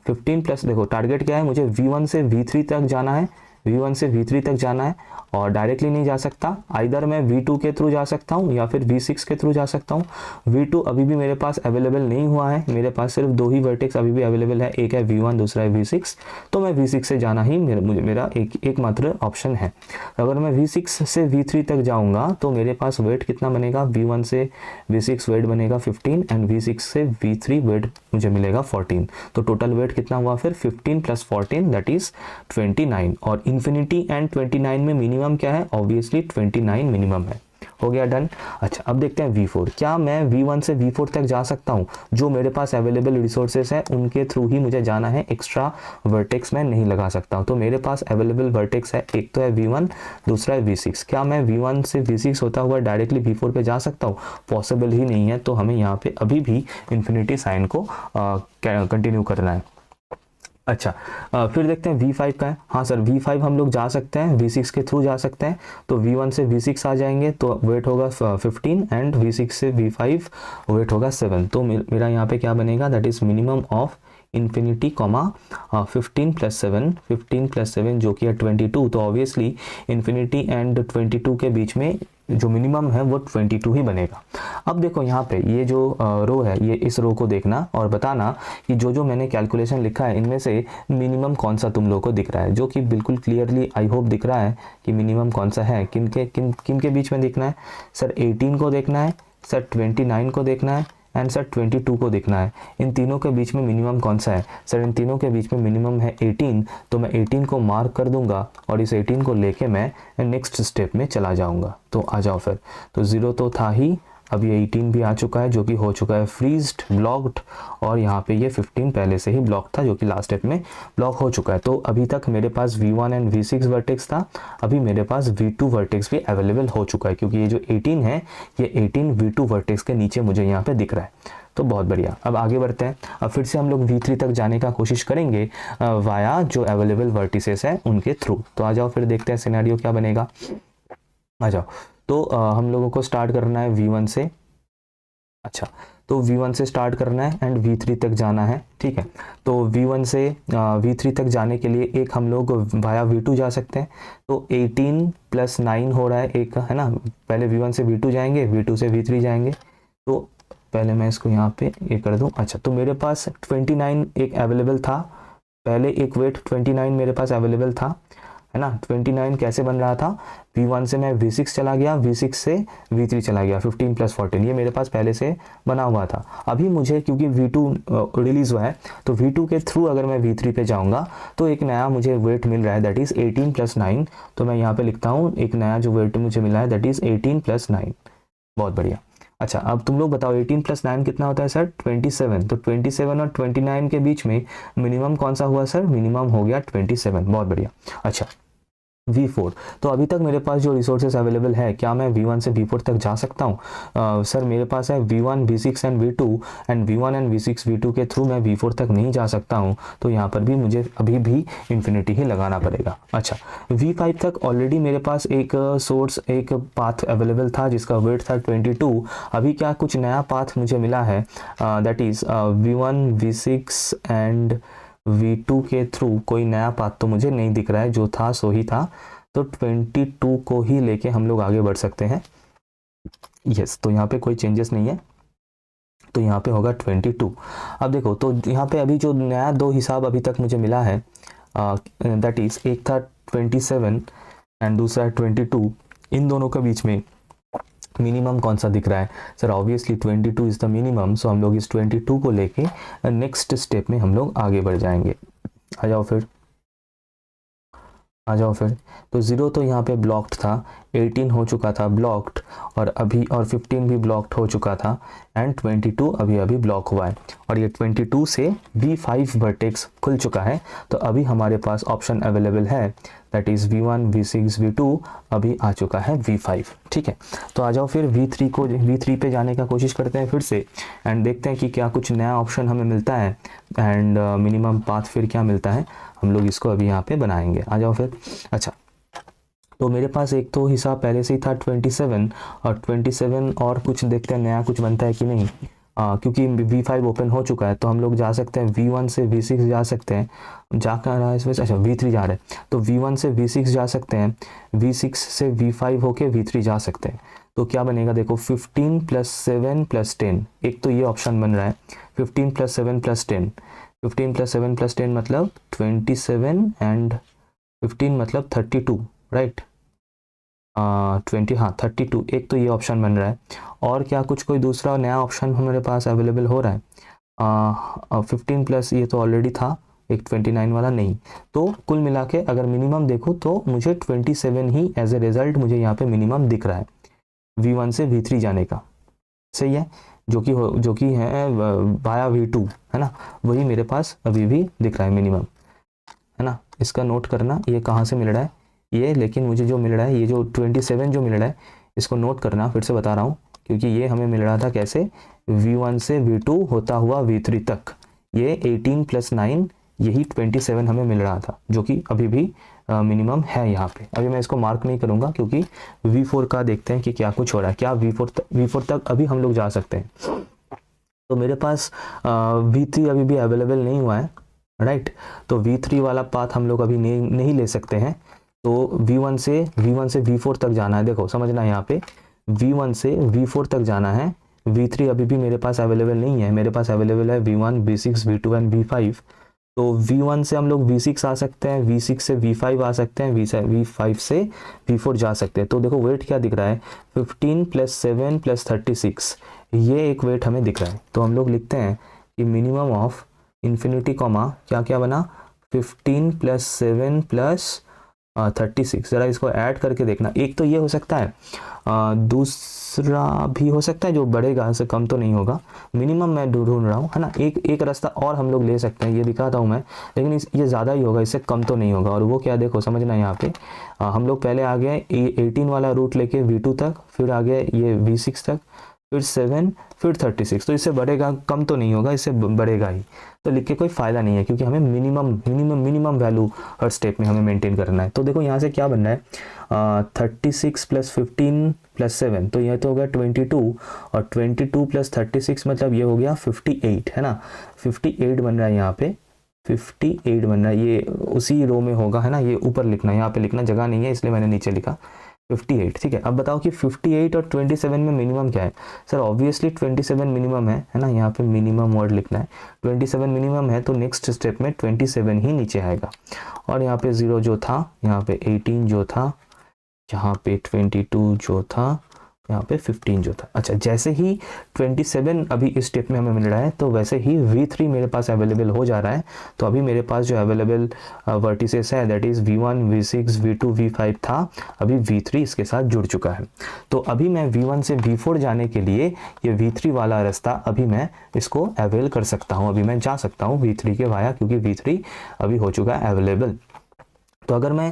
15 प्लस, देखो टारगेट क्या है, मुझे V1 से V3 तक जाना है, V1 से V3 तक जाना है, और डायरेक्टली नहीं जा सकता, आइदर मैं V2 के थ्रू जा सकता हूँ या फिर V6 के थ्रू जा सकता हूँ। V2 अभी भी मेरे पास अवेलेबल नहीं हुआ है, मेरे पास सिर्फ दो ही वर्टेक्स अभी भी अवेलेबल है, एक है V1 दूसरा है V6, तो मैं V6 से जाना ही मेरा एकमात्र ऑप्शन है। अगर मैं V6 से V3 तक जाऊँगा तो मेरे पास वेट कितना बनेगा, V1 से V6 वेट बनेगा 15 एंड V6 से V3 वेट मुझे मिलेगा 14, तो टोटल वेट कितना हुआ फिर 15 + 14 दैट इज 29, और इन्फिनिटी एंड 29 में मिनिमम क्या है, ऑब्वियसली 29 मिनिमम है। हो गया, डन। अच्छा, अब देखते हैं V4, क्या मैं V1 से V4 तक जा सकता हूँ, जो मेरे पास अवेलेबल रिसोर्सेस है उनके थ्रू ही मुझे जाना है, एक्स्ट्रा वर्टेक्स मैं नहीं लगा सकता हूँ। तो मेरे पास अवेलेबल वर्टेक्स है, एक तो है V1 दूसरा है V6, क्या मैं V1 से V6 होता हुआ डायरेक्टली V4 पे जा सकता हूँ, पॉसिबल ही नहीं है, तो हमें यहाँ पे अभी भी इन्फिनिटी साइन को कंटिन्यू करना है। अच्छा, फिर देखते हैं V5 का है। हाँ सर, V5 हम लोग जा सकते हैं, V6 के थ्रू जा सकते हैं, तो V1 से V6 आ जाएंगे तो वेट होगा 15 एंड V6 से V5 वेट होगा 7, तो मेरा यहाँ पे क्या बनेगा, that is minimum of infinity comma 15 plus 7 जो कि है 22, तो ऑब्वियसली इन्फिनिटी एंड 22 के बीच में जो मिनिमम है वो 22 ही बनेगा। अब देखो यहाँ पे ये जो रो है, ये इस रो को देखना और बताना कि जो जो मैंने कैलकुलेशन लिखा है इनमें से मिनिमम कौन सा तुम लोगों को दिख रहा है, जो कि बिल्कुल क्लियरली आई होप दिख रहा है कि मिनिमम कौन सा है। किन के बीच में देखना है सर? 18 को देखना है सर, 29 को देखना है एंड सर 22 को देखना है। इन तीनों के बीच में मिनिमम कौन सा है सर? इन तीनों के बीच में मिनिमम है 18, तो मैं 18 को मार्क कर दूंगा और इस 18 को लेके मैं नेक्स्ट स्टेप में चला जाऊंगा। तो आ जाओ फिर। तो 0 तो था ही, अब ये 18 भी आ चुका है जो कि हो चुका है फ्रीज्ड, ब्लॉक्ड, और यहाँ पे ये 15 पहले से ही ब्लॉक था जो कि लास्ट स्टेप में ब्लॉक हो चुका है। तो अभी तक मेरे पास V1 एंड V6 वर्टेक्स था, अभी मेरे पास V2 वर्टेक्स भी अवेलेबल हो चुका है, क्योंकि ये जो 18 है ये 18 V2 वर्टेक्स के नीचे मुझे यहाँ पे दिख रहा है। तो बहुत बढ़िया, अब आगे बढ़ते हैं। अब फिर से हम लोग V3 तक जाने का कोशिश करेंगे वाया जो अवेलेबल वर्टिसेस है उनके थ्रू। तो आ जाओ फिर देखते हैं सिनेरियो क्या बनेगा। आ जाओ। तो हम लोगों को स्टार्ट करना है V1 से। अच्छा, तो V1 से स्टार्ट करना है एंड V3 तक जाना है, ठीक है। तो V1 से V3 तक जाने के लिए एक हम लोग वाया V2 जा सकते हैं। तो 18 प्लस 9 हो रहा है एक, है ना। पहले V1 से V2 जाएंगे, V2 से V3 जाएंगे। तो पहले मैं इसको यहाँ पे ये कर दूँ। अच्छा, तो मेरे पास 29 एक अवेलेबल था, पहले एक वेट 29 मेरे पास अवेलेबल था, है ना। 29 कैसे बन रहा था? V1 से मैं V6 चला गया, V6 से V3 चला गया, 15 प्लस 14 ये मेरे पास पहले से बना हुआ था। अभी मुझे क्योंकि V2 रिलीज़ हुआ है, तो V2 के थ्रू अगर मैं V3 पे जाऊंगा तो एक नया मुझे वेट मिल रहा है, दैट इज़ 18 प्लस 9। तो मैं यहाँ पे लिखता हूँ एक नया जो वेट मुझे मिला है दैट इज़ 18 प्लस 9। बहुत बढ़िया। अच्छा, अब तुम लोग बताओ 18 प्लस 9 कितना होता है सर? 27। तो 27 और 29 के बीच में मिनिमम कौन सा हुआ सर? मिनिमम हो गया 27। बहुत बढ़िया। अच्छा, V4। तो अभी तक मेरे पास जो रिसोर्सेज अवेलेबल है, क्या मैं V1 से V4 तक जा सकता हूँ? सर मेरे पास है V1 V6 and V2, and V1 and V6 V2 के थ्रू मैं V4 तक नहीं जा सकता हूँ, तो यहाँ पर भी मुझे अभी भी इन्फिनिटी ही लगाना पड़ेगा। अच्छा, V5 तक ऑलरेडी मेरे पास एक सोर्स, एक पाथ अवेलेबल था जिसका वेट था 22। अभी क्या कुछ नया पाथ मुझे मिला है, that is V1 V6 and V2 के थ्रू कोई नया पाथ तो मुझे नहीं दिख रहा है, जो था सो ही था। तो 22 को ही लेके हम लोग आगे बढ़ सकते हैं। यस, तो यहाँ पे कोई चेंजेस नहीं है, तो यहाँ पे होगा 22। अब देखो, तो यहाँ पे अभी जो नया दो हिसाब अभी तक मुझे मिला है, दैट इज़ एक था 27 एंड दूसरा 22। इन दोनों के बीच में मिनिमम कौन सा दिख रहा है sir? Obviously 22 is the minimum, so हम लोग इस 22 को लेके नेक्स्ट स्टेप में हम लोग आगे बढ़ जाएंगे। आ जाओ फिर, आ जाओ फिर। तो 0 तो यहाँ पे ब्लॉक्ड था, 18 हो चुका था ब्लॉक्ड, और अभी और 15 भी ब्लॉक्ड हो चुका था, एंड 22 अभी अभी ब्लॉक हुआ है, और ये 22 से V5 वर्टेक्स खुल चुका है। तो अभी हमारे पास ऑप्शन अवेलेबल है, that is V1 V6 V2, अभी आ चुका है V5, ठीक है। तो आ जाओ फिर V3 पे जाने का कोशिश करते हैं फिर से, एंड देखते हैं कि क्या कुछ नया ऑप्शन हमें मिलता है, एंड मिनिमम पाथ फिर क्या मिलता है, हम लोग इसको अभी यहाँ पे बनाएंगे। आ जाओ फिर। अच्छा, तो मेरे पास एक तो हिसाब पहले से ही था 27, और 27 और कुछ देखते हैं नया कुछ बनता है कि नहीं। क्योंकि V5 ओपन हो चुका है, तो हम लोग जा सकते हैं V1 से V6 जा सकते हैं। जा कर रहा है इसमें? अच्छा, V3 जा रहे हैं, तो V1 से V6 जा सकते हैं, V6 से V5 होके V3 जा सकते हैं। तो क्या बनेगा देखो, 15 प्लस 7 प्लस 10, एक तो ये ऑप्शन बन रहा है 15 प्लस 7 प्लस 10। 15 प्लस 7 प्लस 10 मतलब 27 एंड 15 मतलब 32, राइट। 20, हाँ 32, एक तो ये ऑप्शन बन रहा है। और क्या कुछ कोई दूसरा नया ऑप्शन हमारे पास अवेलेबल हो रहा है? 15 प्लस ये तो ऑलरेडी था, एक 29 वाला नहीं। तो कुल मिला के अगर मिनिमम देखो तो मुझे 27 ही एज ए रिजल्ट मुझे यहाँ पे मिनिमम दिख रहा है V1 से V3 जाने का, सही है। जो कि है वाया V2, है ना, वही मेरे पास अभी भी दिख रहा है मिनिमम, है ना। इसका नोट करना, ये कहाँ से मिल रहा है ये, लेकिन मुझे जो मिल रहा है, ये जो 27 जो मिल रहा है, इसको नोट करना, फिर से बता रहा हूँ, क्योंकि ये हमें मिल रहा था कैसे, V1 से V2 होता हुआ V3 तक, ये 18 प्लस 9 यही 27 हमें मिल रहा था, जो कि अभी भी मिनिमम है यहाँ पे। अभी मैं इसको मार्क नहीं करूँगा, क्योंकि V4 का देखते हैं कि क्या कुछ हो रहा है, क्या V4 तक अभी हम लोग जा सकते हैं। तो मेरे पास V3 अभी भी अवेलेबल नहीं हुआ है, राइट। तो V3 वाला पाथ हम लोग अभी नहीं ले सकते हैं। तो V1 से V4 तक जाना है। देखो समझना, यहाँ पे V1 से V4 तक जाना है। V3 अभी भी मेरे पास अवेलेबल नहीं है, मेरे पास अवेलेबल है V1, V6, V2 and V5। तो V1 से हम लोग V6 आ सकते हैं, V6 से V5 आ सकते हैं, V5 से V4 जा सकते हैं। तो देखो वेट क्या दिख रहा है, 15 + 7 + 36, ये एक वेट हमें दिख रहा है। तो हम लोग लिखते हैं कि मिनिमम ऑफ इन्फिनिटी कॉमा क्या क्या बना, 15 + 7 + 36। ज़रा इसको ऐड करके देखना। एक तो ये हो सकता है, दूसरा भी हो सकता है जो बढ़ेगा, इससे कम तो नहीं होगा। मिनिमम मैं ढूंढ रहा हूँ, है ना। एक रास्ता और हम लोग ले सकते हैं, ये दिखाता हूँ मैं, लेकिन ये ज़्यादा ही होगा, इससे कम तो नहीं होगा। और वो क्या, देखो समझना, यहाँ पे हम लोग पहले आ गए 18 वाला रूट लेके V2 तक, फिर आ गए ये V6 तक, फिर 7, फिर 36। तो इससे बढ़ेगा, कम तो नहीं होगा, इससे बढ़ेगा ही। तो लिख के कोई फ़ायदा नहीं है, क्योंकि हमें मिनिमम वैल्यू हर स्टेप में हमें मेंटेन करना है। तो देखो यहाँ से क्या बनना है, 36 + 15 + 7, तो यह तो हो गया 22, और 22 + 36 मतलब ये हो गया 58, है ना। 58 बन रहा है यहाँ पे, 58 बन रहा है, ये उसी रो में होगा, है ना। ये ऊपर लिखना, यहाँ पे लिखना जगह नहीं है, इसलिए मैंने नीचे लिखा 58। ठीक है, अब बताओ कि 58 और 27 में मिनिमम क्या है। सर ऑब्वियसली 27 मिनिमम है ना। यहाँ पे मिनिमम वर्ड लिखना है, 27 मिनिमम है, तो नेक्स्ट स्टेप में 27 ही नीचे आएगा। और यहाँ पे 0 जो था, यहाँ पे 18 जो था, यहाँ पे 22 जो था, यहाँ पे 15 जो था। अच्छा, जैसे ही 27 अभी इस स्टेप में हमें मिल रहा है, तो वैसे ही V3 मेरे पास अवेलेबल हो जा रहा है। तो अभी मेरे पास जो अवेलेबल वर्टिसेस है, that is V1, V6, V2, V5 था, अभी V3 इसके साथ जुड़ चुका है। तो अभी मैं V1 से V4 जाने के लिए ये V3 वाला रास्ता अभी मैं इसको अवेल कर सकता हूँ, अभी मैं जा सकता हूँ V3 के वाया, क्योंकि V3 अभी हो चुका है अवेलेबल। तो अगर मैं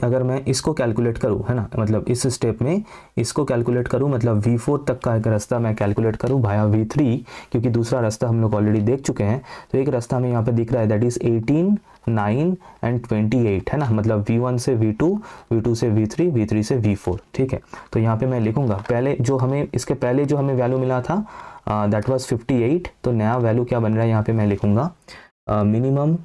अगर मैं इसको कैलकुलेट करूँ, है ना, मतलब इस स्टेप में इसको कैलकुलेट करूँ, मतलब V4 तक का एक रास्ता मैं कैलकुलेट करूँ भाया V3, क्योंकि दूसरा रास्ता हम लोग ऑलरेडी देख चुके हैं। तो एक रास्ता हमें यहाँ पे दिख रहा है, दैट इज़ 18, 9 एंड 28, है ना। मतलब V1 से V2, V2 से V3, V3 से V4। ठीक है, तो यहाँ पे मैं लिखूँगा पहले जो हमें, इसके पहले जो हमें वैल्यू मिला था, दैट वाज 58। तो नया वैल्यू क्या बन रहा है, यहाँ पे मैं लिखूँगा मिनिमम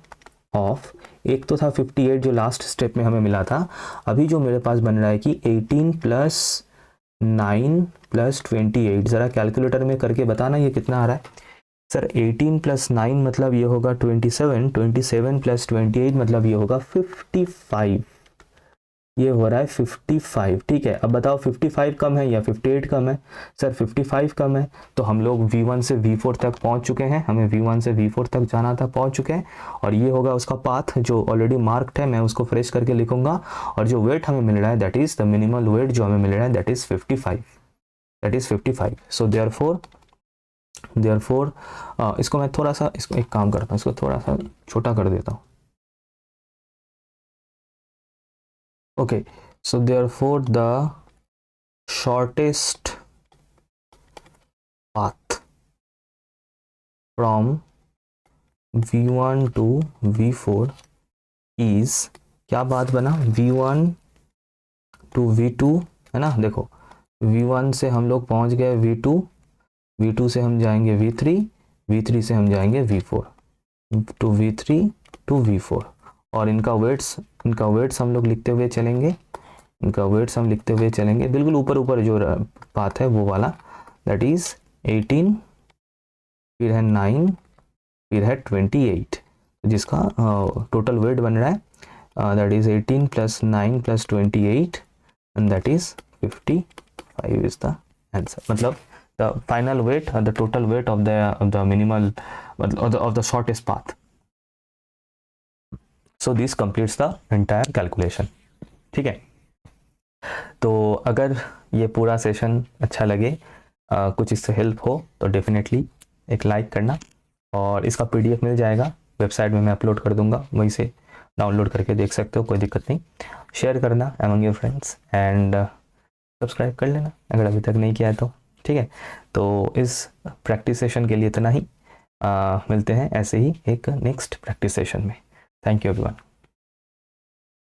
ऑफ, एक तो था 58 जो लास्ट स्टेप में हमें मिला था। अभी जो मेरे पास बन रहा है कि 18 + 9 + 28। ज़रा कैलकुलेटर में करके बताना ये कितना आ रहा है। सर 18 + 9 मतलब ये होगा 27, 27 + 28 मतलब ये होगा 55, ये हो रहा है 55। ठीक है, अब बताओ 55 कम है या 58 कम है। सर 55 कम है, तो हम लोग V1 से V4 तक पहुंच चुके हैं, हमें V1 से V4 तक जाना था, पहुंच चुके हैं। और ये होगा उसका पाथ जो ऑलरेडी मार्क्ड है, मैं उसको फ्रेश करके लिखूंगा। और जो वेट हमें मिल रहा है, that is the minimal weight जो हमें मिल रहा है, that is 55, that is 55। So therefore इसको मैं थोड़ा सा, इसको एक काम करता हूँ, इसको थोड़ा सा छोटा कर देता हूँ। Okay, so therefore the shortest path from V1 to V4 is, क्या बात बना, V1 to V2, है ना। देखो V1 से हम लोग पहुंच गए V2, V2 से हम जाएंगे V3, V3 से हम जाएंगे V4, to V3 to V4। और इनका वेट्स हम लोग लिखते हुए चलेंगे, बिल्कुल ऊपर जो पाथ है वो वाला, दैट इज 18, फिर है 9, फिर है 28, जिसका टोटल वेट बन रहा है that is 18 + 9 + 28 and that is 55 is the answer. मतलब the final weight, the total weight of the minimal of the shortest path. So this completes the entire calculation. ठीक है, तो अगर ये पूरा सेशन अच्छा लगे, कुछ इससे हेल्प हो, तो डेफिनेटली एक लाइक करना। और इसका PDF मिल जाएगा, वेबसाइट में मैं अपलोड कर दूंगा, वहीं से डाउनलोड करके देख सकते हो, कोई दिक्कत नहीं। शेयर करना among your friends and subscribe कर लेना अगर अभी तक नहीं किया है तो। ठीक है, तो इस प्रैक्टिस सेशन के लिए इतना ही। मिलते हैं ऐसे ही एक नेक्स्ट प्रैक्टिस सेशन में। Thank you everyone.